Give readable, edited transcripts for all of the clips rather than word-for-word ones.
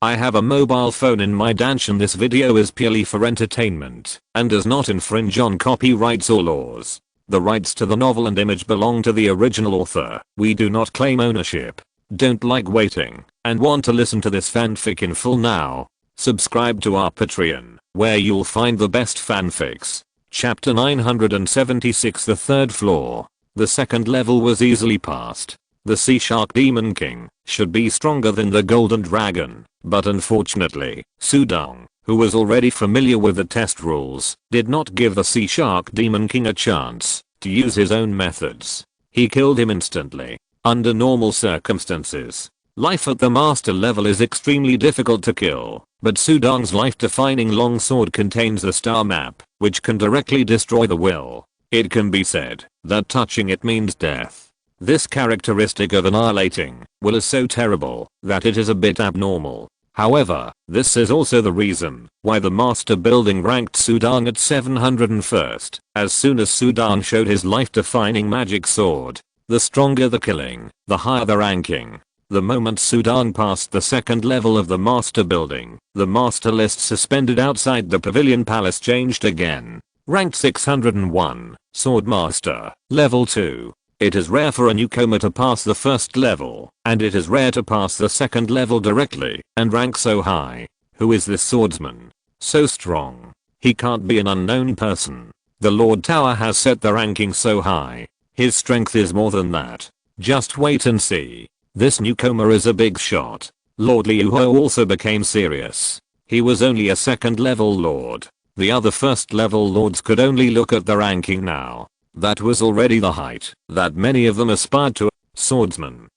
I have a mobile phone in my Dantian. This video is purely for entertainment and does not infringe on copyrights or laws. The rights to the novel and image belong to the original author. We do not claim ownership. Don't like waiting and want to listen to this fanfic in full now? Subscribe to our Patreon, where you'll find the best fanfics. Chapter 976, the third floor. The second level was easily passed. The Sea Shark Demon King should be stronger than the Golden Dragon, but unfortunately, Sudong, who was already familiar with the test rules, did not give the Sea Shark Demon King a chance to use his own methods. He killed him instantly. Under normal circumstances, life at the master level is extremely difficult to kill, but Sudong's life-defining longsword contains a star map, which can directly destroy the will. It can be said that touching it means death. This characteristic of annihilating will is so terrible that it is a bit abnormal. However, this is also the reason why the master building ranked Sudong at 701st. As soon as Sudong showed his life-defining magic sword, the stronger the killing, the higher the ranking. The moment Sudong passed the second level of the master building, the master list suspended outside the pavilion palace changed again. Ranked 601, Sword Master, Level 2. It is rare for a newcomer to pass the first level, and it is rare to pass the second level directly and rank so high. Who is this swordsman? So strong. He can't be an unknown person. The Lord Tower has set the ranking so high. His strength is more than that. Just wait and see. This newcomer is a big shot. Lord Liu Ho also became serious. He was only a second level lord. The other first level lords could only look at the ranking now. That was already the height that many of them aspired to. Swordsman,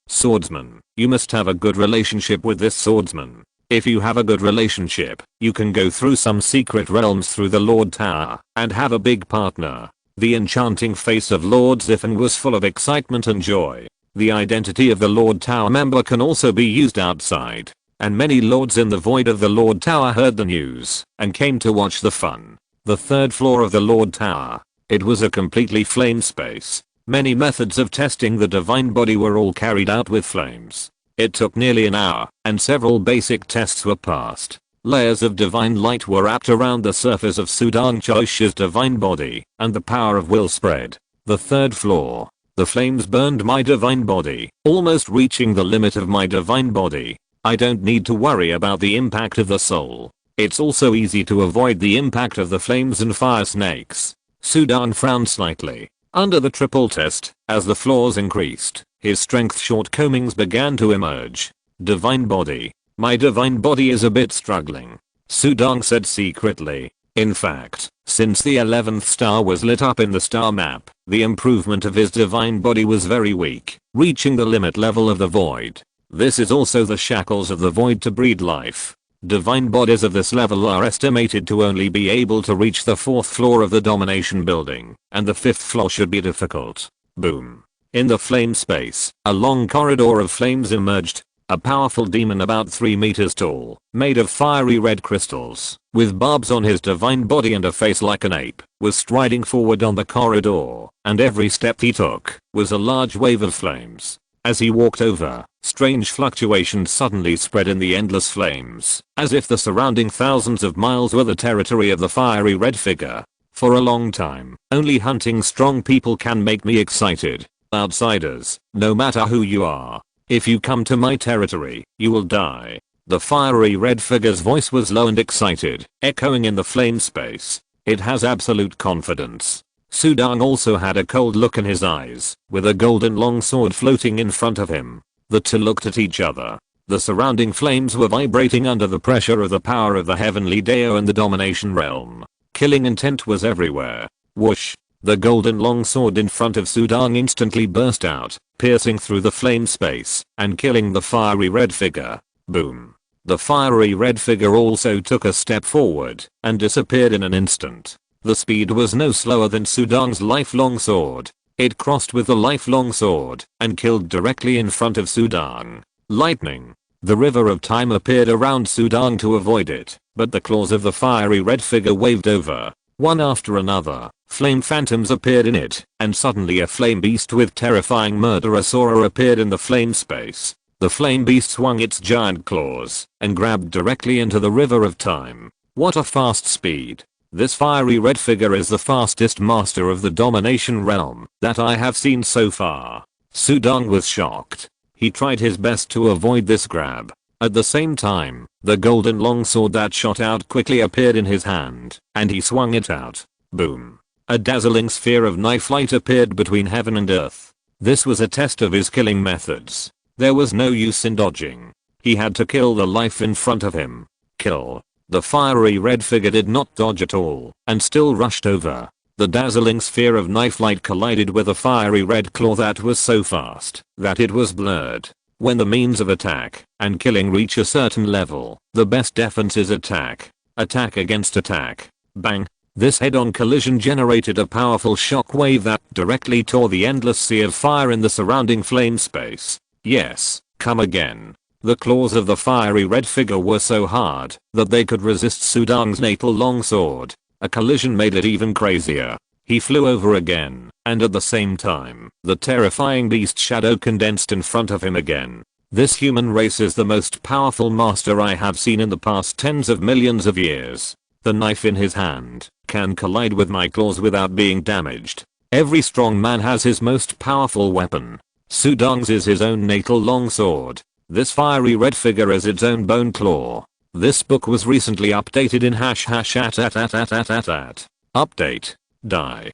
you must have a good relationship with this swordsman. If you have a good relationship, you can go through some secret realms through the Lord Tower and have a big partner. The enchanting face of Lord Ziffin was full of excitement and joy. The identity of the Lord Tower member can also be used outside, and many lords in the void of the Lord Tower heard the news and came to watch the fun. The third floor of the Lord Tower. It was a completely flame space. Many methods of testing the divine body were all carried out with flames. It took nearly an hour, and several basic tests were passed. Layers of divine light were wrapped around the surface of Sudong Chosha's divine body, and the power of will spread. The third floor. The flames burned my divine body, almost reaching the limit of my divine body. I don't need to worry about the impact of the soul. It's also easy to avoid the impact of the flames and fire snakes. Sudong frowned slightly. Under the triple test, as the floors increased, his strength shortcomings began to emerge. Divine body. My divine body is a bit struggling, Sudong said secretly. In fact, since the 11th star was lit up in the star map, the improvement of his divine body was very weak, reaching the limit level of the void. This is also the shackles of the void to breed life. Divine bodies of this level are estimated to only be able to reach the 4th floor of the domination building, and the 5th floor should be difficult. Boom. In the flame space, a long corridor of flames emerged. A powerful demon about 3 meters tall, made of fiery red crystals, with barbs on his divine body and a face like an ape, was striding forward on the corridor, and every step he took was a large wave of flames. As he walked over, strange fluctuations suddenly spread in the endless flames, as if the surrounding thousands of miles were the territory of the fiery red figure. For a long time, only hunting strong people can make me excited. Outsiders, no matter who you are, if you come to my territory, you will die. The fiery red figure's voice was low and excited, echoing in the flame space. It has absolute confidence. Sudong also had a cold look in his eyes, with a golden longsword floating in front of him. The two looked at each other. The surrounding flames were vibrating under the pressure of the power of the heavenly Deo and the domination realm. Killing intent was everywhere. Whoosh! The golden longsword in front of Sudong instantly burst out, piercing through the flame space and killing the fiery red figure. Boom! The fiery red figure also took a step forward and disappeared in an instant. The speed was no slower than Sudong's lifelong sword. It crossed with the lifelong sword and killed directly in front of Sudong. Lightning. The river of time appeared around Sudong to avoid it, but the claws of the fiery red figure waved over. One after another, flame phantoms appeared in it, and suddenly a flame beast with terrifying murderous aura appeared in the flame space. The flame beast swung its giant claws and grabbed directly into the river of time. What a fast speed. This fiery red figure is the fastest master of the domination realm that I have seen so far. Sudong was shocked. He tried his best to avoid this grab. At the same time, the golden longsword that shot out quickly appeared in his hand, and he swung it out. Boom. A dazzling sphere of knife light appeared between heaven and earth. This was a test of his killing methods. There was no use in dodging. He had to kill the life in front of him. Kill. The fiery red figure did not dodge at all, and still rushed over. The dazzling sphere of knife light collided with a fiery red claw that was so fast that it was blurred. When the means of attack and killing reach a certain level, the best defense is attack. Attack against attack. Bang. This head-on collision generated a powerful shock wave that directly tore the endless sea of fire in the surrounding flame space. Yes, come again. The claws of the fiery red figure were so hard that they could resist Sudong's natal longsword. A collision made it even crazier. He flew over again, and at the same time, the terrifying beast shadow condensed in front of him again. This human race is the most powerful master I have seen in the past tens of millions of years. The knife in his hand can collide with my claws without being damaged. Every strong man has his most powerful weapon. Sudong's is his own natal longsword. This fiery red figure is its own bone claw. This book was recently updated in #@. Update. Die.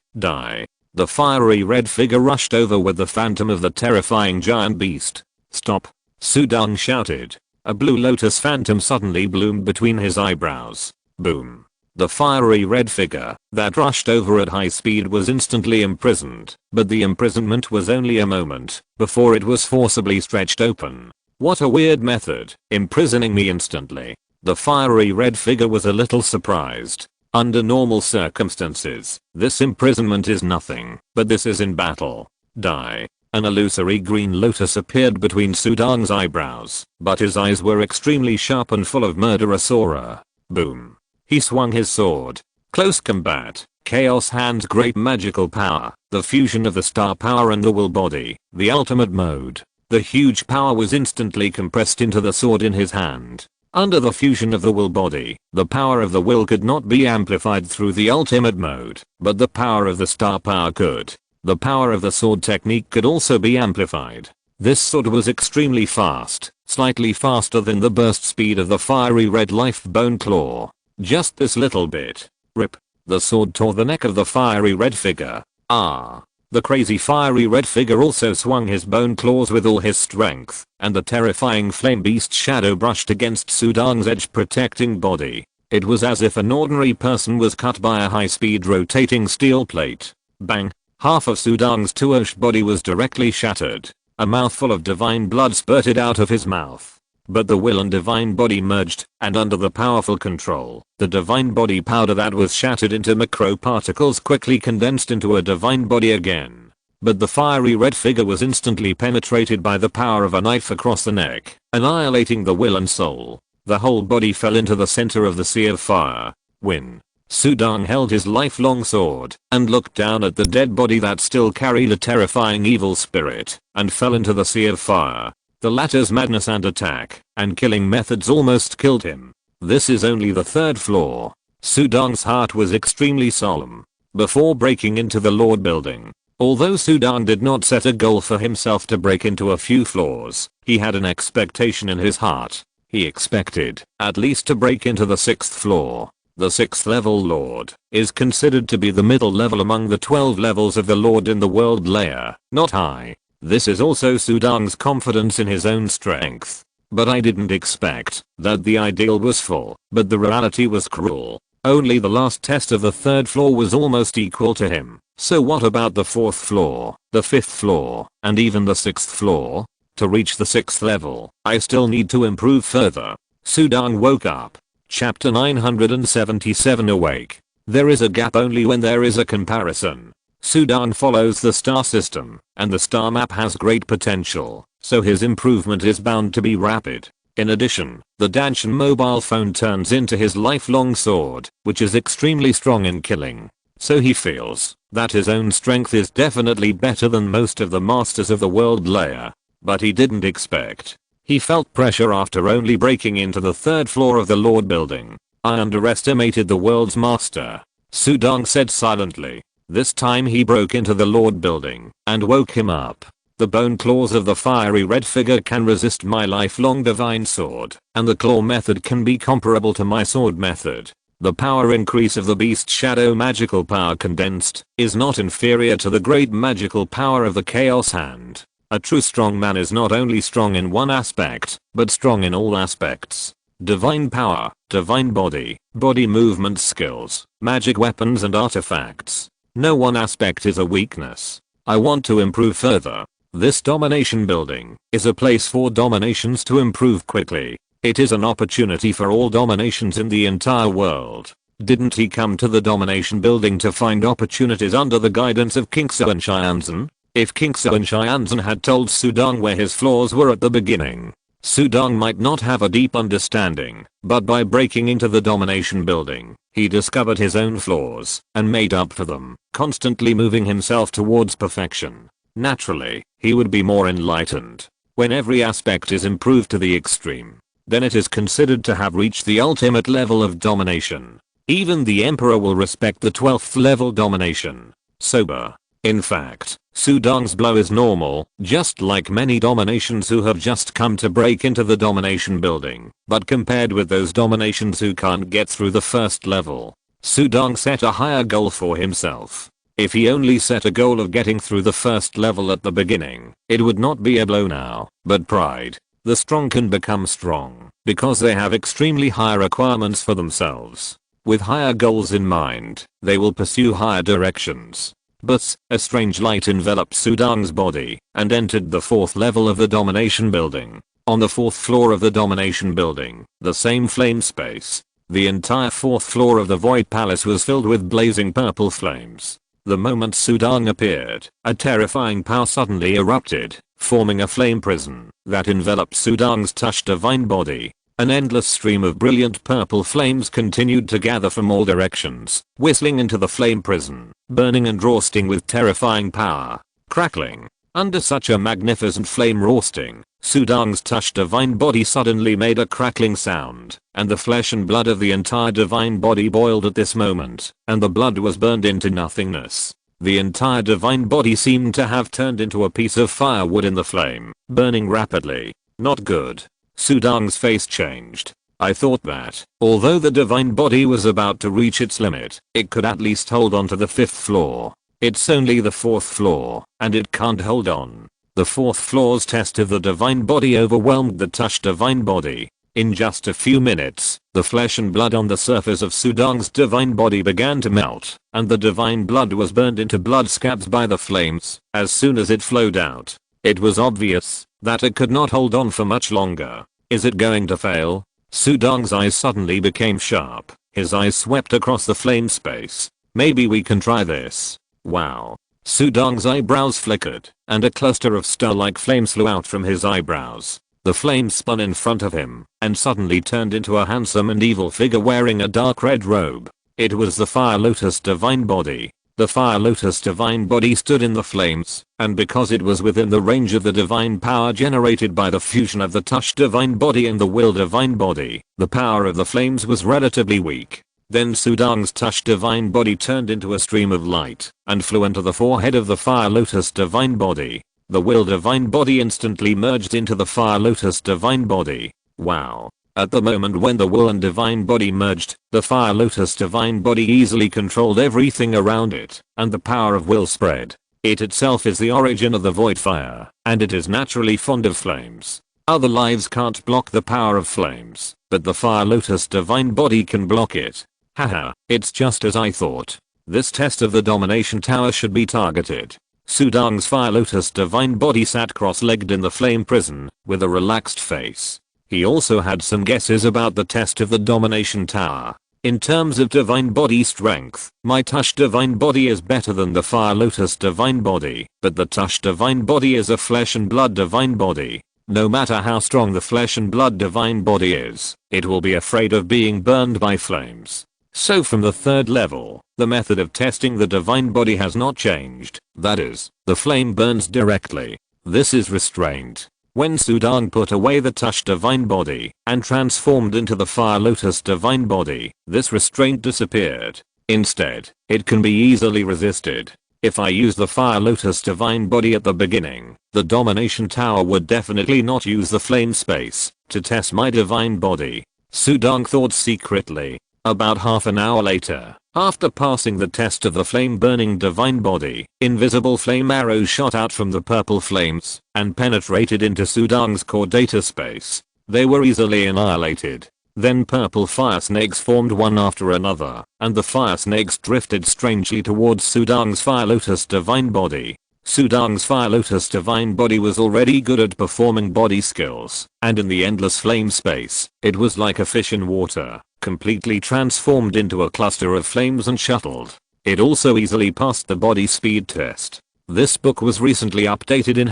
The fiery red figure rushed over with the phantom of the terrifying giant beast. Stop. Sudong shouted. A blue lotus phantom suddenly bloomed between his eyebrows. Boom. The fiery red figure that rushed over at high speed was instantly imprisoned, but the imprisonment was only a moment before it was forcibly stretched open. What a weird method, imprisoning me instantly. The fiery red figure was a little surprised. Under normal circumstances, this imprisonment is nothing, but this is in battle. Die. An illusory green lotus appeared between Sudong's eyebrows, but his eyes were extremely sharp and full of murderous aura. Boom. He swung his sword. Close combat. Chaos hands great magical power. The fusion of the star power and the will body. The ultimate mode. The huge power was instantly compressed into the sword in his hand. Under the fusion of the will body, the power of the will could not be amplified through the ultimate mode, but the power of the star power could. The power of the sword technique could also be amplified. This sword was extremely fast, slightly faster than the burst speed of the fiery red life bone claw. Just this little bit. Rip. The sword tore the neck of the fiery red figure. Ah. The crazy fiery red figure also swung his bone claws with all his strength, and the terrifying flame beast shadow brushed against Sudong's edge protecting body. It was as if an ordinary person was cut by a high-speed rotating steel plate. Bang. Half of Sudong's Tuosh body was directly shattered. A mouthful of divine blood spurted out of his mouth. But the will and divine body merged, and under the powerful control, the divine body powder that was shattered into microparticles quickly condensed into a divine body again. But the fiery red figure was instantly penetrated by the power of a knife across the neck, annihilating the will and soul. The whole body fell into the center of the sea of fire. Win. Sudong held his lifelong sword and looked down at the dead body that still carried a terrifying evil spirit and fell into the sea of fire. The latter's madness and attack and killing methods almost killed him. This is only the third floor. Sudong's heart was extremely solemn before breaking into the Lord building. Although Sudong did not set a goal for himself to break into a few floors, he had an expectation in his heart. He expected at least to break into the 6th floor. The 6th level Lord is considered to be the middle level among the 12 levels of the Lord in the world layer, not high. This is also Sudong's confidence in his own strength. But I didn't expect that the ideal was full, but the reality was cruel. Only the last test of the 3rd floor was almost equal to him. So what about the 4th floor, the 5th floor, and even the 6th floor? To reach the 6th level, I still need to improve further. Sudong woke up. Chapter 977 Awake. There is a gap only when there is a comparison. Sudong follows the star system, and the star map has great potential, so his improvement is bound to be rapid. In addition, the Dantian mobile phone turns into his lifelong sword, which is extremely strong in killing. So he feels that his own strength is definitely better than most of the masters of the world layer. But he didn't expect He felt pressure after only breaking into the third floor of the Lord building. I underestimated the world's master, Sudong said silently. This time he broke into the Lord building and woke him up. The bone claws of the fiery red figure can resist my lifelong divine sword, and the claw method can be comparable to my sword method. The power increase of the beast shadow magical power condensed is not inferior to the great magical power of the chaos hand. A true strong man is not only strong in one aspect, but strong in all aspects. Divine power, divine body, body movement skills, magic weapons and artifacts. No one aspect is a weakness. I want to improve further. This domination building is a place for dominations to improve quickly. It is an opportunity for all dominations in the entire world. Didn't he come to the domination building to find opportunities under the guidance of King So and Xianzhen? If King So and Xianzhen had told Sudong where his flaws were at the beginning, Sudong might not have a deep understanding, but by breaking into the domination building, he discovered his own flaws and made up for them, constantly moving himself towards perfection. Naturally, he would be more enlightened. When every aspect is improved to the extreme, then it is considered to have reached the ultimate level of domination. Even the emperor will respect the 12th level domination. Sober. In fact, Sudong's blow is normal, just like many dominations who have just come to break into the domination building, but compared with those dominations who can't get through the first level, Sudong set a higher goal for himself. If he only set a goal of getting through the first level at the beginning, it would not be a blow now, but pride. The strong can become strong because they have extremely high requirements for themselves. With higher goals in mind, they will pursue higher directions. But a strange light enveloped Sudong's body and entered the 4th level of the domination building. On the 4th floor of the domination building, the same flame space. The entire 4th floor of the Void Palace was filled with blazing purple flames. The moment Sudong appeared, a terrifying power suddenly erupted, forming a flame prison that enveloped Sudong's touch divine body. An endless stream of brilliant purple flames continued to gather from all directions, whistling into the flame prison, burning and roasting with terrifying power. Crackling. Under such a magnificent flame roasting, Sudong's touch divine body suddenly made a crackling sound, and the flesh and blood of the entire divine body boiled at this moment, and the blood was burned into nothingness. The entire divine body seemed to have turned into a piece of firewood in the flame, burning rapidly. Not good. Sudong's face changed. I thought that, although the divine body was about to reach its limit, it could at least hold on to the 5th floor. It's only the 4th floor, and it can't hold on. The 4th floor's test of the divine body overwhelmed the touch divine body. In just a few minutes, the flesh and blood on the surface of Sudong's divine body began to melt, and the divine blood was burned into blood scabs by the flames as soon as it flowed out. It was obvious that it could not hold on for much longer. Is it going to fail? Sudong's eyes suddenly became sharp. His eyes swept across the flame space. Maybe we can try this. Wow. Sudong's eyebrows flickered, and a cluster of star-like flames flew out from his eyebrows. The flame spun in front of him, and suddenly turned into a handsome and evil figure wearing a dark red robe. It was the Fire Lotus divine body. The Fire Lotus divine body stood in the flames, and because it was within the range of the divine power generated by the fusion of the touch divine body and the will divine body, the power of the flames was relatively weak. Then Sudong's touch divine body turned into a stream of light and flew into the forehead of the Fire Lotus divine body. The will divine body instantly merged into the Fire Lotus divine body. Wow. At the moment when the will and divine body merged, the Fire Lotus divine body easily controlled everything around it, and the power of will spread. It itself is the origin of the void fire, and it is naturally fond of flames. Other lives can't block the power of flames, but the Fire Lotus divine body can block it. Haha, it's just as I thought. This test of the domination tower should be targeted. Sudong's Fire Lotus divine body sat cross-legged in the flame prison, with a relaxed face. He also had some guesses about the test of the domination tower. In terms of divine body strength, my touch divine body is better than the Fire Lotus divine body, but the touch divine body is a flesh and blood divine body. No matter how strong the flesh and blood divine body is, it will be afraid of being burned by flames. So from the 3rd level, the method of testing the divine body has not changed. That is, the flame burns directly. This is restraint. When Sudang put away the Tush divine body and transformed into the Fire Lotus divine body, this restraint disappeared. Instead, it can be easily resisted. If I use the Fire Lotus divine body at the beginning, the domination tower would definitely not use the flame space to test my divine body. Sudang thought secretly. About half an hour later, after passing the test of the flame burning divine body, invisible flame arrows shot out from the purple flames and penetrated into Sudang's core data space. They were easily annihilated. Then purple fire snakes formed one after another, and the fire snakes drifted strangely towards Sudang's Fire Lotus divine body. Sudang's Fire Lotus divine body was already good at performing body skills, and in the endless flame space, it was like a fish in water, completely transformed into a cluster of flames and shuttled. It also easily passed the body speed test. This book was recently updated in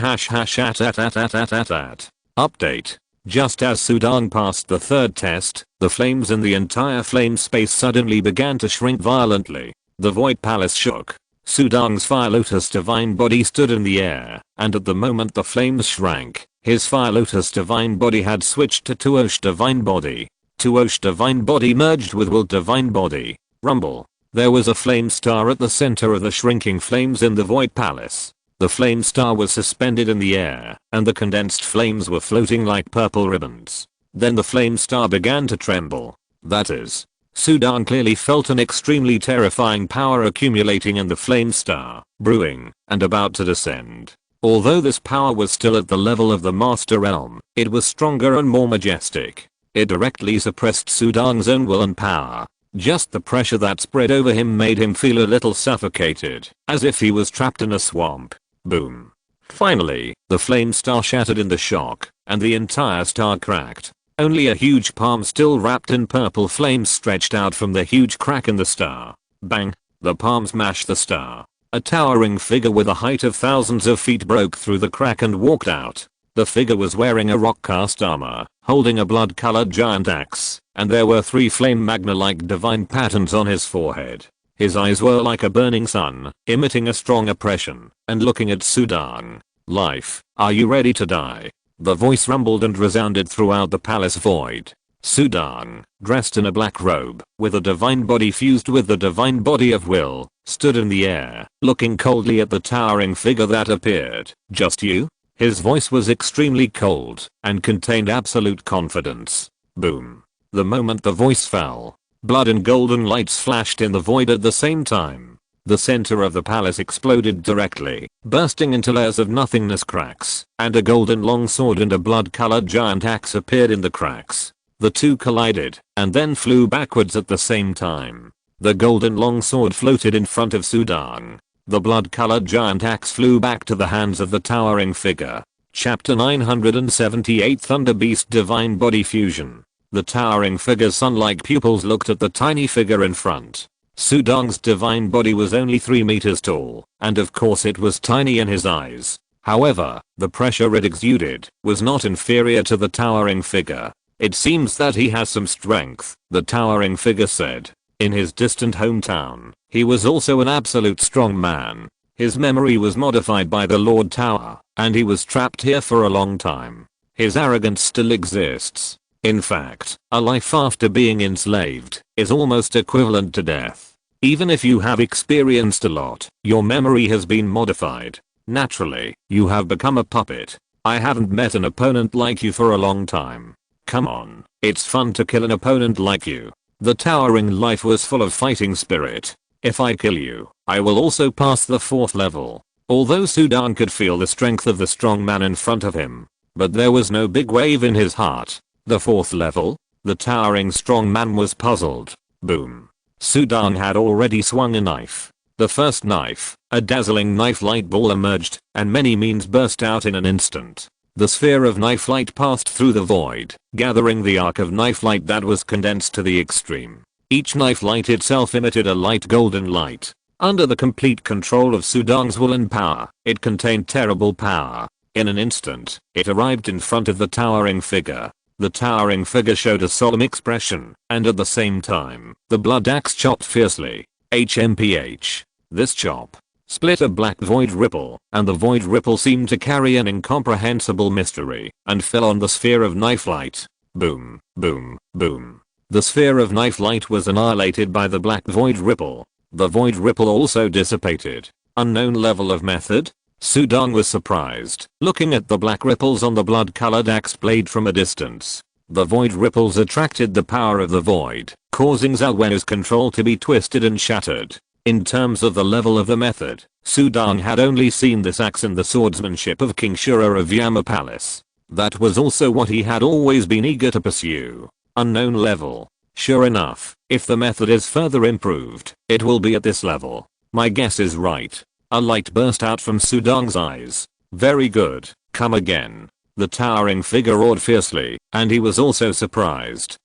update. Just as Sudang passed the third test, the flames in the entire flame space suddenly began to shrink violently. The Void Palace shook. Sudang's Fire Lotus divine body stood in the air, and at the moment the flames shrank, his Fire Lotus divine body had switched to Tuosh divine body. Tuosh divine body merged with Will divine body. Rumble. There was a flame star at the center of the shrinking flames in the Void Palace. The flame star was suspended in the air, and the condensed flames were floating like purple ribbons. Then the flame star began to tremble. That is, Sudang clearly felt an extremely terrifying power accumulating in the flame star, brewing, and about to descend. Although this power was still at the level of the Master Realm, it was stronger and more majestic. It directly suppressed Sudang's own will and power. Just the pressure that spread over him made him feel a little suffocated, as if he was trapped in a swamp. Boom. Finally, the flame star shattered in the shock, and the entire star cracked. Only a huge palm still wrapped in purple flames stretched out from the huge crack in the star. Bang! The palm smashed the star. A towering figure with a height of thousands of feet broke through the crack and walked out. The figure was wearing a rock-cast armor, holding a blood-colored giant axe, and there were 3 flame magna-like divine patterns on his forehead. His eyes were like a burning sun, emitting a strong oppression, and looking at Sudang. Life, are you ready to die? The voice rumbled and resounded throughout the palace void. Sudang, dressed in a black robe, with a divine body fused with the divine body of will, stood in the air, looking coldly at the towering figure that appeared. Just you? His voice was extremely cold, and contained absolute confidence. Boom. The moment the voice fell, blood and golden lights flashed in the void at the same time. The center of the palace exploded directly, bursting into layers of nothingness cracks, and a golden longsword and a blood-colored giant axe appeared in the cracks. The two collided, and then flew backwards at the same time. The golden longsword floated in front of Sudang. The blood-colored giant axe flew back to the hands of the towering figure. Chapter 978 Thunder Beast Divine Body Fusion. The towering figure's sun-like pupils looked at the tiny figure in front. Sudang's divine body was only 3 meters tall, and of course it was tiny in his eyes. However, the pressure it exuded was not inferior to the towering figure. It seems that he has some strength, the towering figure said. In his distant hometown, he was also an absolute strong man. His memory was modified by the Lord Tower, and he was trapped here for a long time. His arrogance still exists. In fact, a life after being enslaved is almost equivalent to death. Even if you have experienced a lot, your memory has been modified. Naturally, you have become a puppet. I haven't met an opponent like you for a long time. Come on, it's fun to kill an opponent like you. The towering life was full of fighting spirit. If I kill you, I will also pass the 4th level. Although Sudang could feel the strength of the strong man in front of him, but there was no big wave in his heart. The 4th level? The towering strong man was puzzled. Boom. Sudang had already swung a knife. The first knife, a dazzling knife light ball emerged, and many means burst out in an instant. The sphere of knife light passed through the void, gathering the arc of knife light that was condensed to the extreme. Each knife light itself emitted a light golden light. Under the complete control of Sudang's will and power, it contained terrible power. In an instant, it arrived in front of the towering figure. The towering figure showed a solemn expression, and at the same time, the blood axe chopped fiercely. HMPH. This chop. split a black void ripple, and the void ripple seemed to carry an incomprehensible mystery, and fell on the sphere of knife light. Boom, boom, boom. The sphere of knife light was annihilated by the black void ripple. The void ripple also dissipated. Unknown level of method? Sudong was surprised, looking at the black ripples on the blood-colored axe blade from a distance. The void ripples attracted the power of the void, causing Zalwenu's control to be twisted and shattered. In terms of the level of the method, Sudong had only seen this axe in the swordsmanship of King Shura of Yama Palace. That was also what he had always been eager to pursue. Unknown level. Sure enough, if the method is further improved, it will be at this level. My guess is right. A light burst out from Sudong's eyes. Very good, come again. The towering figure roared fiercely, and he was also surprised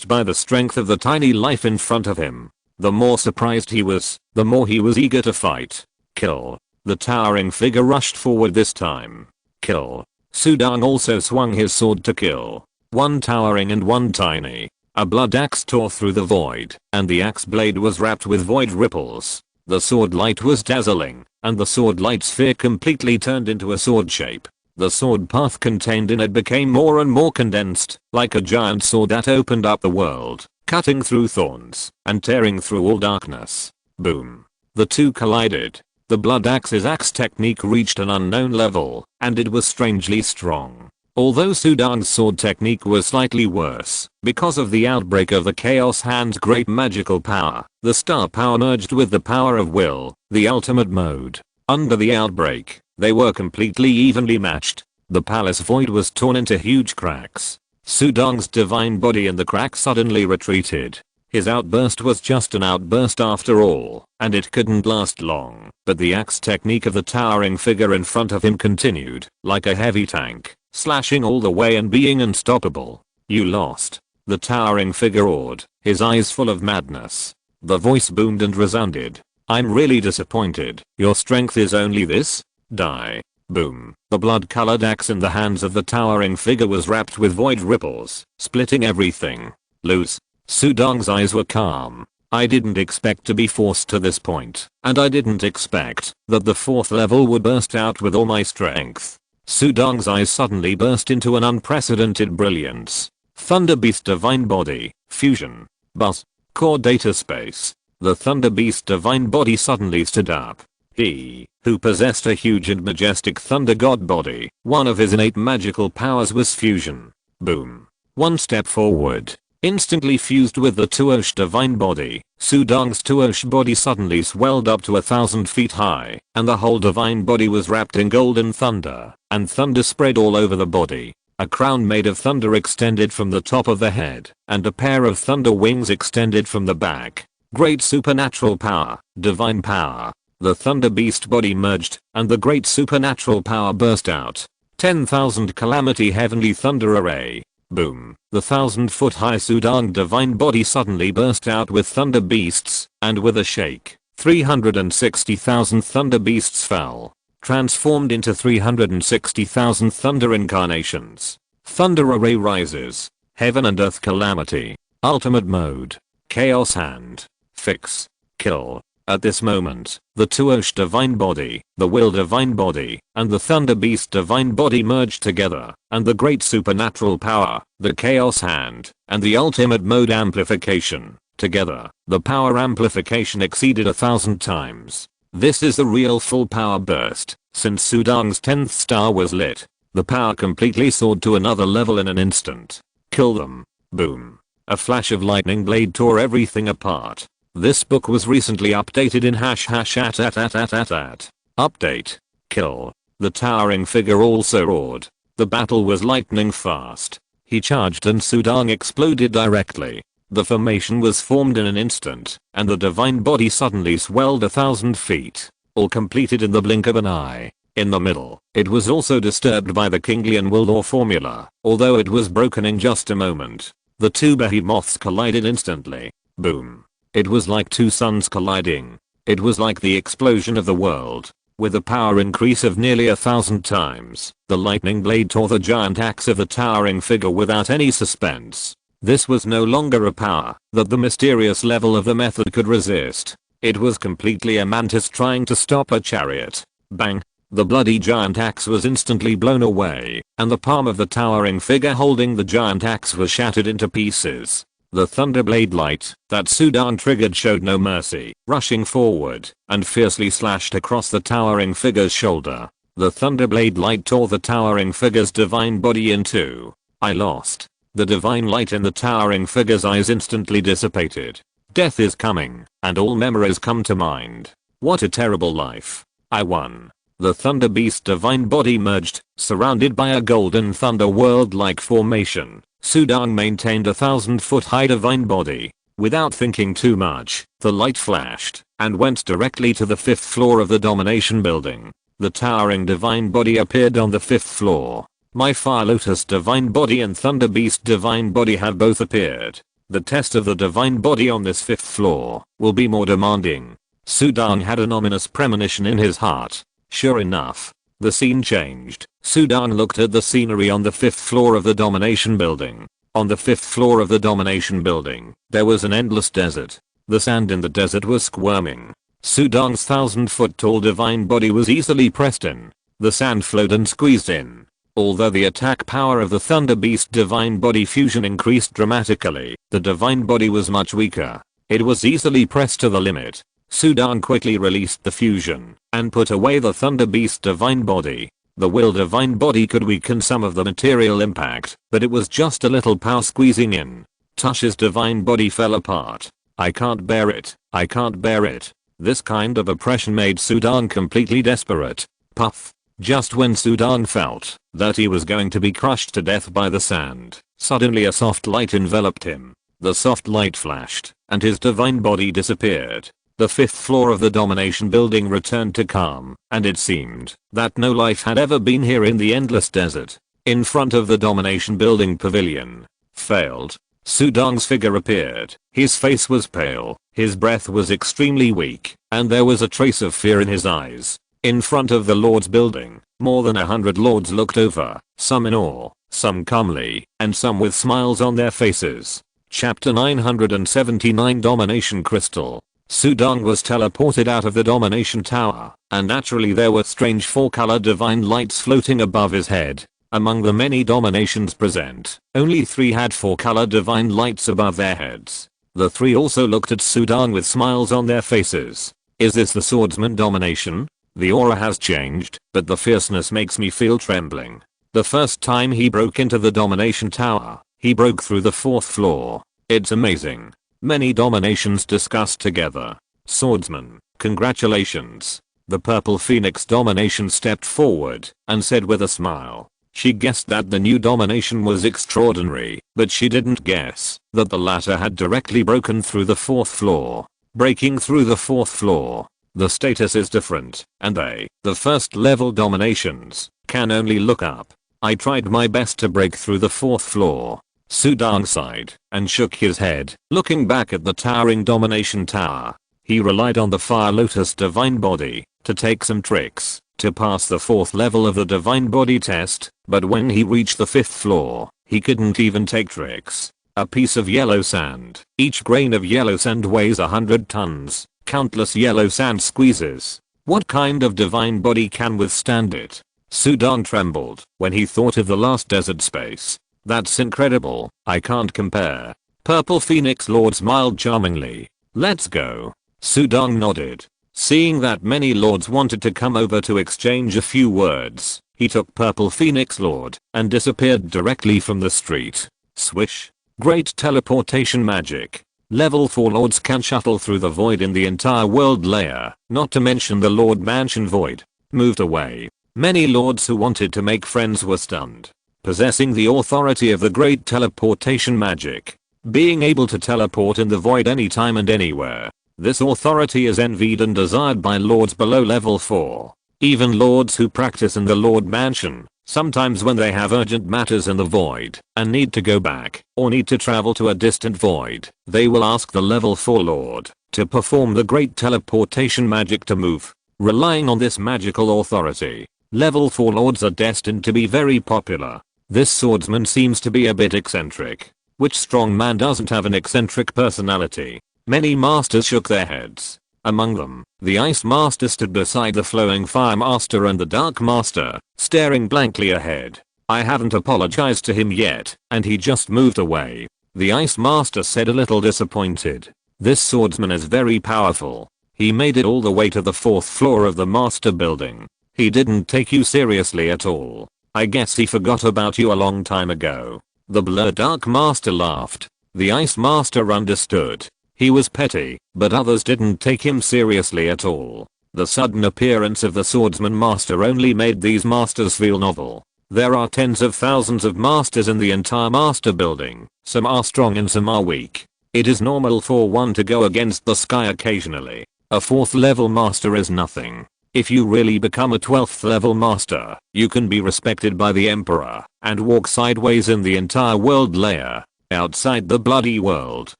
by the strength of the tiny life in front of him. The more surprised he was, the more he was eager to fight. Kill. The towering figure rushed forward this time. Kill. Sudong also swung his sword to kill. One towering and one tiny. A blood axe tore through the void, and the axe blade was wrapped with void ripples. The sword light was dazzling, and the sword light sphere completely turned into a sword shape. The sword path contained in it became more and more condensed, like a giant sword that opened up the world, cutting through thorns, and tearing through all darkness. Boom. The two collided. The blood axe's axe technique reached an unknown level, and it was strangely strong. Although Sudong's sword technique was slightly worse, because of the outbreak of the Chaos Hand's great magical power, the star power merged with the power of will, the ultimate mode. Under the outbreak, they were completely evenly matched. The palace void was torn into huge cracks. Sudong's divine body in the cracks suddenly retreated. His outburst was just an outburst after all, and it couldn't last long. But the axe technique of the towering figure in front of him continued, like a heavy tank, slashing all the way and being unstoppable. You lost. The towering figure roared, his eyes full of madness. The voice boomed and resounded. I'm really disappointed. Your strength is only this? Die. Boom. The blood-colored axe in the hands of the towering figure was wrapped with void ripples, splitting everything. Lose. Sudong's eyes were calm. I didn't expect to be forced to this point, and I didn't expect that the fourth level would burst out with all my strength. Sudong's eyes suddenly burst into an unprecedented brilliance. Thunder Beast Divine Body, Fusion. Buzz. Core Data Space. The Thunder Beast Divine Body suddenly stood up. He, who possessed a huge and majestic Thunder God body, one of his innate magical powers was fusion. Boom. One step forward. Instantly fused with the Tuosh divine body, Sudong's Tuosh body suddenly swelled up to 1,000 feet high, and the whole divine body was wrapped in golden thunder, and thunder spread all over the body. A crown made of thunder extended from the top of the head, and a pair of thunder wings extended from the back. Great supernatural power, divine power. The Thunder Beast body merged, and the great supernatural power burst out. 10,000 calamity heavenly thunder array. Boom. The 1,000-foot high Sudong divine body suddenly burst out with thunder beasts, and with a shake, 360,000 thunder beasts fell, transformed into 360,000 thunder incarnations. Thunder array rises. Heaven and earth calamity. Ultimate mode. Chaos hand. Fix. Kill. At this moment, the Tuosh divine body, the Will divine body, and the Thunder Beast divine body merged together, and the great supernatural power, the Chaos hand, and the ultimate mode amplification. Together, the power amplification exceeded 1,000 times. This is the real full power burst. Since Sudong's 10th star was lit, the power completely soared to another level in an instant. Kill them. Boom. A flash of lightning blade tore everything apart. This book was recently updated in #@. Update. Kill. The towering figure also roared. The battle was lightning fast. He charged and Sudong exploded directly. The formation was formed in an instant, and the divine body suddenly swelled 1,000 feet. All completed in the blink of an eye. In the middle, it was also disturbed by the Kinglian will law formula, although it was broken in just a moment. The two behemoths collided instantly. Boom. It was like two suns colliding. It was like the explosion of the world. With a power increase of nearly 1,000 times, the lightning blade tore the giant axe of the towering figure without any suspense. This was no longer a power that the mysterious level of the method could resist. It was completely a mantis trying to stop a chariot. Bang! The bloody giant axe was instantly blown away, and the palm of the towering figure holding the giant axe was shattered into pieces. The thunderblade light that Sudan triggered showed no mercy, rushing forward and fiercely slashed across the towering figure's shoulder. The thunderblade light tore the towering figure's divine body in two. I lost. The divine light in the towering figure's eyes instantly dissipated. Death is coming, and all memories come to mind. What a terrible life. I won. The Thunder Beast divine body merged, surrounded by a golden thunder world-like formation. Sudan maintained a 1,000-foot high divine body. Without thinking too much, the light flashed and went directly to the 5th floor of the domination building. The towering divine body appeared on the 5th floor. My Fire Lotus divine body and Thunder Beast divine body have both appeared. The test of the divine body on this 5th floor will be more demanding. Sudan had an ominous premonition in his heart. Sure enough, the scene changed. Sudan looked at the scenery on the 5th floor of the domination building. On the 5th floor of the domination building, there was an endless desert. The sand in the desert was squirming. Sudan's 1,000-foot tall divine body was easily pressed in. The sand flowed and squeezed in. Although the attack power of the Thunder Beast divine body fusion increased dramatically, the divine body was much weaker. It was easily pressed to the limit. Sudan quickly released the fusion and put away the Thunder Beast divine body. The will divine body could weaken some of the material impact, but it was just a little power squeezing in. Tush's divine body fell apart. I can't bear it. I can't bear it. This kind of oppression made Sudan completely desperate. Puff. Just when Sudan felt that he was going to be crushed to death by the sand, suddenly a soft light enveloped him. The soft light flashed, and his divine body disappeared. The 5th floor of the domination building returned to calm, and it seemed that no life had ever been here in the endless desert. In front of the domination building pavilion, failed, Sudan's figure appeared. His face was pale, his breath was extremely weak, and there was a trace of fear in his eyes. In front of the Lord's building, more than 100 lords looked over, some in awe, some calmly, and some with smiles on their faces. Chapter 979 Domination Crystal. Sudan was teleported out of the domination tower, and naturally there were strange 4-color divine lights floating above his head. Among the many dominations present, only 3 had 4-color divine lights above their heads. The 3 also looked at Sudan with smiles on their faces. Is this the swordsman domination? The aura has changed, but the fierceness makes me feel trembling. The first time he broke into the domination tower, he broke through the 4th floor. It's amazing. Many dominations discussed together. Swordsman, congratulations. The Purple Phoenix domination stepped forward and said with a smile. She guessed that the new domination was extraordinary, but she didn't guess that the latter had directly broken through the 4th floor. Breaking through the 4th floor. The status is different, and they, the first level dominations, can only look up. I tried my best to break through the 4th floor. Sudan sighed and shook his head, looking back at the towering domination tower. He relied on the Fire Lotus divine body to take some tricks to pass the 4th level of the divine body test, but when he reached the 5th floor, he couldn't even take tricks. A piece of yellow sand. Each grain of yellow sand weighs 100 tons. Countless yellow sand squeezes. What kind of divine body can withstand it? Sudan trembled when he thought of the last desert space. That's incredible. I can't compare. Purple Phoenix Lord smiled charmingly. Let's go. Sudan nodded. Seeing that many lords wanted to come over to exchange a few words, he took Purple Phoenix Lord and disappeared directly from the street. Swish. Great teleportation magic. Level 4 lords can shuttle through the void in the entire world layer, not to mention the Lord Mansion void. Moved away. Many lords who wanted to make friends were stunned. Possessing the authority of the great teleportation magic. Being able to teleport in the void anytime and anywhere. This authority is envied and desired by lords below level 4. Even lords who practice in the Lord Mansion, sometimes when they have urgent matters in the void and need to go back or need to travel to a distant void, they will ask the level 4 lord to perform the great teleportation magic to move. Relying on this magical authority, level 4 lords are destined to be very popular. This swordsman seems to be a bit eccentric. Which strong man doesn't have an eccentric personality? Many masters shook their heads. Among them, the Ice Master stood beside the Flowing Fire Master and the Dark Master, staring blankly ahead. I haven't apologized to him yet, and he just moved away. The Ice Master said, a little disappointed. This swordsman is very powerful. He made it all the way to the 4th floor of the Master building. He didn't take you seriously at all. I guess he forgot about you a long time ago. The Blur Dark Master laughed. The Ice Master understood. He was petty, but others didn't take him seriously at all. The sudden appearance of the Swordsman Master only made these masters feel novel. There are tens of thousands of masters in the entire Master building. Some are strong and some are weak. It is normal for one to go against the sky occasionally. A 4th level master is nothing. If you really become a 12th level master, you can be respected by the Emperor and walk sideways in the entire world layer. Outside the bloody world,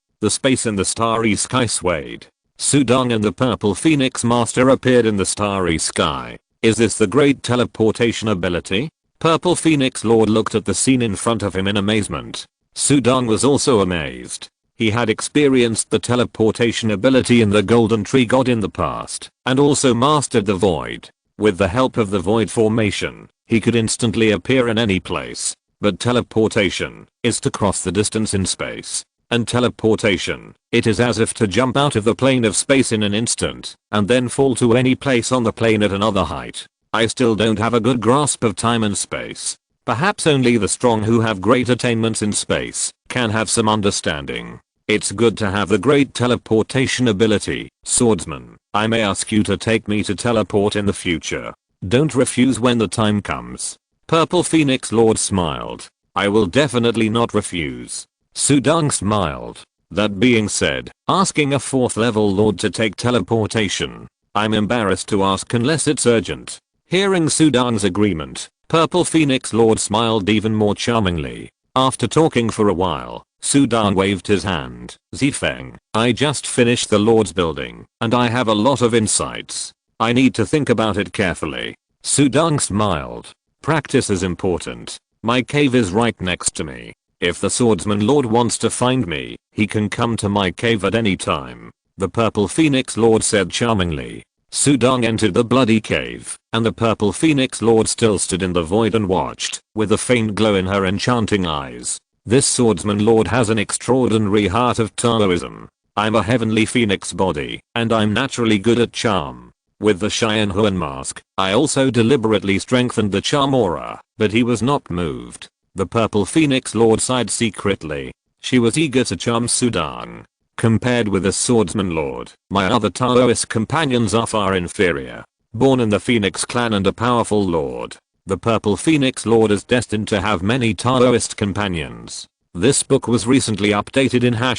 the space in the starry sky swayed. Sudong and the Purple Phoenix Master appeared in the starry sky. Is this the great teleportation ability? Purple Phoenix Lord looked at the scene in front of him in amazement. Sudong was also amazed. He had experienced the teleportation ability in the Golden Tree God in the past, and also mastered the Void. With the help of the Void formation, he could instantly appear in any place. But teleportation is to cross the distance in space. And teleportation, it is as if to jump out of the plane of space in an instant, and then fall to any place on the plane at another height. I still don't have a good grasp of time and space. Perhaps only the strong who have great attainments in space can have some understanding. It's good to have the great teleportation ability, swordsman. I may ask you to take me to teleport in the future. Don't refuse when the time comes. Purple Phoenix Lord smiled. I will definitely not refuse. Sudong smiled. That being said, asking a 4th level lord to take teleportation. I'm embarrassed to ask unless it's urgent. Hearing Sudong's agreement, Purple Phoenix Lord smiled even more charmingly. After talking for a while, Sudong waved his hand. Zifeng, I just finished the Lord's building, and I have a lot of insights. I need to think about it carefully. Sudong smiled. Practice is important. My cave is right next to me. If the Swordsman Lord wants to find me, he can come to my cave at any time. The Purple Phoenix Lord said charmingly. Sudong entered the bloody cave, and the Purple Phoenix Lord still stood in the void and watched, with a faint glow in her enchanting eyes. This Swordsman Lord has an extraordinary heart of Taoism. I'm a heavenly phoenix body, and I'm naturally good at charm. With the Cheyenne Huan mask, I also deliberately strengthened the charm aura, but he was not moved. The Purple Phoenix Lord sighed secretly. She was eager to charm Sudong. Compared with the Swordsman Lord, my other Taoist companions are far inferior. Born in the Phoenix clan and a powerful lord, the Purple Phoenix Lord is destined to have many Taoist companions. This book was recently updated in #at.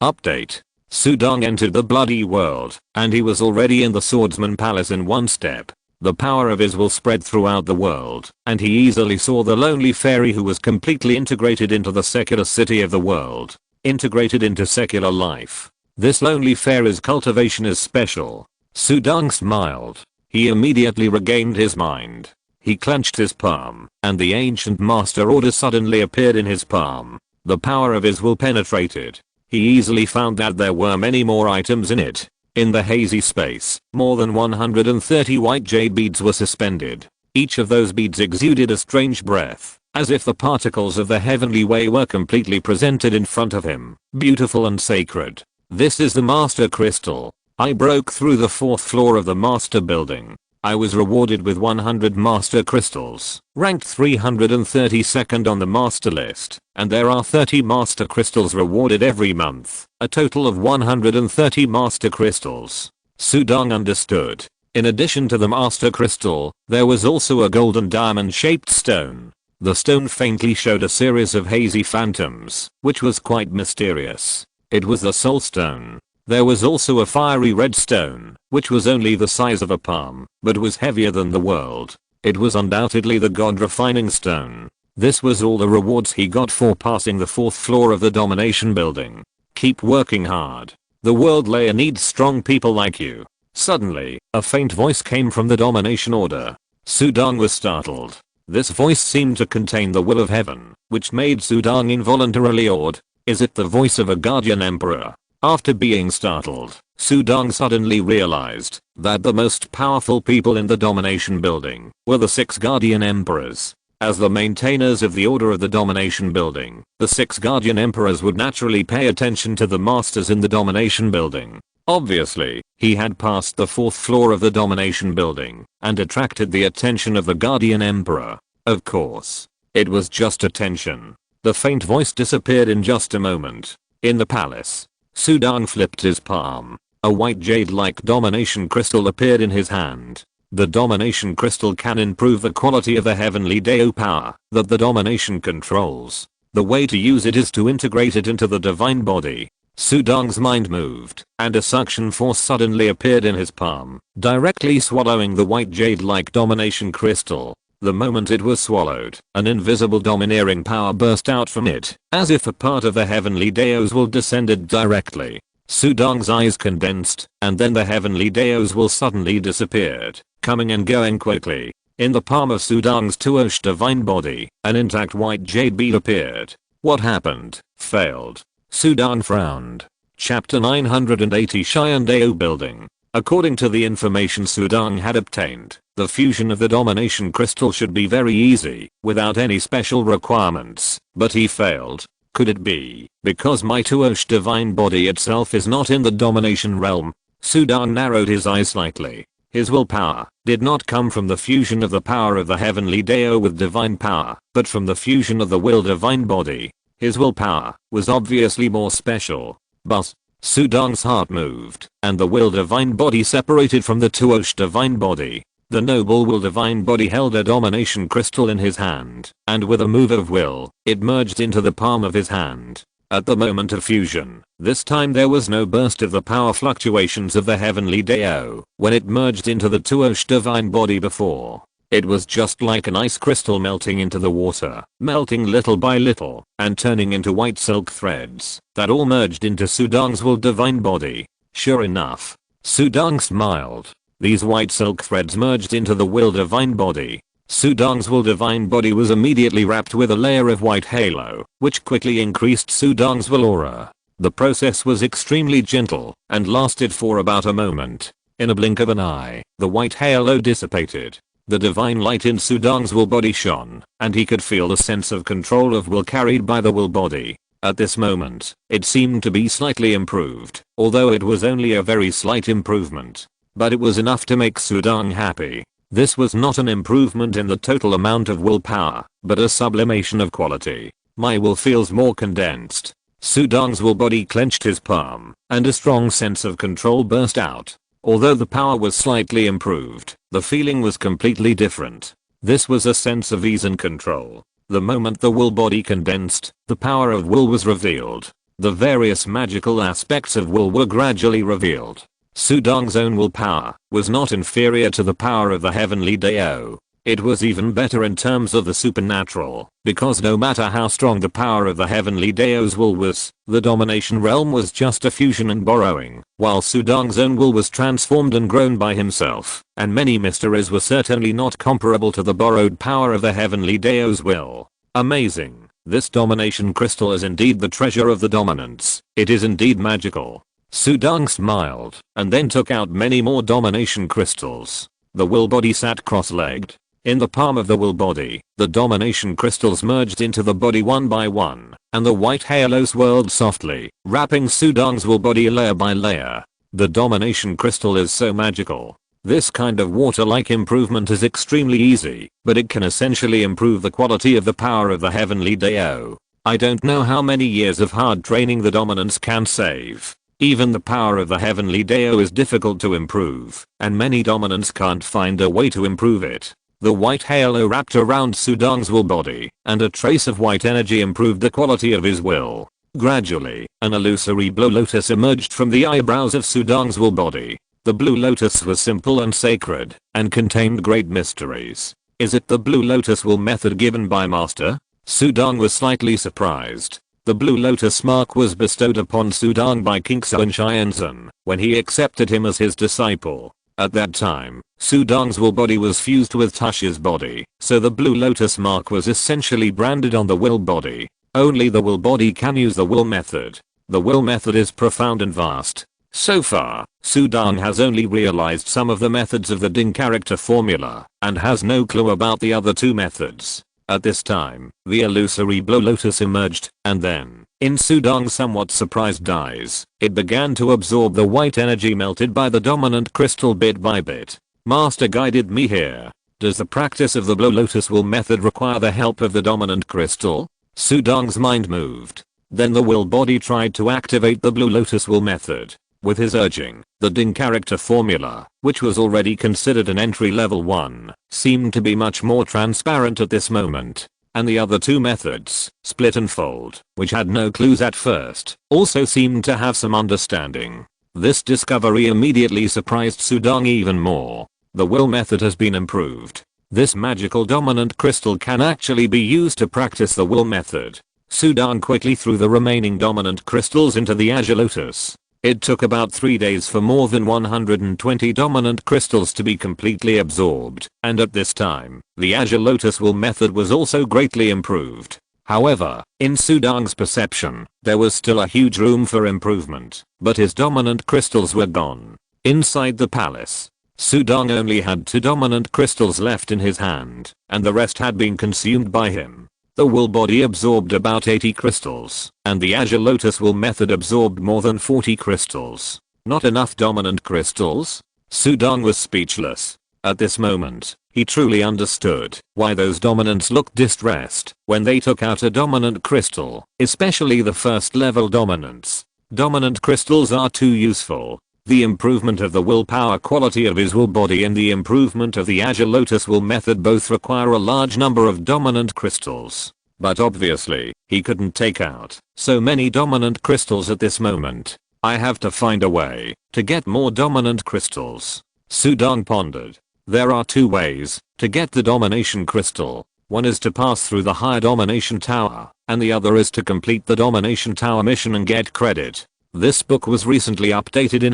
Update. Sudong entered the bloody world, and he was already in the Swordsman Palace in one step. The power of his will spread throughout the world, and he easily saw the lonely fairy who was completely integrated into the secular city of the world. Integrated into secular life. This lonely fairy's cultivation is special. Sudong smiled. He immediately regained his mind. He clenched his palm, and the ancient master order suddenly appeared in his palm. The power of his will penetrated. He easily found that there were many more items in it. In the hazy space, more than 130 white jade beads were suspended. Each of those beads exuded a strange breath, as if the particles of the heavenly way were completely presented in front of him, beautiful and sacred. This is the Master Crystal. I broke through the 4th floor of the Master building. I was rewarded with 100 Master Crystals, ranked 332nd on the Master list, and there are 30 Master Crystals rewarded every month, a total of 130 Master Crystals. Sudong understood. In addition to the Master Crystal, there was also a golden diamond-shaped stone. The stone faintly showed a series of hazy phantoms, which was quite mysterious. It was the Soul Stone. There was also a fiery red stone, which was only the size of a palm, but was heavier than the world. It was undoubtedly the God Refining Stone. This was all the rewards he got for passing the 4th floor of the Domination building. Keep working hard. The world layer needs strong people like you. Suddenly, a faint voice came from the Domination Order. Sudong was startled. This voice seemed to contain the will of heaven, which made Sudong involuntarily awed. Is it the voice of a guardian emperor? After being startled, Sudong suddenly realized that the most powerful people in the domination building were the 6 Guardian Emperors. As the maintainers of the Order of the Domination Building, the 6 Guardian Emperors would naturally pay attention to the masters in the Domination Building. Obviously, he had passed the 4th floor of the Domination Building and attracted the attention of the Guardian Emperor. Of course, it was just attention. The faint voice disappeared in just a moment. In the palace, Sudong flipped his palm. A white jade-like domination crystal appeared in his hand. The domination crystal can improve the quality of the heavenly Dao power that the domination controls. The way to use it is to integrate it into the divine body. Sudong's mind moved, and a suction force suddenly appeared in his palm, directly swallowing the white jade-like domination crystal. The moment it was swallowed, an invisible domineering power burst out from it, as if a part of the heavenly Dao's will descended directly. Sudong's eyes condensed, and then the heavenly Dao's will suddenly disappeared, coming and going quickly. In the palm of Sudong's Tuosh divine body, an intact white jade bead appeared. What happened? Failed. Sudong frowned. Chapter 980 Cheyenne Dao Building. According to the information Sudong had obtained, the fusion of the domination crystal should be very easy, without any special requirements, but he failed. Could it be because my Tuosh divine body itself is not in the domination realm? Sudong narrowed his eyes slightly. His willpower did not come from the fusion of the power of the heavenly Dao with divine power, but from the fusion of the will divine body. His willpower was obviously more special. But Sudong's heart moved, and the will divine body separated from the Tuosh divine body. The noble will divine body held a domination crystal in his hand, and with a move of will, it merged into the palm of his hand. At the moment of fusion, this time there was no burst of the power fluctuations of the heavenly Dao when it merged into the Tuosh divine body before. It was just like an ice crystal melting into the water, melting little by little, and turning into white silk threads that all merged into Sudong's will divine body. Sure enough, Sudong smiled. These white silk threads merged into the will divine body. Sudong's will divine body was immediately wrapped with a layer of white halo, which quickly increased Sudong's will aura. The process was extremely gentle and lasted for about a moment. In a blink of an eye, the white halo dissipated. The divine light in Sudong's will body shone, and he could feel the sense of control of will carried by the will body. At this moment, it seemed to be slightly improved, although it was only a very slight improvement. But it was enough to make Sudong happy. This was not an improvement in the total amount of willpower, but a sublimation of quality. My will feels more condensed. Sudong's will body clenched his palm, and a strong sense of control burst out. Although the power was slightly improved, the feeling was completely different. This was a sense of ease and control. The moment the will body condensed, the power of will was revealed. The various magical aspects of will were gradually revealed. Sudong's own willpower was not inferior to the power of the heavenly Dao. It was even better in terms of the supernatural, because no matter how strong the power of the heavenly Dao's will was, the domination realm was just a fusion and borrowing, while Sudong's own will was transformed and grown by himself, and many mysteries were certainly not comparable to the borrowed power of the heavenly Dao's will. Amazing. This domination crystal is indeed the treasure of the dominants. It is indeed magical. Sudong smiled, and then took out many more domination crystals. The will body sat cross-legged. In the palm of the will body, the domination crystals merged into the body one by one, and the white halo swirled softly, wrapping Sudong's will body layer by layer. The domination crystal is so magical. This kind of water-like improvement is extremely easy, but it can essentially improve the quality of the power of the heavenly Dao. I don't know how many years of hard training the dominants can save. Even the power of the heavenly Dao is difficult to improve, and many dominants can't find a way to improve it. The white halo wrapped around Sudong's will body, and a trace of white energy improved the quality of his will. Gradually, an illusory blue lotus emerged from the eyebrows of Sudong's will body. The blue lotus was simple and sacred, and contained great mysteries. Is it the blue lotus will method given by Master? Sudong was slightly surprised. The blue lotus mark was bestowed upon Sudong by King Sun Shienzhen when he accepted him as his disciple. At that time, Sudong's will body was fused with Tush's body, so the blue lotus mark was essentially branded on the will body. Only the will body can use the will method. The will method is profound and vast. So far, Sudang has only realized some of the methods of the Ding character formula, and has no clue about the other two methods. At this time, the illusory Blue Lotus emerged, and then, in Sudang's somewhat surprised eyes, it began to absorb the white energy melted by the dominant crystal bit by bit. Master guided me here. Does the practice of the Blue Lotus will method require the help of the dominant crystal? Sudang's mind moved. Then the will body tried to activate the Blue Lotus will method. With his urging, the Ding character formula, which was already considered an entry level 1, seemed to be much more transparent at this moment. And the other two methods, split and fold, which had no clues at first, also seemed to have some understanding. This discovery immediately surprised Sudang even more. The will method has been improved. This magical dominant crystal can actually be used to practice the will method. Sudang quickly threw the remaining dominant crystals into the Azure Lotus. It took about 3 days for more than 120 dominant crystals to be completely absorbed, and at this time, the Azure Lotus will method was also greatly improved. However, in Sudang's perception, there was still a huge room for improvement, but his dominant crystals were gone. Inside the palace, Sudang only had 2 dominant crystals left in his hand, and the rest had been consumed by him. The will body absorbed about 80 crystals, and the Azure Lotus will method absorbed more than 40 crystals. Not enough dominant crystals? Sudang was speechless. At this moment, he truly understood why those dominants looked distressed when they took out a dominant crystal, especially the first level dominants. Dominant crystals are too useful. The improvement of the willpower quality of his will body and the improvement of the Azure Lotus will method both require a large number of dominant crystals. But obviously, he couldn't take out so many dominant crystals at this moment. I have to find a way to get more dominant crystals. Sudang pondered. There are 2 ways to get the domination crystal. One is to pass through the higher domination tower, and the other is to complete the domination tower mission and get credit. This book was recently updated in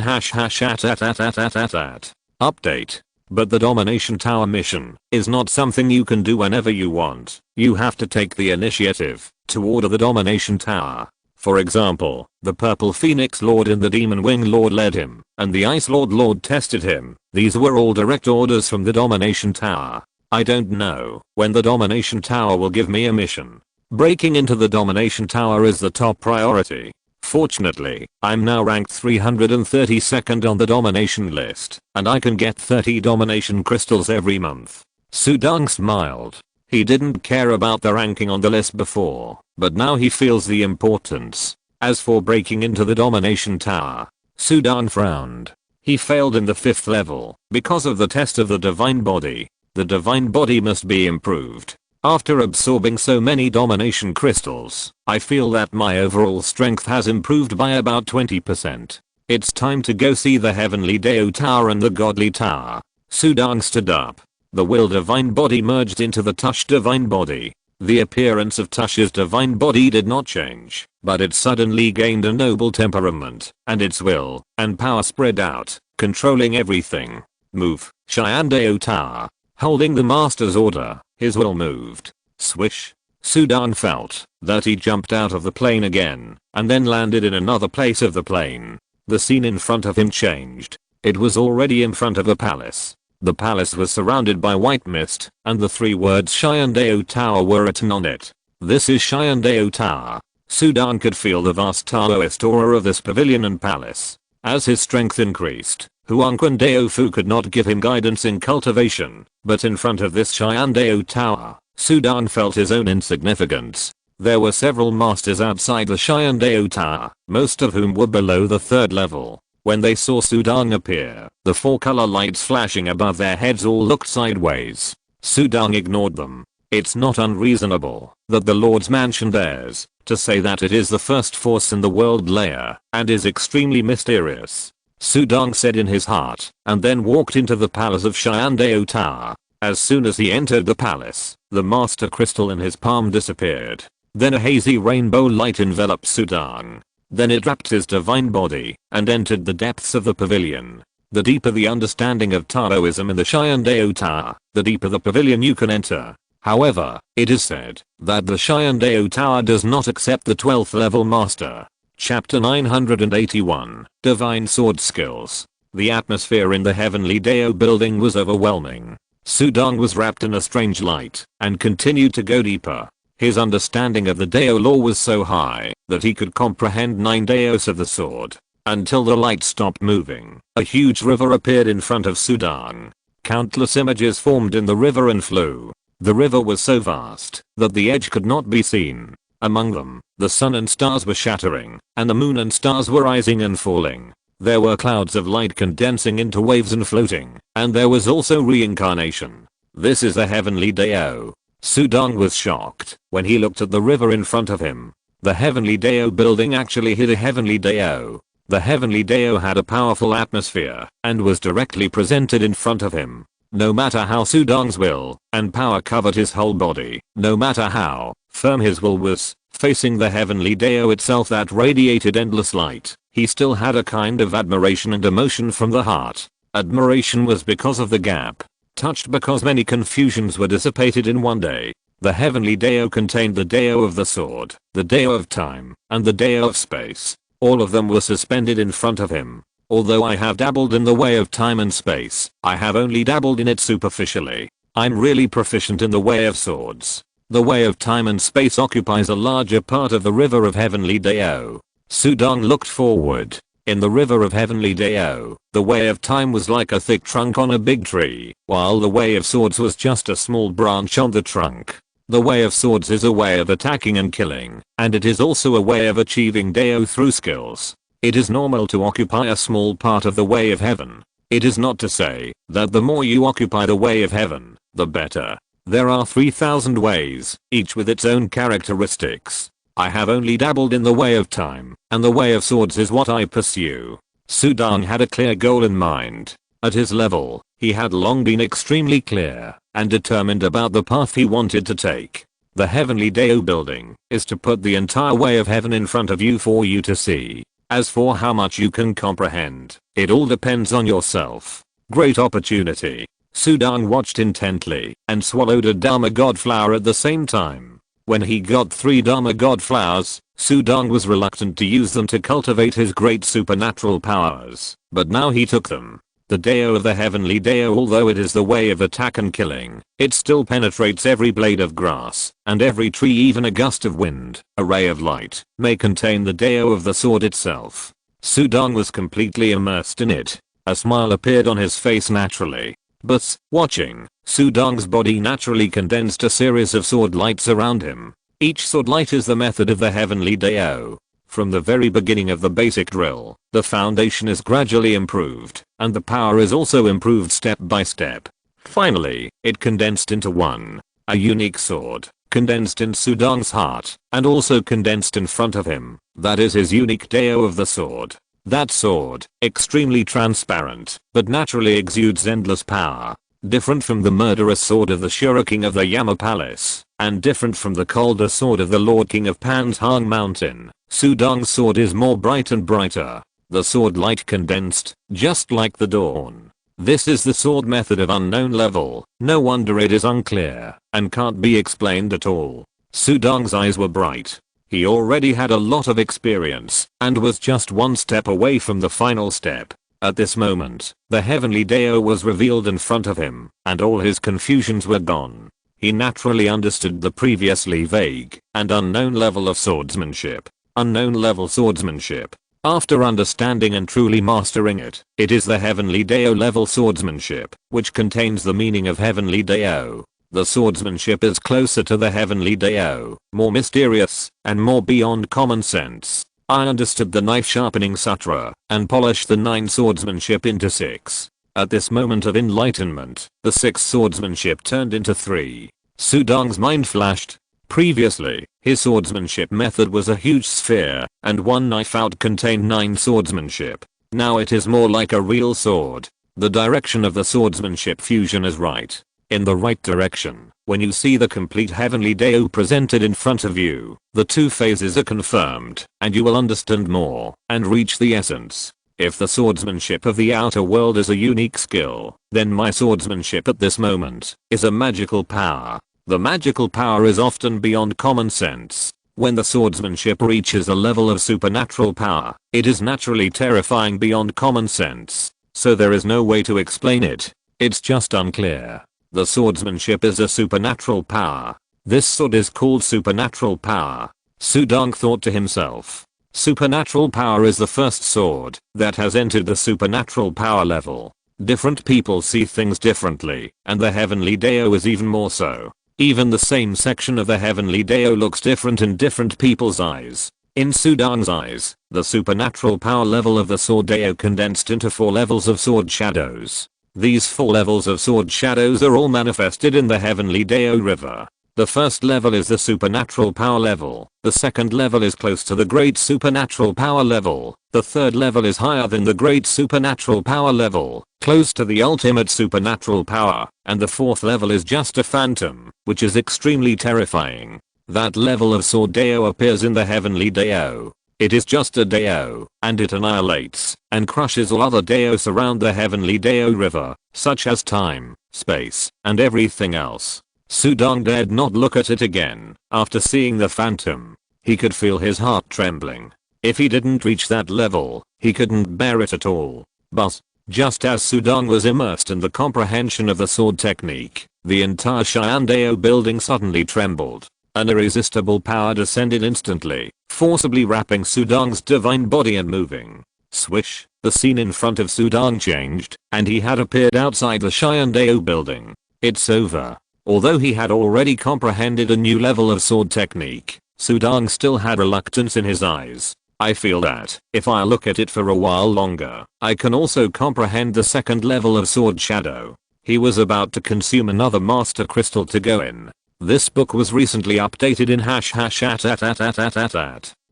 update. But the domination tower mission is not something you can do whenever you want. You have to take the initiative to order the domination tower. For example, the Purple Phoenix Lord and the Demon Wing Lord led him, and the Ice Lord tested him. These were all direct orders from the domination tower. I don't know when the domination tower will give me a mission. Breaking into the domination tower is the top priority. Fortunately, I'm now ranked 332nd on the domination list, and I can get 30 domination crystals every month. Sudang smiled. He didn't care about the ranking on the list before, but now he feels the importance. As for breaking into the domination tower, Sudang frowned. He failed in the 5th level because of the test of the divine body. The divine body must be improved. After absorbing so many domination crystals, I feel that my overall strength has improved by about 20%. It's time to go see the Heavenly Deo Tower and the Godly Tower. Sudang stood up. The will divine body merged into the Tush divine body. The appearance of Tush's divine body did not change, but it suddenly gained a noble temperament, and its will and power spread out, controlling everything. Move, Cheyenne Deo Tower. Holding the master's order, his will moved. Swish. Sudang felt that he jumped out of the plane again, and then landed in another place of the plane. The scene in front of him changed. It was already in front of a palace. The palace was surrounded by white mist, and the 3 words Cheyenne Deo Tower were written on it. This is Cheyenne Deo Tower. Sudang could feel the vast Taoist aura of this pavilion and palace. As his strength increased, Huangquan Deo Fu could not give him guidance in cultivation, but in front of this Cheyenne Deo Tower, Sudang felt his own insignificance. There were several masters outside the Cheyenne Deo Tower, most of whom were below the 3rd level. When they saw Sudang appear, the 4 color lights flashing above their heads all looked sideways. Sudang ignored them. It's not unreasonable that the Lord's Mansion dares to say that it is the first force in the world layer and is extremely mysterious. Sudang said in his heart, and then walked into the palace of Cheyenne Deo Tower. As soon as he entered the palace, the master crystal in his palm disappeared. Then a hazy rainbow light enveloped Sudang. Then it wrapped his divine body and entered the depths of the pavilion. The deeper the understanding of Taoism in the Cheyenne Deo Tower, the deeper the pavilion you can enter. However, it is said that the Cheyenne Deo Tower does not accept the 12th level master. Chapter 981, Divine Sword Skills. The atmosphere in the Heavenly Dao building was overwhelming. Sudong was wrapped in a strange light and continued to go deeper. His understanding of the Dao law was so high that he could comprehend 9 Daos of the sword. Until the light stopped moving, a huge river appeared in front of Sudong. Countless images formed in the river and flew. The river was so vast that the edge could not be seen. Among them, the sun and stars were shattering, and the moon and stars were rising and falling. There were clouds of light condensing into waves and floating, and there was also reincarnation. This is the Heavenly Dao. Sudong was shocked when he looked at the river in front of him. The Heavenly Dao building actually hid a Heavenly Dao. The Heavenly Dao had a powerful atmosphere and was directly presented in front of him. No matter how Sudong's will and power covered his whole body, no matter how firm his will was, facing the Heavenly Dao itself that radiated endless light, he still had a kind of admiration and emotion from the heart. Admiration was because of the gap. Touched because many confusions were dissipated in one day. The Heavenly Dao contained the Dao of the sword, the Dao of time, and the Dao of space. All of them were suspended in front of him. Although I have dabbled in the way of time and space, I have only dabbled in it superficially. I'm really proficient in the way of swords. The way of time and space occupies a larger part of the river of Heavenly Dao. Sudong looked forward. In the river of Heavenly Dao, the way of time was like a thick trunk on a big tree, while the way of swords was just a small branch on the trunk. The way of swords is a way of attacking and killing, and it is also a way of achieving Dao through skills. It is normal to occupy a small part of the way of heaven. It is not to say that the more you occupy the way of heaven, the better. There are 3,000 ways, each with its own characteristics. I have only dabbled in the way of time, and the way of swords is what I pursue. Sudong had a clear goal in mind. At his level, he had long been extremely clear and determined about the path he wanted to take. The Heavenly Dao building is to put the entire way of heaven in front of you for you to see. As for how much you can comprehend, it all depends on yourself. Great opportunity. Sudong watched intently and swallowed a Dharma God flower at the same time. When he got 3 Dharma God flowers, Sudong was reluctant to use them to cultivate his great supernatural powers, but now he took them. The Dao of the Heavenly Dao, although it is the way of attack and killing, it still penetrates every blade of grass, and every tree, even a gust of wind. A ray of light may contain the Dao of the sword itself. Sudong was completely immersed in it. A smile appeared on his face naturally. But, watching, Sudong's body naturally condensed a series of sword lights around him. Each sword light is the method of the Heavenly Dao. From the very beginning of the basic drill, the foundation is gradually improved, and the power is also improved step by step. Finally, it condensed into one. A unique sword, condensed in Sudong's heart, and also condensed in front of him. That is his unique Dao of the sword. That sword, extremely transparent, but naturally exudes endless power. Different from the murderous sword of the Shura King of the Yama Palace, and different from the colder sword of the Lord King of Pan's Hang Mountain, Sudong's sword is more bright and brighter. The sword light condensed, just like the dawn. This is the sword method of unknown level. No wonder it is unclear, and can't be explained at all. Sudong's eyes were bright. He already had a lot of experience, and was just one step away from the final step. At this moment, the Heavenly Dao was revealed in front of him, and all his confusions were gone. He naturally understood the previously vague and unknown level of swordsmanship. Unknown level swordsmanship. After understanding and truly mastering it, it is the Heavenly Dao level swordsmanship, which contains the meaning of Heavenly Dao. The swordsmanship is closer to the Heavenly Dao, more mysterious, and more beyond common sense. I understood the knife sharpening sutra, and polished the 9 swordsmanship into 6. At this moment of enlightenment, the 6 swordsmanship turned into 3. Sudong's mind flashed. Previously, his swordsmanship method was a huge sphere, and one knife out contained 9 swordsmanship. Now it is more like a real sword. The direction of the swordsmanship fusion is right. In the right direction. When you see the complete Heavenly Dao presented in front of you, the 2 phases are confirmed, and you will understand more, and reach the essence. If the swordsmanship of the outer world is a unique skill, then my swordsmanship at this moment is a magical power. The magical power is often beyond common sense. When the swordsmanship reaches a level of supernatural power, it is naturally terrifying beyond common sense. So there is no way to explain it. It's just unclear. The swordsmanship is a supernatural power. This sword is called supernatural power. Sudong thought to himself. Supernatural power is the first sword that has entered the supernatural power level. Different people see things differently, and the heavenly Dao is even more so. Even the same section of the heavenly Dao looks different in different people's eyes. In Sudong's eyes, the supernatural power level of the sword Dao condensed into 4 levels of sword shadows. These 4 levels of sword shadows are all manifested in the heavenly Dao river. The first level is the supernatural power level, the second level is close to the great supernatural power level, the third level is higher than the great supernatural power level, close to the ultimate supernatural power, and the fourth level is just a phantom, which is extremely terrifying. That level of sword Dao appears in the heavenly Dao. It is just a Dao, and it annihilates and crushes all other Daos around the heavenly Dao river, such as time, space, and everything else. Sudong dared not look at it again. After seeing the phantom, he could feel his heart trembling. If he didn't reach that level, he couldn't bear it at all. But, just as Sudong was immersed in the comprehension of the sword technique, the entire Dao building suddenly trembled. An irresistible power descended instantly, forcibly wrapping Sudong's divine body and moving. Swish, the scene in front of Sudong changed, and he had appeared outside the Dao building. It's over. Although he had already comprehended a new level of sword technique, Sudong still had reluctance in his eyes. I feel that, if I look at it for a while longer, I can also comprehend the second level of sword shadow. He was about to consume another master crystal to go in. This book was recently updated in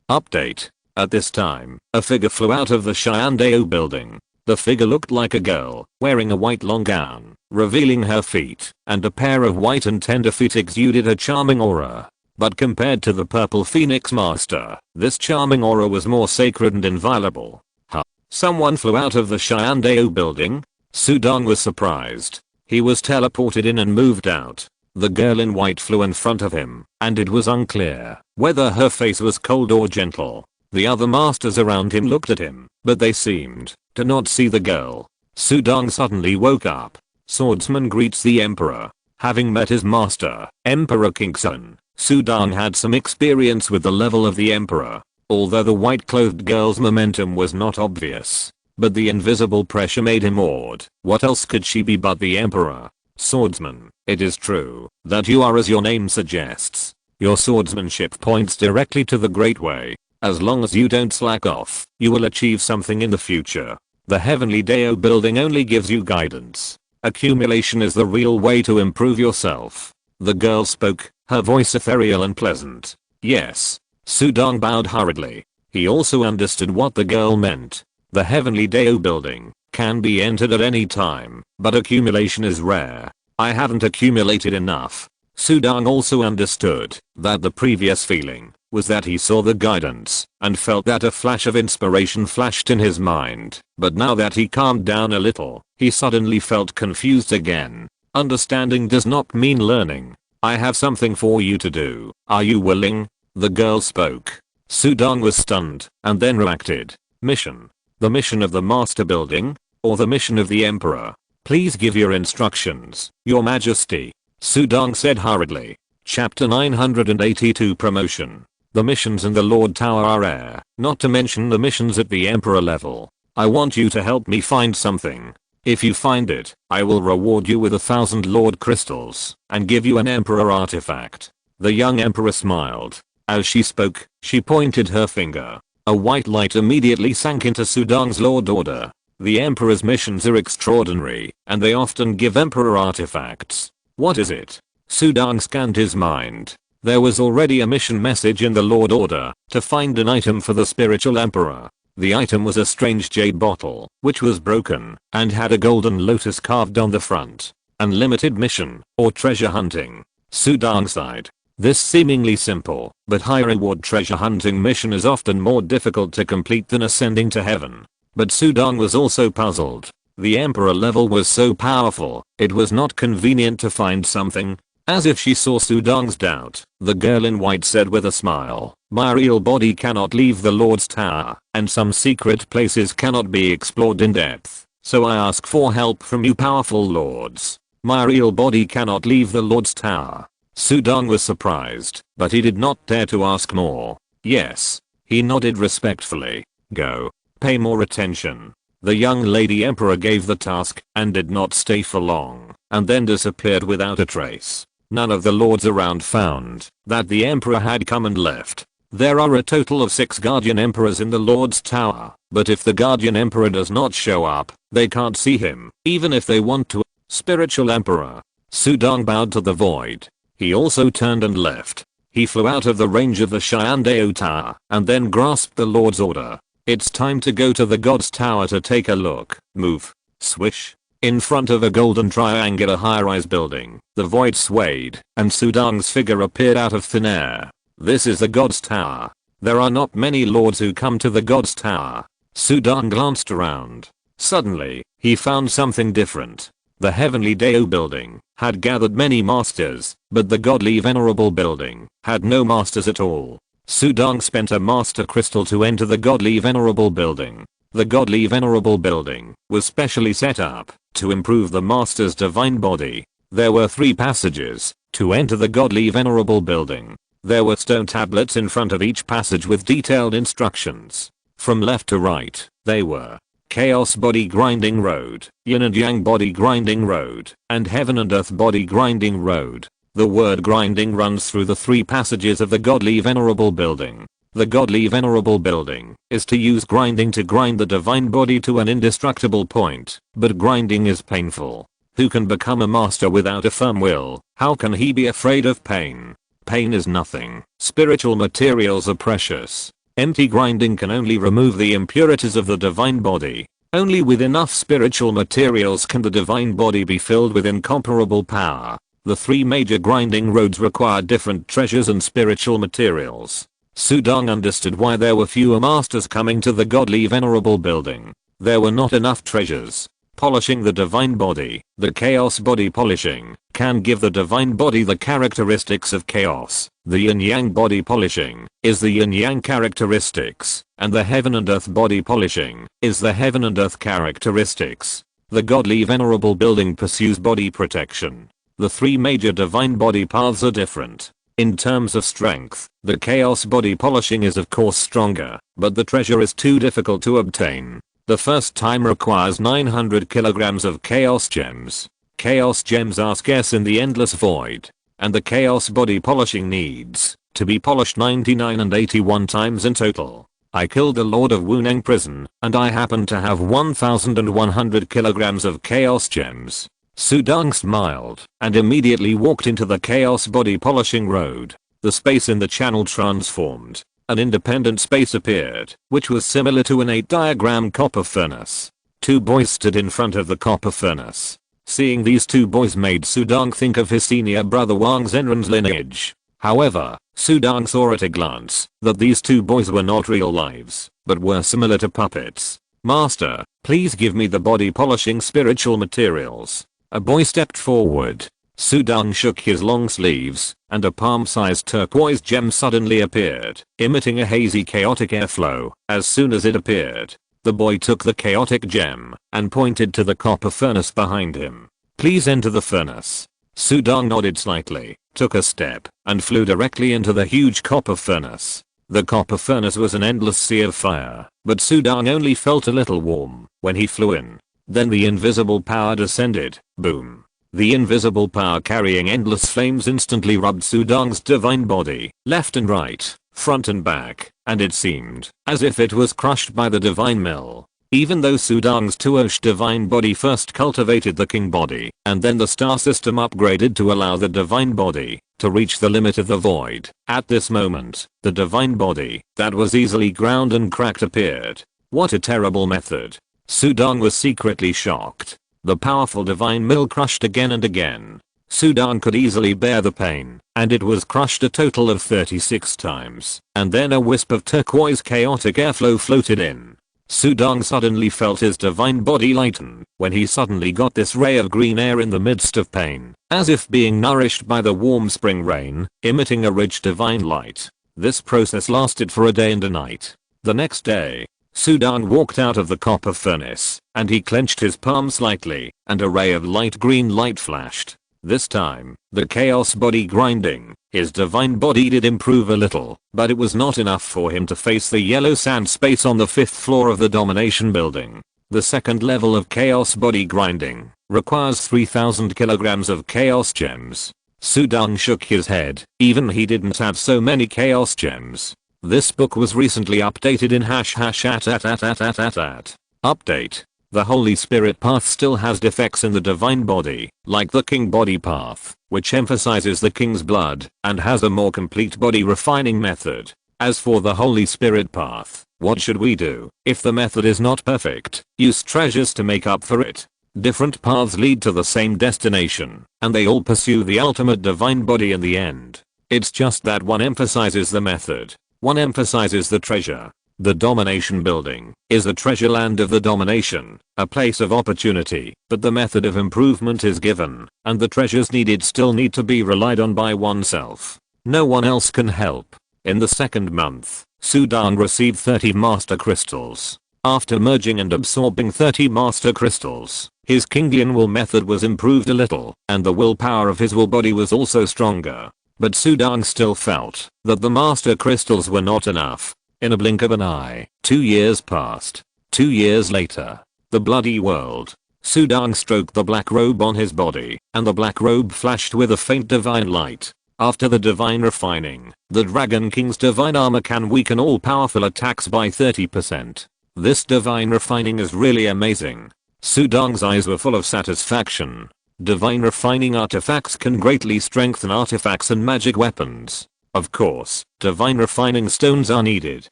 update. At this time, a figure flew out of the Dao building. The figure looked like a girl, wearing a white long gown, revealing her feet, and a pair of white and tender feet exuded a charming aura. But compared to the purple phoenix master, this charming aura was more sacred and inviolable. Huh? Someone flew out of the Dao building? Sudong was surprised. He was teleported in and moved out. The girl in white flew in front of him, and it was unclear whether her face was cold or gentle. The other masters around him looked at him, but they seemed to not see the girl. Sudong suddenly woke up. Swordsman greets the emperor. Having met his master, Emperor Kingsun, Sudong had some experience with the level of the emperor. Although the white-clothed girl's momentum was not obvious, but the invisible pressure made him awed. What else could she be but the emperor? Swordsman, it is true that you are as your name suggests. Your swordsmanship points directly to the great way. As long as you don't slack off, you will achieve something in the future. The heavenly Dao building only gives you guidance. Accumulation is the real way to improve yourself. The girl spoke, her voice ethereal and pleasant. Yes. Sudong bowed hurriedly. He also understood what the girl meant. The heavenly Dao building can be entered at any time, but accumulation is rare. I haven't accumulated enough. Sudong also understood that the previous feeling was that he saw the guidance and felt that a flash of inspiration flashed in his mind, but now that he calmed down a little, he suddenly felt confused again. Understanding does not mean learning. I have something for you to do. Are you willing? The girl spoke. Sudong was stunned and then reacted. Mission. The mission of the master building? Or the mission of the emperor? Please give your instructions, your majesty. Sudong said hurriedly. Chapter 982 Promotion. The missions in the Lord Tower are rare, not to mention the missions at the Emperor level. I want you to help me find something. If you find it, I will reward you with 1,000 Lord Crystals and give you an Emperor artifact. The young Emperor smiled. As she spoke, she pointed her finger. A white light immediately sank into Sudong's Lord Order. The Emperor's missions are extraordinary, and they often give Emperor artifacts. What is it? Sudong scanned his mind. There was already a mission message in the Lord Order to find an item for the spiritual emperor. The item was a strange jade bottle, which was broken and had a golden lotus carved on the front. Unlimited mission, or treasure hunting. Sudong sighed. This seemingly simple, but high reward treasure hunting mission is often more difficult to complete than ascending to heaven. But Sudong was also puzzled. The emperor level was so powerful, it was not convenient to find something. As if she saw Sudong's doubt, the girl in white said with a smile, My real body cannot leave the Lord's Tower, and some secret places cannot be explored in depth, so I ask for help from you powerful lords. My real body cannot leave the Lord's Tower. Sudong was surprised, but he did not dare to ask more. Yes. He nodded respectfully. Go. Pay more attention. The young lady emperor gave the task and did not stay for long, and then disappeared without a trace. None of the lords around found that the emperor had come and left. There are a total of 6 guardian emperors in the Lord's Tower, but if the guardian emperor does not show up, they can't see him, even if they want to. Spiritual emperor. Sudong bowed to the void. He also turned and left. He flew out of the range of the Shyandao Tower, and then grasped the Lord's order. It's time to go to the God's Tower to take a look. Move. Swish. In front of a golden triangular high-rise building, the void swayed, and Sudong's figure appeared out of thin air. This is the God's Tower. There are not many lords who come to the God's Tower. Sudong glanced around. Suddenly, he found something different. The heavenly Dao building had gathered many masters, but the godly venerable building had no masters at all. Sudong spent a master crystal to enter the godly venerable building. The godly venerable building was specially set up to improve the master's divine body. There were 3 passages to enter the godly venerable building. There were stone tablets in front of each passage with detailed instructions. From left to right, they were Chaos Body Grinding Road, Yin and Yang Body Grinding Road, and Heaven and Earth Body Grinding Road. The word grinding runs through the 3 passages of the godly venerable building. The godly venerable building is to use grinding to grind the divine body to an indestructible point, but grinding is painful. Who can become a master without a firm will? How can he be afraid of pain? Pain is nothing. Spiritual materials are precious. Empty grinding can only remove the impurities of the divine body. Only with enough spiritual materials can the divine body be filled with incomparable power. The 3 major grinding roads require different treasures and spiritual materials. Sudong understood why there were fewer masters coming to the godly venerable building. There were not enough treasures. Polishing the divine body, the chaos body polishing, can give the divine body the characteristics of chaos. The yin-yang body polishing is the yin-yang characteristics, and the heaven and earth body polishing is the heaven and earth characteristics. The godly venerable building pursues body protection. The 3 major divine body paths are different. In terms of strength, the chaos body polishing is of course stronger, but the treasure is too difficult to obtain. The first time requires 900 kilograms of chaos gems. Chaos gems are scarce in the endless void, and the chaos body polishing needs to be polished 99 and 81 times in total. I killed the Lord of Wuneng prison, and I happen to have 1100 kilograms of chaos gems. Sudong smiled and immediately walked into the chaos body polishing road. The space in the channel transformed. An independent space appeared, which was similar to an 8-diagram copper furnace. 2 boys stood in front of the copper furnace. Seeing these 2 boys made Sudong think of his senior brother Wang Zhenren's lineage. However, Sudong saw at a glance that these 2 boys were not real lives, but were similar to puppets. Master, please give me the body polishing spiritual materials. A boy stepped forward. Sudong shook his long sleeves, and a palm-sized turquoise gem suddenly appeared, emitting a hazy chaotic airflow. As soon as it appeared, the boy took the chaotic gem and pointed to the copper furnace behind him. Please enter the furnace. Sudong nodded slightly, took a step, and flew directly into the huge copper furnace. The copper furnace was an endless sea of fire, but Sudong only felt a little warm when he flew in. Then the invisible power descended. Boom. The invisible power carrying endless flames instantly rubbed Sudong's divine body, left and right, front and back, and it seemed as if it was crushed by the divine mill. Even though Sudong's Tuosh divine body first cultivated the king body, and then the star system upgraded to allow the divine body to reach the limit of the void. At this moment, the divine body that was easily ground and cracked appeared. What a terrible method. Sudong was secretly shocked. The powerful divine mill crushed again and again. Sudong could easily bear the pain, and it was crushed a total of 36 times, and then a wisp of turquoise chaotic airflow floated in. Sudong suddenly felt his divine body lighten when he suddenly got this ray of green air in the midst of pain, as if being nourished by the warm spring rain, emitting a rich divine light. This process lasted for a day and a night. The next day, Sudang walked out of the copper furnace, and he clenched his palm slightly, and a ray of light green light flashed. This time, the chaos body grinding, his divine body did improve a little, but it was not enough for him to face the yellow sand space on the 5th floor of the domination building. The second level of chaos body grinding requires 3,000 kilograms of chaos gems. Sudang shook his head, even he didn't have so many chaos gems. This book was recently updated in #@. Update. The Holy Spirit path still has defects in the divine body, like the king body path, which emphasizes the king's blood, and has a more complete body refining method. As for the Holy Spirit path, what should we do? If the method is not perfect, use treasures to make up for it. Different paths lead to the same destination, and they all pursue the ultimate divine body in the end. It's just that one emphasizes the method, one emphasizes the treasure. The domination building is the treasure land of the domination, a place of opportunity, but the method of improvement is given, and the treasures needed still need to be relied on by oneself. No one else can help. In the second month, Sudang received 30 master crystals. After merging and absorbing 30 master crystals, his Kinglian will method was improved a little, and the willpower of his will body was also stronger. But Sudang still felt that the master crystals were not enough. In a blink of an eye, 2 years passed. 2 years later, the bloody world. Sudang stroked the black robe on his body, and the black robe flashed with a faint divine light. After the divine refining, the Dragon King's divine armor can weaken all powerful attacks by 30%. This divine refining is really amazing. Sudang's eyes were full of satisfaction. Divine refining artifacts can greatly strengthen artifacts and magic weapons. Of course, divine refining stones are needed.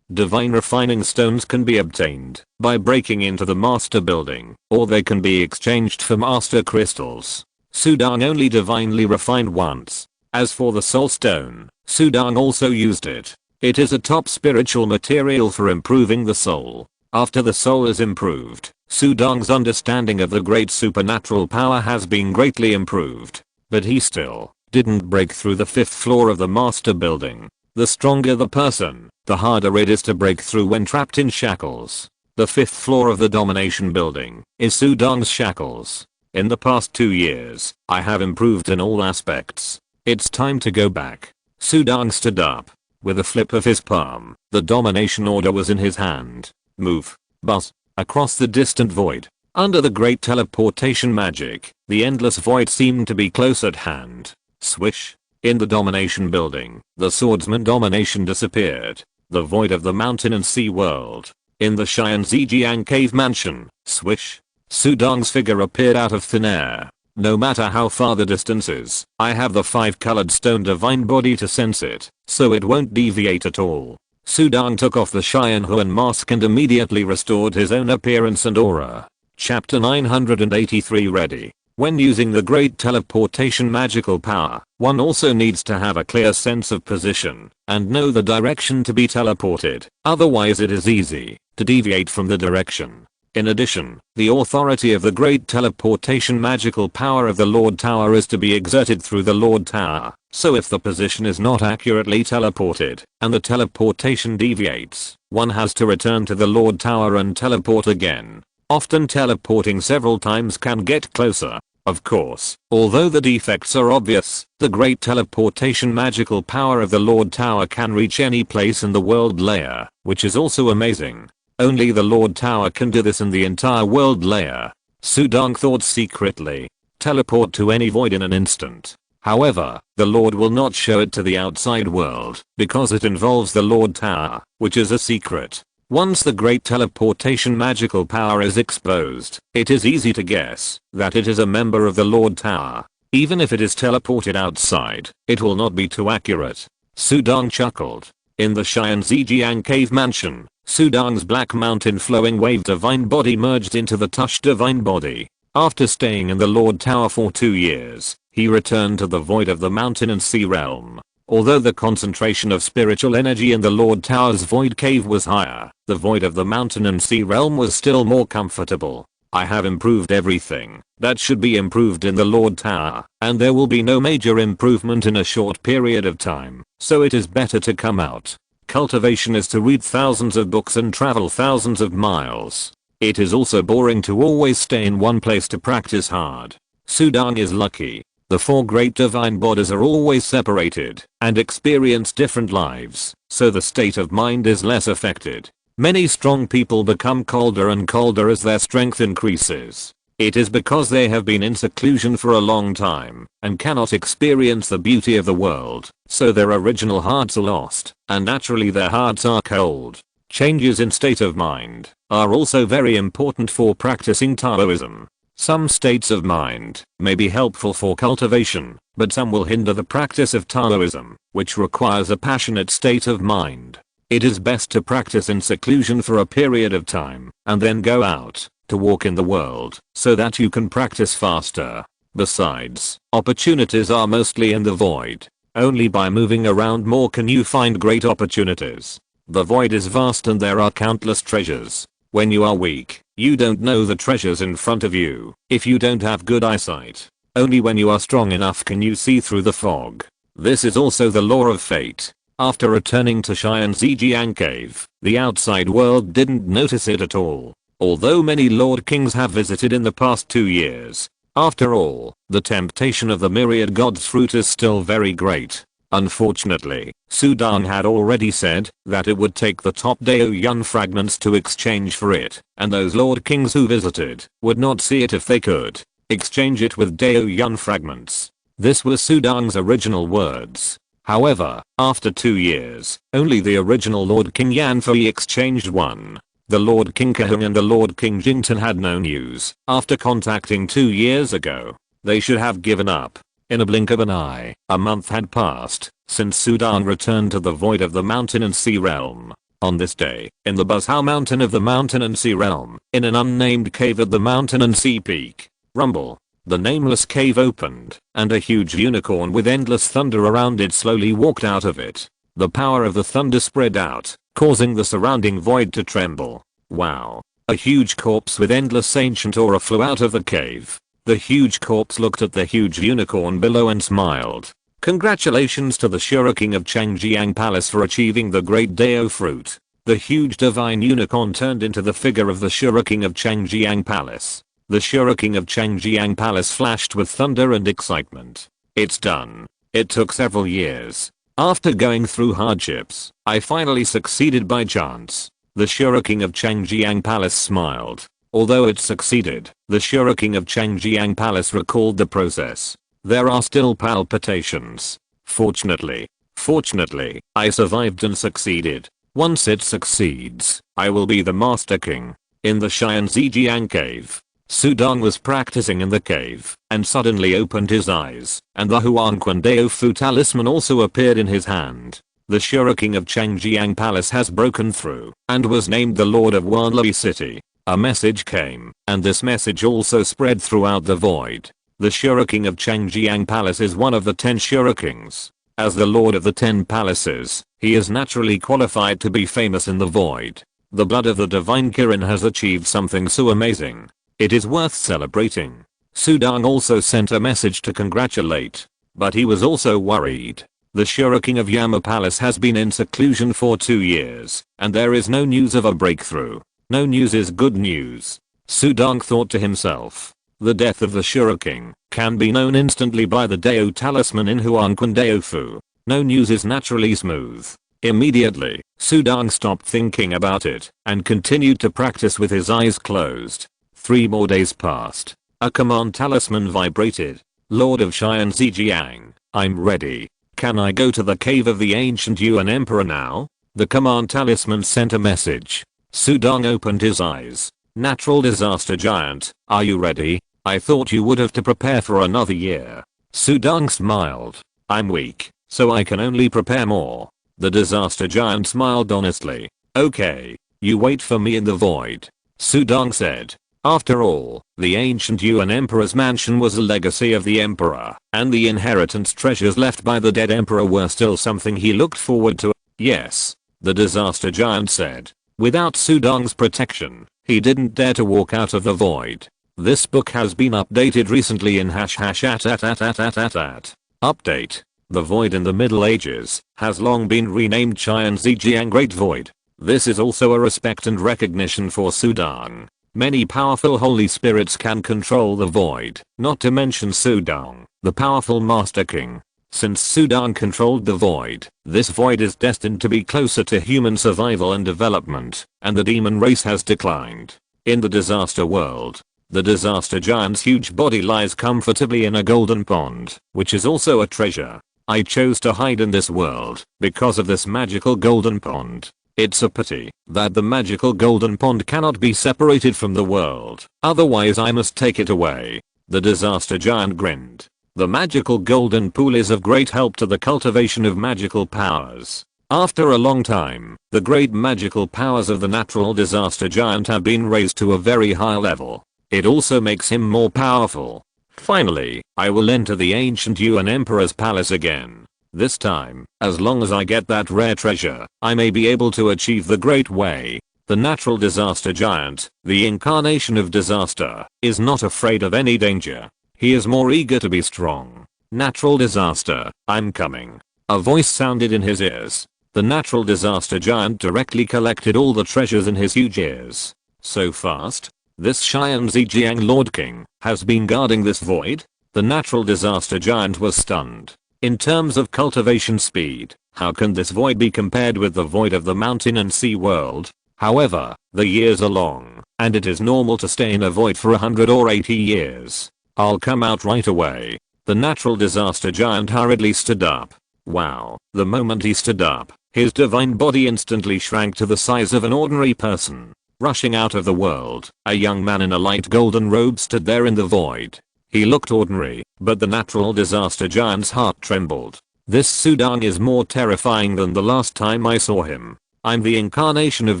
Divine refining stones can be obtained by breaking into the master building, or they can be exchanged for master crystals. Sudang only divinely refined once. As for the soul stone, Sudang also used it. It is a top spiritual material for improving the soul. After the soul is improved, Sudang's understanding of the great supernatural power has been greatly improved. But he still didn't break through the 5th floor of the master building. The stronger the person, the harder it is to break through when trapped in shackles. The 5th floor of the domination building is Sudang's shackles. In the past 2 years, I have improved in all aspects. It's time to go back. Sudang stood up. With a flip of his palm, the domination order was in his hand. Move. Buzz. Across the distant void. Under the great teleportation magic, the endless void seemed to be close at hand. Swish. In the domination building, the swordsman domination disappeared. The void of the mountain and sea world. In the Cheyenne Zhejiang cave mansion. Swish. Sudang's figure appeared out of thin air. No matter how far the distance is, I have the 5-colored stone divine body to sense it, so it won't deviate at all. Sudang took off the Cheyenne Huan mask and immediately restored his own appearance and aura. Chapter 983 ready. When using the great teleportation magical power, one also needs to have a clear sense of position and know the direction to be teleported, otherwise it is easy to deviate from the direction. In addition, the authority of the great teleportation magical power of the Lord Tower is to be exerted through the Lord Tower, so if the position is not accurately teleported and the teleportation deviates, one has to return to the Lord Tower and teleport again. Often teleporting several times can get closer. Of course, although the defects are obvious, the great teleportation magical power of the Lord Tower can reach any place in the world layer, which is also amazing. Only the Lord Tower can do this in the entire world layer. Sudang thought secretly. Teleport to any void in an instant. However, the Lord will not show it to the outside world, because it involves the Lord Tower, which is a secret. Once the great teleportation magical power is exposed, it is easy to guess that it is a member of the Lord Tower. Even if it is teleported outside, it will not be too accurate. Sudang chuckled. In the Cheyenne Zhejiang cave mansion, Sudang's black mountain flowing wave divine body merged into the Tush divine body. After staying in the Lord Tower for 2 years, he returned to the void of the mountain and sea realm. Although the concentration of spiritual energy in the Lord Tower's void cave was higher, the void of the mountain and sea realm was still more comfortable. I have improved everything that should be improved in the Lord Tower, and there will be no major improvement in a short period of time. so it is better to come out. Cultivation is to read thousands of books and travel thousands of miles. It is also boring to always stay in one place to practice hard. Sudang is lucky. The 4 great divine bodies are always separated and experience different lives, so the state of mind is less affected. Many strong people become colder and colder as their strength increases. It is because they have been in seclusion for a long time and cannot experience the beauty of the world, so their original hearts are lost, and naturally their hearts are cold. Changes in state of mind are also very important for practicing Taoism. Some states of mind may be helpful for cultivation, but some will hinder the practice of Taoism, which requires a passionate state of mind. It is best to practice in seclusion for a period of time, and then go out to walk in the world, so that you can practice faster. Besides, opportunities are mostly in the void. Only by moving around more can you find great opportunities. The void is vast and there are countless treasures. When you are weak, you don't know the treasures in front of you, if you don't have good eyesight. Only when you are strong enough can you see through the fog. This is also the law of fate. After returning to Xianzijiang cave, the outside world didn't notice it at all. Although many Lord Kings have visited in the past 2 years. After all, the temptation of the myriad gods fruit is still very great. Unfortunately, Sudang had already said that it would take the top Dao Yun fragments to exchange for it, and those Lord Kings who visited would not see it if they could exchange it with Dao Yun fragments. This was Sudang's original words. However, after 2 years, only the original Lord King Yanfei exchanged one. The Lord King Kahung and the Lord King Jington had no news after contacting 2 years ago. They should have given up. In a blink of an eye, a month had passed since Sudang returned to the void of the mountain and sea realm. On this day, in the Buzhao mountain of the mountain and sea realm, in an unnamed cave at the mountain and sea peak, rumble. The nameless cave opened, and a huge unicorn with endless thunder around it slowly walked out of it. The power of the thunder spread out, causing the surrounding void to tremble. Wow. A huge corpse with endless ancient aura flew out of the cave. The huge corpse looked at the huge unicorn below and smiled. Congratulations to the Shura King of Changjiang Palace for achieving the great Dao fruit. The huge divine unicorn turned into the figure of the Shura King of Changjiang Palace. The Shura King of Changjiang Palace flashed with thunder and excitement. It's done. It took several years. After going through hardships, I finally succeeded by chance. The Shura King of Changjiang Palace smiled. Although it succeeded, the Shura King of Changjiang Palace recalled the process. There are still palpitations. Fortunately, I survived and succeeded. Once it succeeds, I will be the Master King. In the Xianzijiang cave, Sudang was practicing in the cave and suddenly opened his eyes, and the Huangquan Dao Fu talisman also appeared in his hand. The Shura King of Changjiang Palace has broken through and was named the Lord of Wanli City. A message came, and this message also spread throughout the void. The Shura King of Changjiang Palace is one of the 10 Shura Kings. As the Lord of the 10 Palaces, he is naturally qualified to be famous in the void. The blood of the Divine Kirin has achieved something so amazing. It is worth celebrating. Sudang also sent a message to congratulate. But he was also worried. The Shura King of Yama Palace has been in seclusion for 2 years, and there is no news of a breakthrough. No news is good news. Sudang thought to himself. The death of the Shura King can be known instantly by the Dao talisman in Huangquan Dao Fu. No news is naturally smooth. Immediately, Sudang stopped thinking about it and continued to practice with his eyes closed. 3 more days passed. A command talisman vibrated. Lord of Xianzijiang, I'm ready. Can I go to the cave of the ancient Yuan Emperor now? The command talisman sent a message. Sudang opened his eyes. Natural disaster giant, are you ready? I thought you would have to prepare for another year. Sudang smiled. I'm weak, so I can only prepare more. The disaster giant smiled honestly. Okay, you wait for me in the void. Sudang said. After all, the ancient Yuan Emperor's mansion was a legacy of the emperor, and the inheritance treasures left by the dead emperor were still something he looked forward to. Yes, the disaster giant said. Without Sudang's protection, he didn't dare to walk out of the void. This book has been updated recently in #@@@@. Update. The void in the Middle Ages has long been renamed Qian Zijiang Great Void. This is also a respect and recognition for Sudong. Many powerful holy spirits can control the void, not to mention Sudong, the powerful Master King. Since Sudong controlled the void, this void is destined to be closer to human survival and development, and the demon race has declined. In the disaster world, the disaster giant's huge body lies comfortably in a golden pond, which is also a treasure. I chose to hide in this world because of this magical golden pond. It's a pity that the magical golden pond cannot be separated from the world, otherwise I must take it away. The disaster giant grinned. The magical golden pool is of great help to the cultivation of magical powers. After a long time, the great magical powers of the natural disaster giant have been raised to a very high level. It also makes him more powerful. Finally, I will enter the ancient Yuan Emperor's palace again. This time, as long as I get that rare treasure, I may be able to achieve the Great Way. The natural disaster giant, the incarnation of disaster, is not afraid of any danger. He is more eager to be strong. Natural disaster, I'm coming. A voice sounded in his ears. The natural disaster giant directly collected all the treasures in his huge ears. So fast? This Qian Zijiang Lord King has been guarding this void? The natural disaster giant was stunned. In terms of cultivation speed, how can this void be compared with the void of the mountain and sea world? However, the years are long, and it is normal to stay in a void for 100 or 80 years. I'll come out right away. The natural disaster giant hurriedly stood up. Wow, the moment he stood up, his divine body instantly shrank to the size of an ordinary person. Rushing out of the world, a young man in a light golden robe stood there in the void. He looked ordinary, but the natural disaster giant's heart trembled. This Sudong is more terrifying than the last time I saw him. I'm the incarnation of